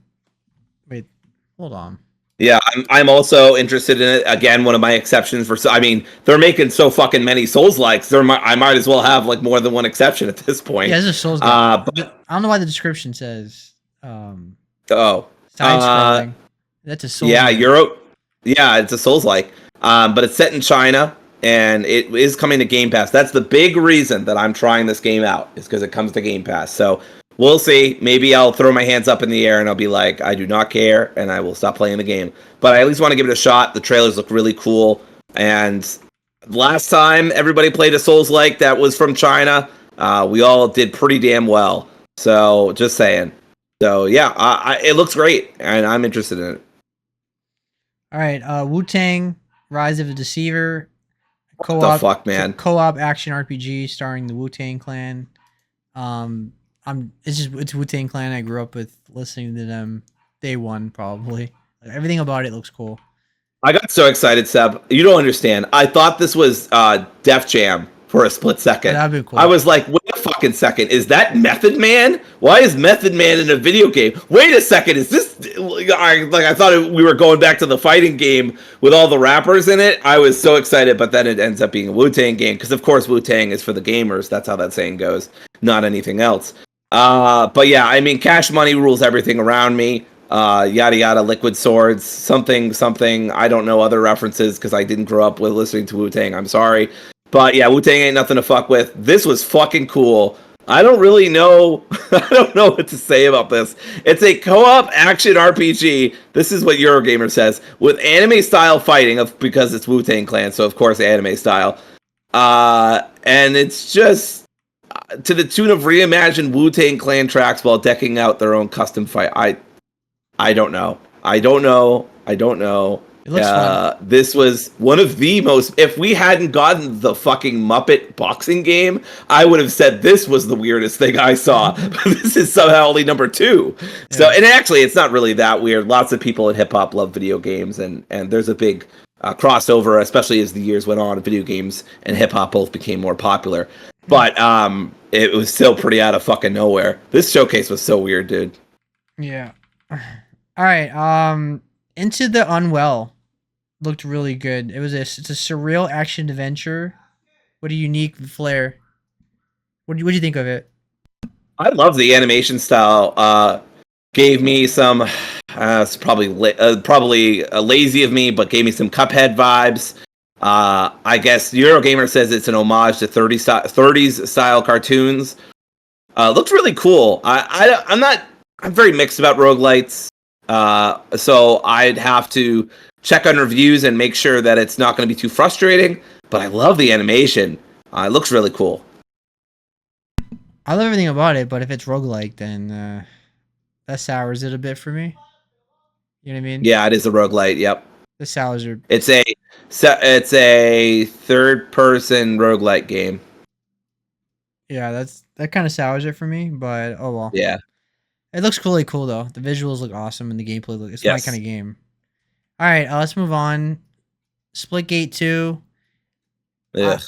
Wait, hold on. Yeah, I'm also interested in it. Again, one of my exceptions for. I mean, they're making so fucking many Souls-likes. I might as well have like more than one exception at this point. Yeah, it's a Souls game. But I don't know why the description says. Side-scrolling. That's a Souls. Yeah, game. Yeah, it's a Souls-like. But it's set in China, and it is coming to Game Pass. That's the big reason that I'm trying this game out, is because it comes to Game Pass. So we'll see. Maybe I'll throw my hands up in the air and I'll be like, I do not care, and I will stop playing the game. But I at least want to give it a shot. The trailers look really cool. And last time everybody played a Souls-like that was from China, we all did pretty damn well. So just saying. So yeah, it looks great, and I'm interested in it. All right, Wu-Tang, Rise of the Deceiver. Co-op, what the fuck, man? Co-op action RPG starring the Wu-Tang Clan. It's Wu-Tang Clan. I grew up with listening to them day one, probably. Like, everything about it looks cool. I got so excited, Seb. You don't understand. I thought this was Def Jam for a split second. That'd be cool. I was like, wait a fucking second. Is that Method Man? Why is Method Man in a video game? Wait a second. Is this... I thought we were going back to the fighting game with all the rappers in it. I was so excited, but then it ends up being a Wu-Tang game. Because, of course, Wu-Tang is for the gamers. That's how that saying goes. Not anything else. But yeah, I mean, Cash Money rules everything around me. Yada yada, Liquid Swords, something. I don't know other references because I didn't grow up with listening to Wu-Tang. I'm sorry. But yeah, Wu-Tang ain't nothing to fuck with. This was fucking cool. I don't really know. I don't know what to say about this. It's a co-op action RPG. This is what Eurogamer says, with anime style fighting because it's Wu-Tang Clan, so of course anime style. And it's just to the tune of reimagined Wu-Tang Clan tracks while decking out their own custom fight. I don't know. It looks fun. This was one of the most... If we hadn't gotten the fucking Muppet boxing game, I would have said this was the weirdest thing I saw. But this is somehow only number 2. Yeah. So, and actually, it's not really that weird. Lots of people in hip-hop love video games, and there's a big crossover, especially as the years went on. Video games and hip-hop both became more popular. But it was still pretty out of fucking nowhere. This showcase was so weird, dude. Yeah. All right, Into the Unwell looked really good. It's a surreal action adventure with a unique flair. What do you think of it? I love the animation style. Gave me some, it's probably lazy of me, but gave me some Cuphead vibes. I guess Eurogamer says it's an homage to 30s style cartoons. Looks really cool. I'm very mixed about roguelites. So I'd have to check on reviews and make sure that it's not going to be too frustrating. But I love the animation. It looks really cool. I love everything about it, but if it's roguelike, then that sours it a bit for me. You know what I mean? Yeah, it is a roguelite. Yep. The sours are... It's a third-person roguelite game. Yeah, that kind of sours it for me, but oh well. Yeah. It looks really cool though. The visuals look awesome and the gameplay it's my kind of game. All right, let's move on. Splitgate 2. Ugh.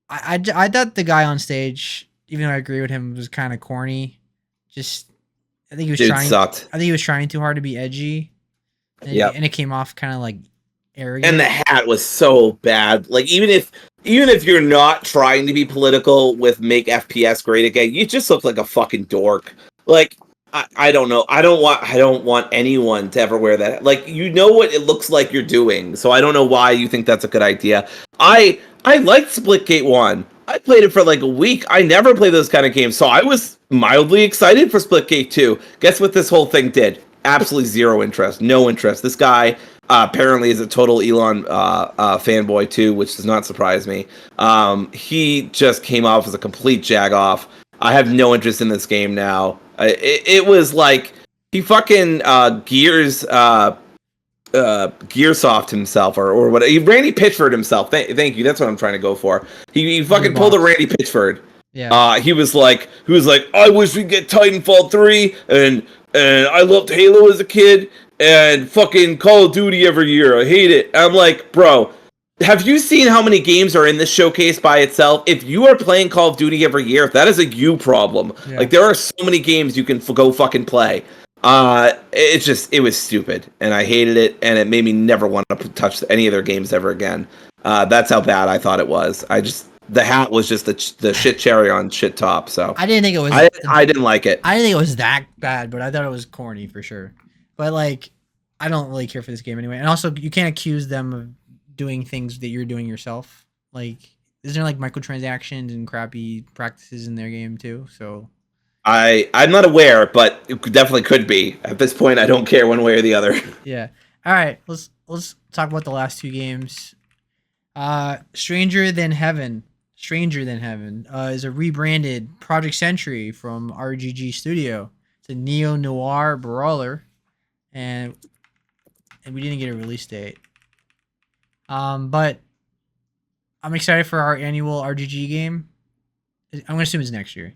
I thought the guy on stage, even though I agree with him, was kind of corny. Just, I think he was Dude trying. sucked. I think he was trying too hard to be edgy, and it came off kind of like arrogant. And the hat was so bad. Like even if you're not trying to be political with make FPS great again, you just look like a fucking dork. Like I don't know. I don't want anyone to ever wear that. Like you know what it looks like you're doing. So I don't know why you think that's a good idea. I liked Splitgate 1. I played it for like a week. I never play those kind of games. So I was mildly excited for Splitgate 2. Guess what this whole thing did? Absolutely zero interest. No interest. This guy apparently is a total Elon fanboy too, which does not surprise me. He just came off as a complete jagoff. I have no interest in this game now. It was like he fucking Gearsoft himself or what? Randy Pitchford himself. Thank you. That's what I'm trying to go for. He fucking pulled a Randy Pitchford. Yeah. He was like, I wish we'd get Titanfall 3 and I loved Halo as a kid and fucking Call of Duty every year. I hate it. I'm like, bro, have you seen how many games are in this showcase by itself? If you are playing Call of Duty every year, that is a you problem. Yeah. Like there are so many games you can go fucking play. It was stupid and I hated it and it made me never want to touch any of their games ever again. That's how bad I thought it was. The hat was just the shit cherry on shit top. So I didn't think it was. I didn't like it. I didn't think it was that bad, but I thought it was corny for sure. But like, I don't really care for this game anyway. And also, you can't accuse them of doing things that you're doing yourself. Like, isn't there like microtransactions and crappy practices in their game too? So I'm not aware, but it definitely could be. At this point, I don't care one way or the other. Yeah. All right. Let's talk about the last two games. Stranger Than Heaven is a rebranded Project Century from RGG Studio. It's a neo-noir brawler, and we didn't get a release date. But I'm excited for our annual RGG game. I'm gonna assume it's next year.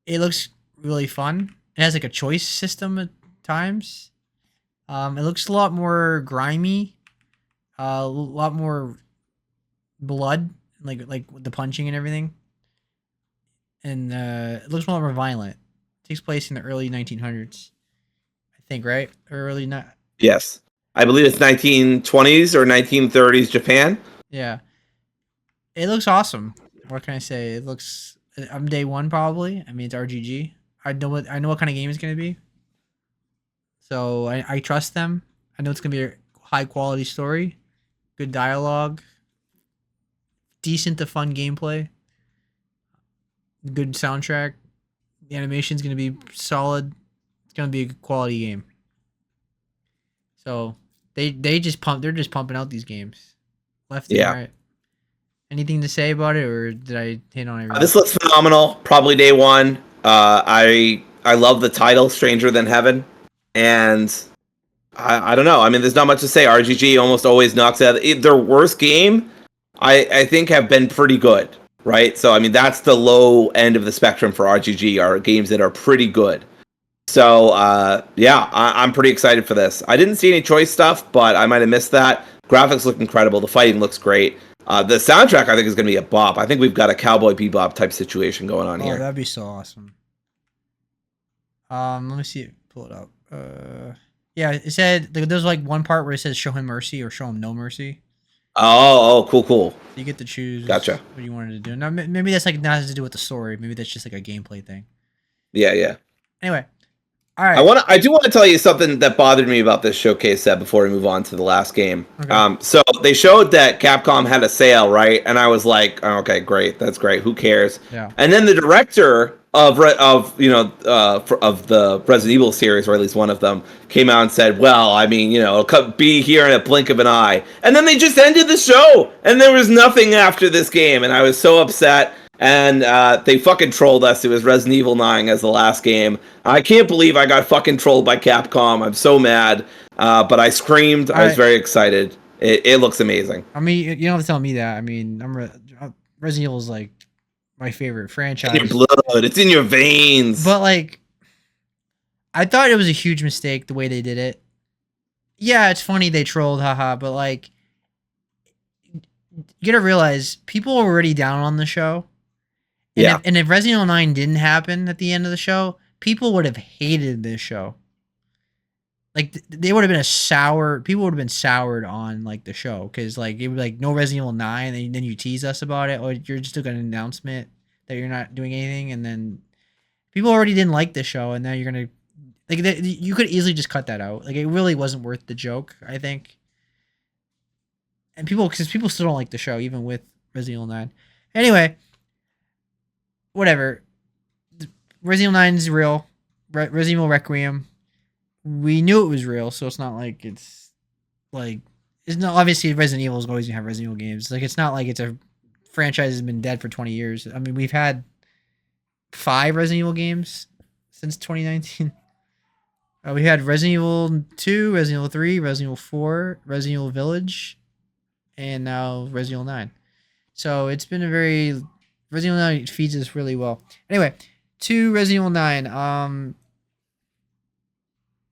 It looks really fun. It has like a choice system at times. It looks a lot more grimy, a lot more blood, like with the punching and everything. And it looks a lot more violent. It takes place in the early 1900s, I think, right? Early not. Yes, I believe it's 1920s or 1930s Japan. Yeah, it looks awesome. What can I say? It looks. I'm day one probably. I mean, it's RGG. I know what kind of game it's gonna be. So I trust them. I know it's gonna be a high quality story, good dialogue, decent to fun gameplay, good soundtrack. The animation's gonna be solid. It's gonna be a quality game. So they're just pumping out these games left and right. Anything to say about it, or did I hit on everything? This looks phenomenal. Probably day one. I love the title, Stranger Than Heaven, and I don't know. I mean, there's not much to say. RGG almost always knocks out their worst game. I think have been pretty good, right? So I mean, that's the low end of the spectrum for RGG. Are games that are pretty good. So I'm pretty excited for this. I didn't see any choice stuff, but I might have missed that. Graphics look incredible. The fighting looks great. The soundtrack, I think, is going to be a bop. I think we've got a Cowboy Bebop type situation going on here. Oh, that'd be so awesome. Let me see it. Pull it up. Yeah, it said there's like one part where it says "show him mercy" or "show him no mercy." Oh, cool. You get to choose. Gotcha. What you wanted to do. Now, maybe that's like nothing to do with the story. Maybe that's just like a gameplay thing. Yeah. Anyway, all right. I do want to tell you something that bothered me about this showcase set before we move on to the last game. Okay. So they showed that Capcom had a sale, right? And I was like, oh, okay, great, that's great. Who cares? Yeah. And then the director of the Resident Evil series, or at least one of them, came out and said, well, I mean, it'll be here in a blink of an eye. And then they just ended the show, and there was nothing after this game, and I was so upset. And they fucking trolled us. It was Resident Evil 9 as the last game. I can't believe I got fucking trolled by Capcom. I'm so mad. But I screamed. I was very excited. It looks amazing. I mean, you don't have to tell me that. I mean, Resident Evil is like my favorite franchise. It's in your blood. It's in your veins. But like, I thought it was a huge mistake the way they did it. yeah, it's funny they trolled, haha, but like you gotta realize people were already down on the show. Yeah. And if Resident Evil 9 didn't happen at the end of the show, people would have hated this show. Like they would have been people would have been soured on like the show because like it would be like no Resident Evil 9, and then you tease us about it, or you're just doing an announcement that you're not doing anything, and then people already didn't like the show, and now you're gonna like you could easily just cut that out. Like it really wasn't worth the joke, I think. And because people still don't like the show even with Resident Evil 9. Anyway, whatever. Resident Evil 9 is real. Resident Evil Requiem. We knew it was real, so it's not like it's not obviously Resident Evil is always gonna have Resident Evil games. Like it's not like it's a franchise has been dead for 20 years. I mean, we've had 5 Resident Evil games since 2019. We had Resident Evil 2, Resident Evil 3, Resident Evil 4, Resident Evil Village, and now Resident Evil 9. So it's been Resident Evil 9 feeds us really well. Anyway, to Resident Evil 9.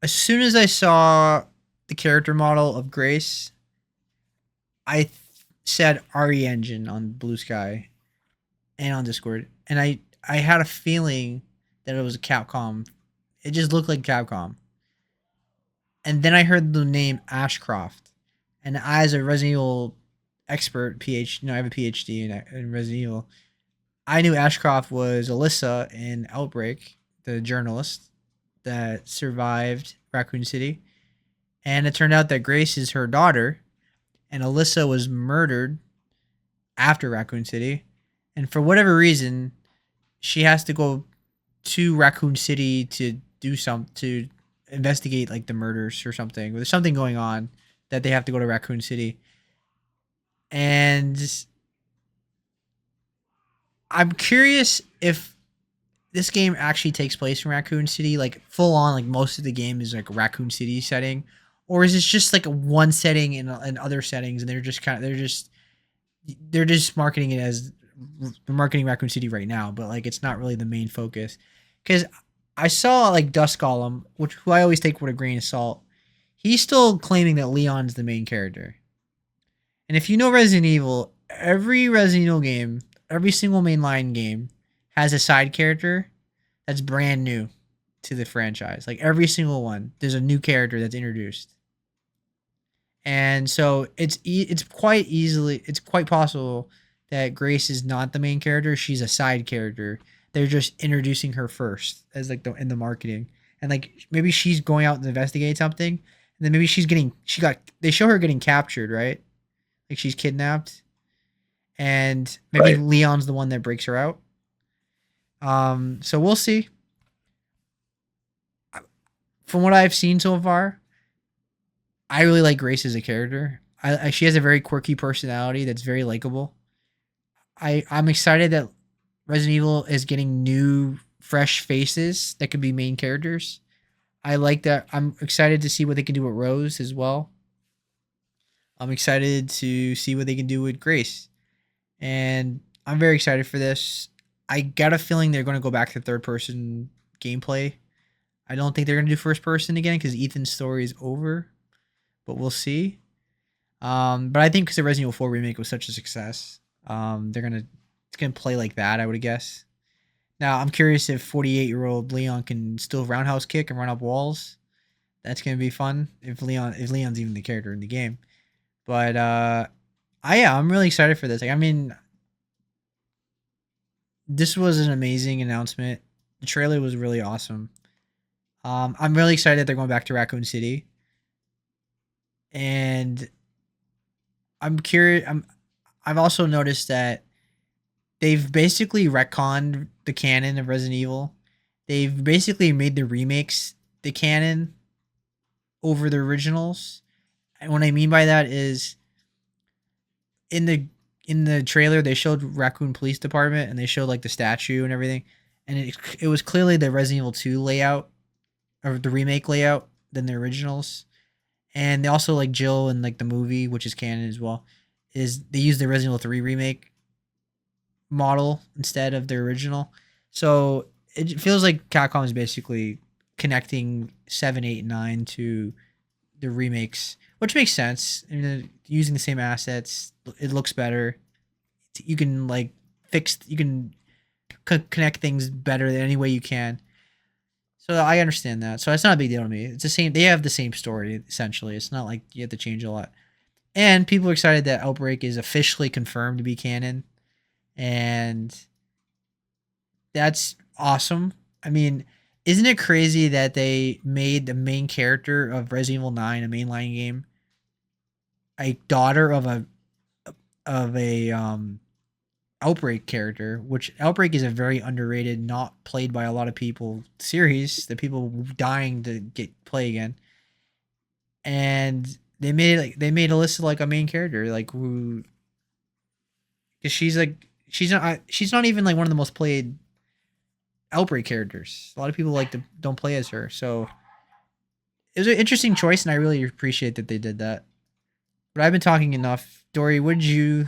As soon as I saw the character model of Grace, I said RE Engine on Blue Sky and on Discord, and I had a feeling that it was a Capcom. It just looked like Capcom. And then I heard the name Ashcroft, and as a Resident Evil expert, I have a PhD in Resident Evil. I knew Ashcroft was Alyssa in Outbreak, the journalist that survived Raccoon City. And it turned out that Grace is her daughter, and Alyssa was murdered after Raccoon City. And for whatever reason, she has to go to Raccoon City to to investigate like the murders or something. There's something going on that they have to go to Raccoon City. And I'm curious if this game actually takes place in Raccoon City, like full on, like most of the game is like a Raccoon City setting, or is it just like a one setting in other settings, and they're just marketing it as marketing Raccoon City right now, but like it's not really the main focus. Because I saw like Dust Golem, who I always take with a grain of salt. He's still claiming that Leon's the main character, and if you know Resident Evil, every Resident Evil game, every single mainline game has a side character that's brand new to the franchise. Like every single one, there's a new character that's introduced. And so it's quite possible that Grace is not the main character. She's a side character. They're just introducing her first as like in the marketing. And like maybe she's going out and investigate something. And then maybe they show her getting captured, right? Like she's kidnapped. And maybe Leon's the one that breaks her out. So we'll see. From what I've seen so far, I really like Grace as a character. She has a very quirky personality that's very likable. I'm excited that Resident Evil is getting new, fresh faces that could be main characters. I like that. I'm excited to see what they can do with Rose as well. I'm excited to see what they can do with Grace. And I'm very excited for this. I got a feeling they're going to go back to third-person gameplay. I don't think they're going to do first-person again because Ethan's story is over. But we'll see. But I think because the Resident Evil 4 remake was such a success, it's gonna play like that, I would guess. Now I'm curious if 48-year-old Leon can still roundhouse kick and run up walls. That's gonna be fun if Leon's even the character in the game. But I'm really excited for this. Like, I mean, this was an amazing announcement. The trailer was really awesome. I'm really excited that they're going back to Raccoon City. And I'm curious. I've also noticed that they've basically retconned the canon of Resident Evil. They've basically made the remakes the canon over the originals. And what I mean by that is in the trailer they showed Raccoon Police Department and they showed like the statue and everything, and it was clearly the Resident Evil 2 layout or the remake layout than the originals. And they also like Jill in like the movie, which is canon as well, is they use the Resident Evil 3 remake model instead of the original. So it feels like Capcom is basically connecting 7, 8, and 9 to the remakes, which makes sense. Using the same assets, it looks better. You can like you can connect things better than any way you can. So I understand that. So it's not a big deal to me. It's the same. They have the same story essentially. It's not like you have to change a lot. And people are excited that Outbreak is officially confirmed to be canon, and that's awesome. I mean, isn't it crazy that they made the main character of Resident Evil 9, a mainline game, a daughter of a Outbreak character, which Outbreak is a very underrated, not played by a lot of people series that people dying to get play again. And they made Alyssa like a main character, like who, because she's not even like one of the most played Outbreak characters. A lot of people don't play as her, so it was an interesting choice, and I really appreciate that they did that. But I've been talking enough. Dory, what did you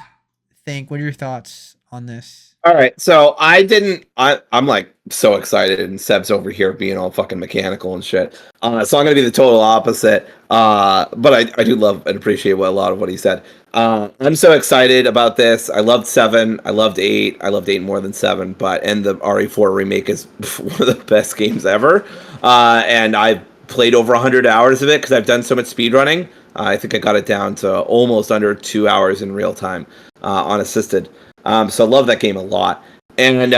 think? What are your thoughts on this? All right, so I'm like so excited, and Seb's over here being all fucking mechanical and shit. So I'm gonna be the total opposite. But I do love and appreciate a lot of what he said. I'm so excited about this. I loved 7. I loved 8. I loved 8 more than 7. And the RE4 remake is one of the best games ever. And I've played over 100 hours of it because I've done so much speedrunning. I think I got it down to almost under 2 hours in real time, unassisted. So I love that game a lot. And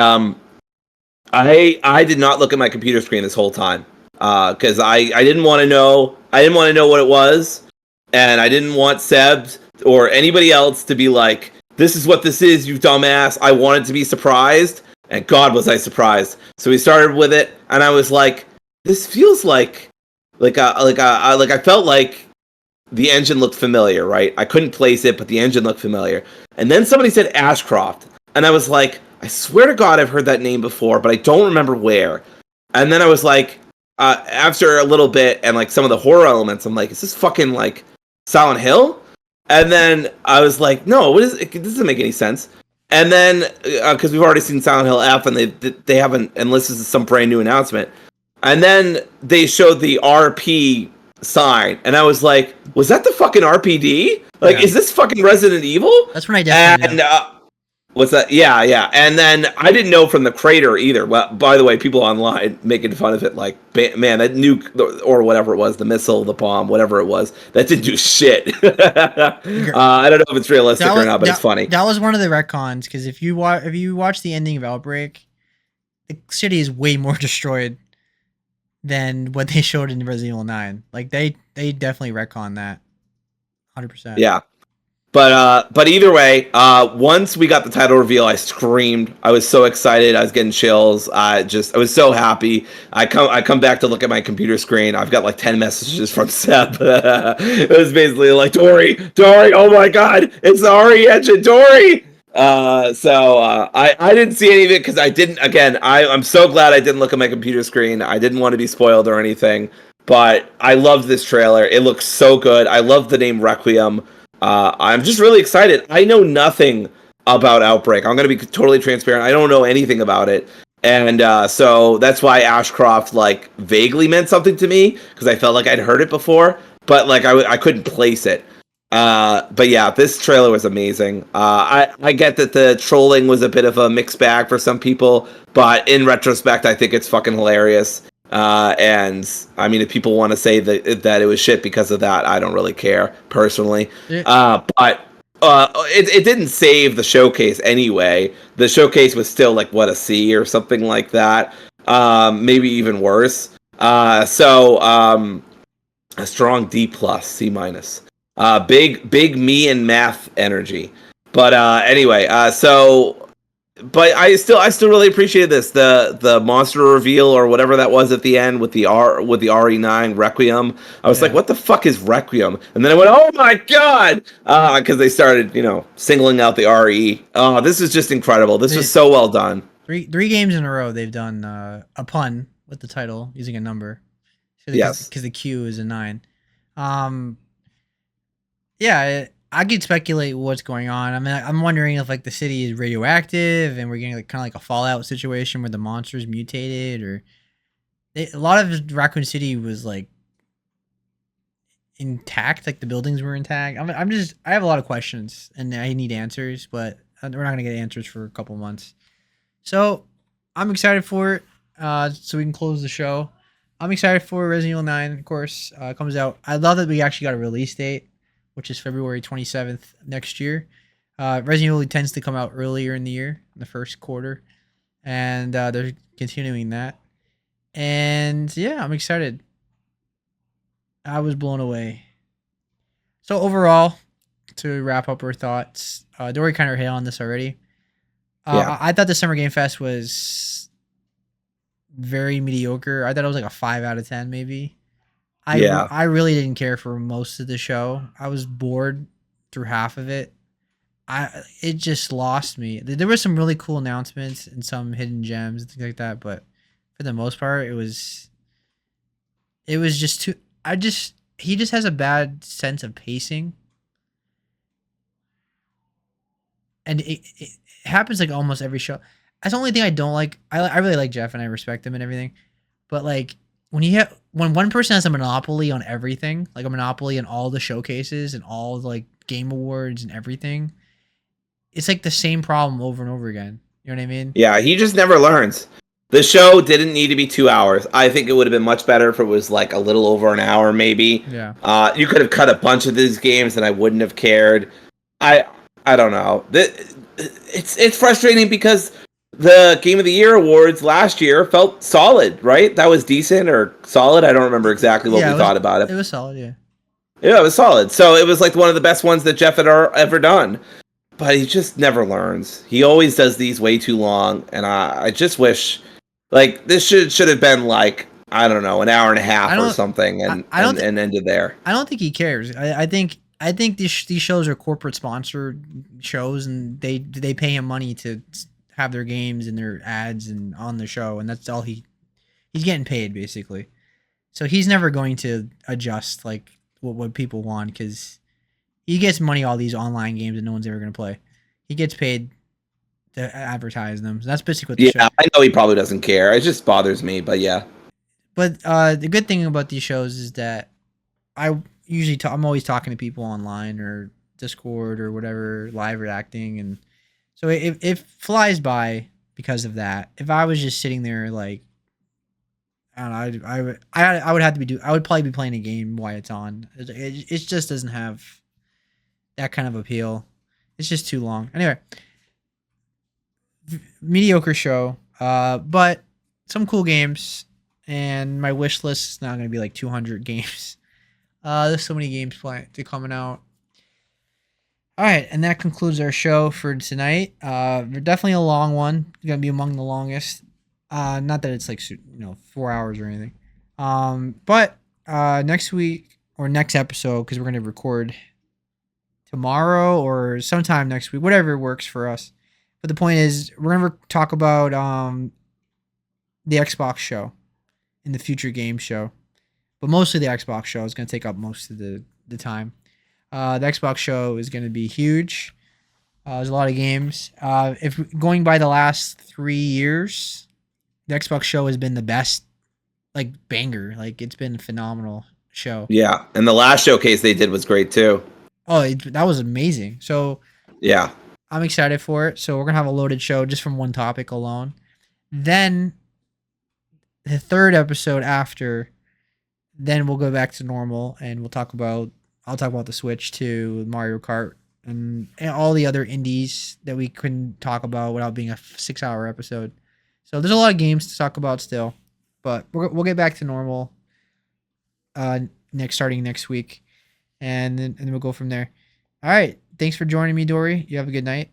I did not look at my computer screen this whole time because I didn't want to know. I didn't want to know what it was, and I didn't want Seb or anybody else to be like, "This is what this is, you dumbass." I wanted to be surprised, and God was I surprised. So we started with it, and I was like, "This feels like I felt like." The engine looked familiar, right? I couldn't place it, but the engine looked familiar. And then somebody said Ashcroft. And I was like, I swear to God I've heard that name before, but I don't remember where. And then I was like, after a little bit and like some of the horror elements, I'm like, is this fucking like Silent Hill? And then I was like, no, this doesn't make any sense. And then, because we've already seen Silent Hill F and they haven't, unless this is some brand new announcement. And then they showed the RP sign, and I was like, was that the fucking RPD? Like, is this fucking Resident Evil? That's when I definitely what's that? Yeah. And then I didn't know from the crater either. Well, by the way, people online making fun of it, like, man, that nuke or whatever it was, the missile, the bomb, whatever it was, that didn't do shit. I don't know if it's realistic or not, but it's funny. That was one of the retcons, because if you watch the ending of Outbreak, the city is way more destroyed than what they showed in Resident Evil 9. Like they definitely retcon that 100%. Yeah. But either way, once we got the title reveal, I screamed. I was so excited. I was getting chills. I was so happy. I come back to look at my computer screen. I've got like 10 messages from Seb. It was basically like, Dory, oh my God, it's the RE engine, Dory. I didn't see any of it because I didn't. Again, I'm so glad I didn't look at my computer screen. I didn't want to be spoiled or anything. But I loved this trailer. It looks so good. I love the name Requiem. I'm just really excited. I know nothing about Outbreak. I'm going to be totally transparent. I don't know anything about it. And so that's why Ashcroft like vaguely meant something to me, because I felt like I'd heard it before, but like I couldn't place it. But yeah, this trailer was amazing. I get that the trolling was a bit of a mixed bag for some people, but in retrospect, I think it's fucking hilarious. And I mean, if people want to say that it was shit because of that, I don't really care personally. Yeah. But it didn't save the showcase anyway. The showcase was still like what, a C or something like that. Maybe even worse. So a strong D plus, C minus. Big me and math energy. But anyway, but I still really appreciated this. The monster reveal or whatever that was at the end with the RE9 Requiem. I was like, what the fuck is Requiem? And then I went, oh my God, because they started singling out the RE. Oh, this is just incredible. This was so well done. Three games in a row they've done a pun with the title using a number. Yes, because the Q is a 9. Yeah, I could speculate what's going on. I mean, I'm wondering if like the city is radioactive and we're getting like kind of like a Fallout situation where the monsters mutated, or a lot of Raccoon City was like intact, like the buildings were intact. I have a lot of questions and I need answers, but we're not gonna get answers for a couple months. So I'm excited for it. So we can close the show. I'm excited for Resident Evil 9, of course. Comes out. I love that we actually got a release date, which is February 27th next year. Resident Evil tends to come out earlier in the year, in the first quarter, and they're continuing that. And yeah, I'm excited. I was blown away. So overall, to wrap up our thoughts, Dory kind of hit on this already. I thought the Summer Game Fest was very mediocre. I thought it was like a 5 out of 10, maybe. I really didn't care for most of the show. I was bored through half of it. It just lost me. There were some really cool announcements and some hidden gems and things like that, but for the most part, it was just too. He just has a bad sense of pacing, and it happens like almost every show. That's the only thing I don't like. I really like Jeff and I respect him and everything, but like when one person has a monopoly on everything, like a monopoly on all the showcases and all the, like, game awards and everything, it's like the same problem over and over again. You know what I mean? Yeah, he just never learns. The show didn't need to be 2 hours. I think it would have been much better if it was like a little over an hour, maybe. Yeah. You could have cut a bunch of these games, and I wouldn't have cared. I don't know. It's frustrating because the Game of the Year awards last year felt solid, right? That was decent or solid. I don't remember exactly what we thought about it. It was solid, yeah. Yeah, it was solid. So it was like one of the best ones that Jeff had ever done. But he just never learns. He always does these way too long, and I just wish, like, this should have been like, I don't know, an hour and a half or something, and ended there. I don't think he cares. I think these shows are corporate sponsored shows, and they pay him money to have their games and their ads and on the show, and that's all he's getting paid basically. So he's never going to adjust like what people want, because he gets money all these online games that no one's ever going to play. He gets paid to advertise them. So that's basically what the show. I know he probably doesn't care. It just bothers me, but yeah. But the good thing about these shows is that I'm always talking to people online or Discord or whatever, live reacting, and so it flies by because of that. If I was just sitting there, like, I don't know, I would have to I would probably be playing a game while it's on. It just doesn't have that kind of appeal. It's just too long. Anyway, mediocre show, but some cool games, and my wish list is not going to be like 200 games. There's so many games coming out. All right, and that concludes our show for tonight. Definitely a long one. It's going to be among the longest. Not that it's like 4 hours or anything. But next week or next episode, because we're going to record tomorrow or sometime next week, whatever works for us. But the point is, we're going to talk about the Xbox show and the future game show. But mostly the Xbox show is going to take up most of the time. The Xbox show is going to be huge. There's a lot of games. If going by the last 3 years, the Xbox show has been the best, like, banger. Like, it's been a phenomenal show. Yeah, and the last showcase they did was great too. Oh, that was amazing. So yeah, I'm excited for it. So we're gonna have a loaded show just from one topic alone. Then the third episode after, then we'll go back to normal and I'll talk about the Switch to Mario Kart and all the other indies that we couldn't talk about without being a 6-hour episode. So there's a lot of games to talk about still, but we'll get back to normal starting next week, and then we'll go from there. All right, thanks for joining me, Dory. You have a good night.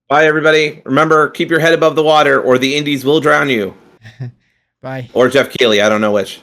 Bye, everybody. Remember, keep your head above the water, or the indies will drown you. Bye. Or Jeff Keighley. I don't know which.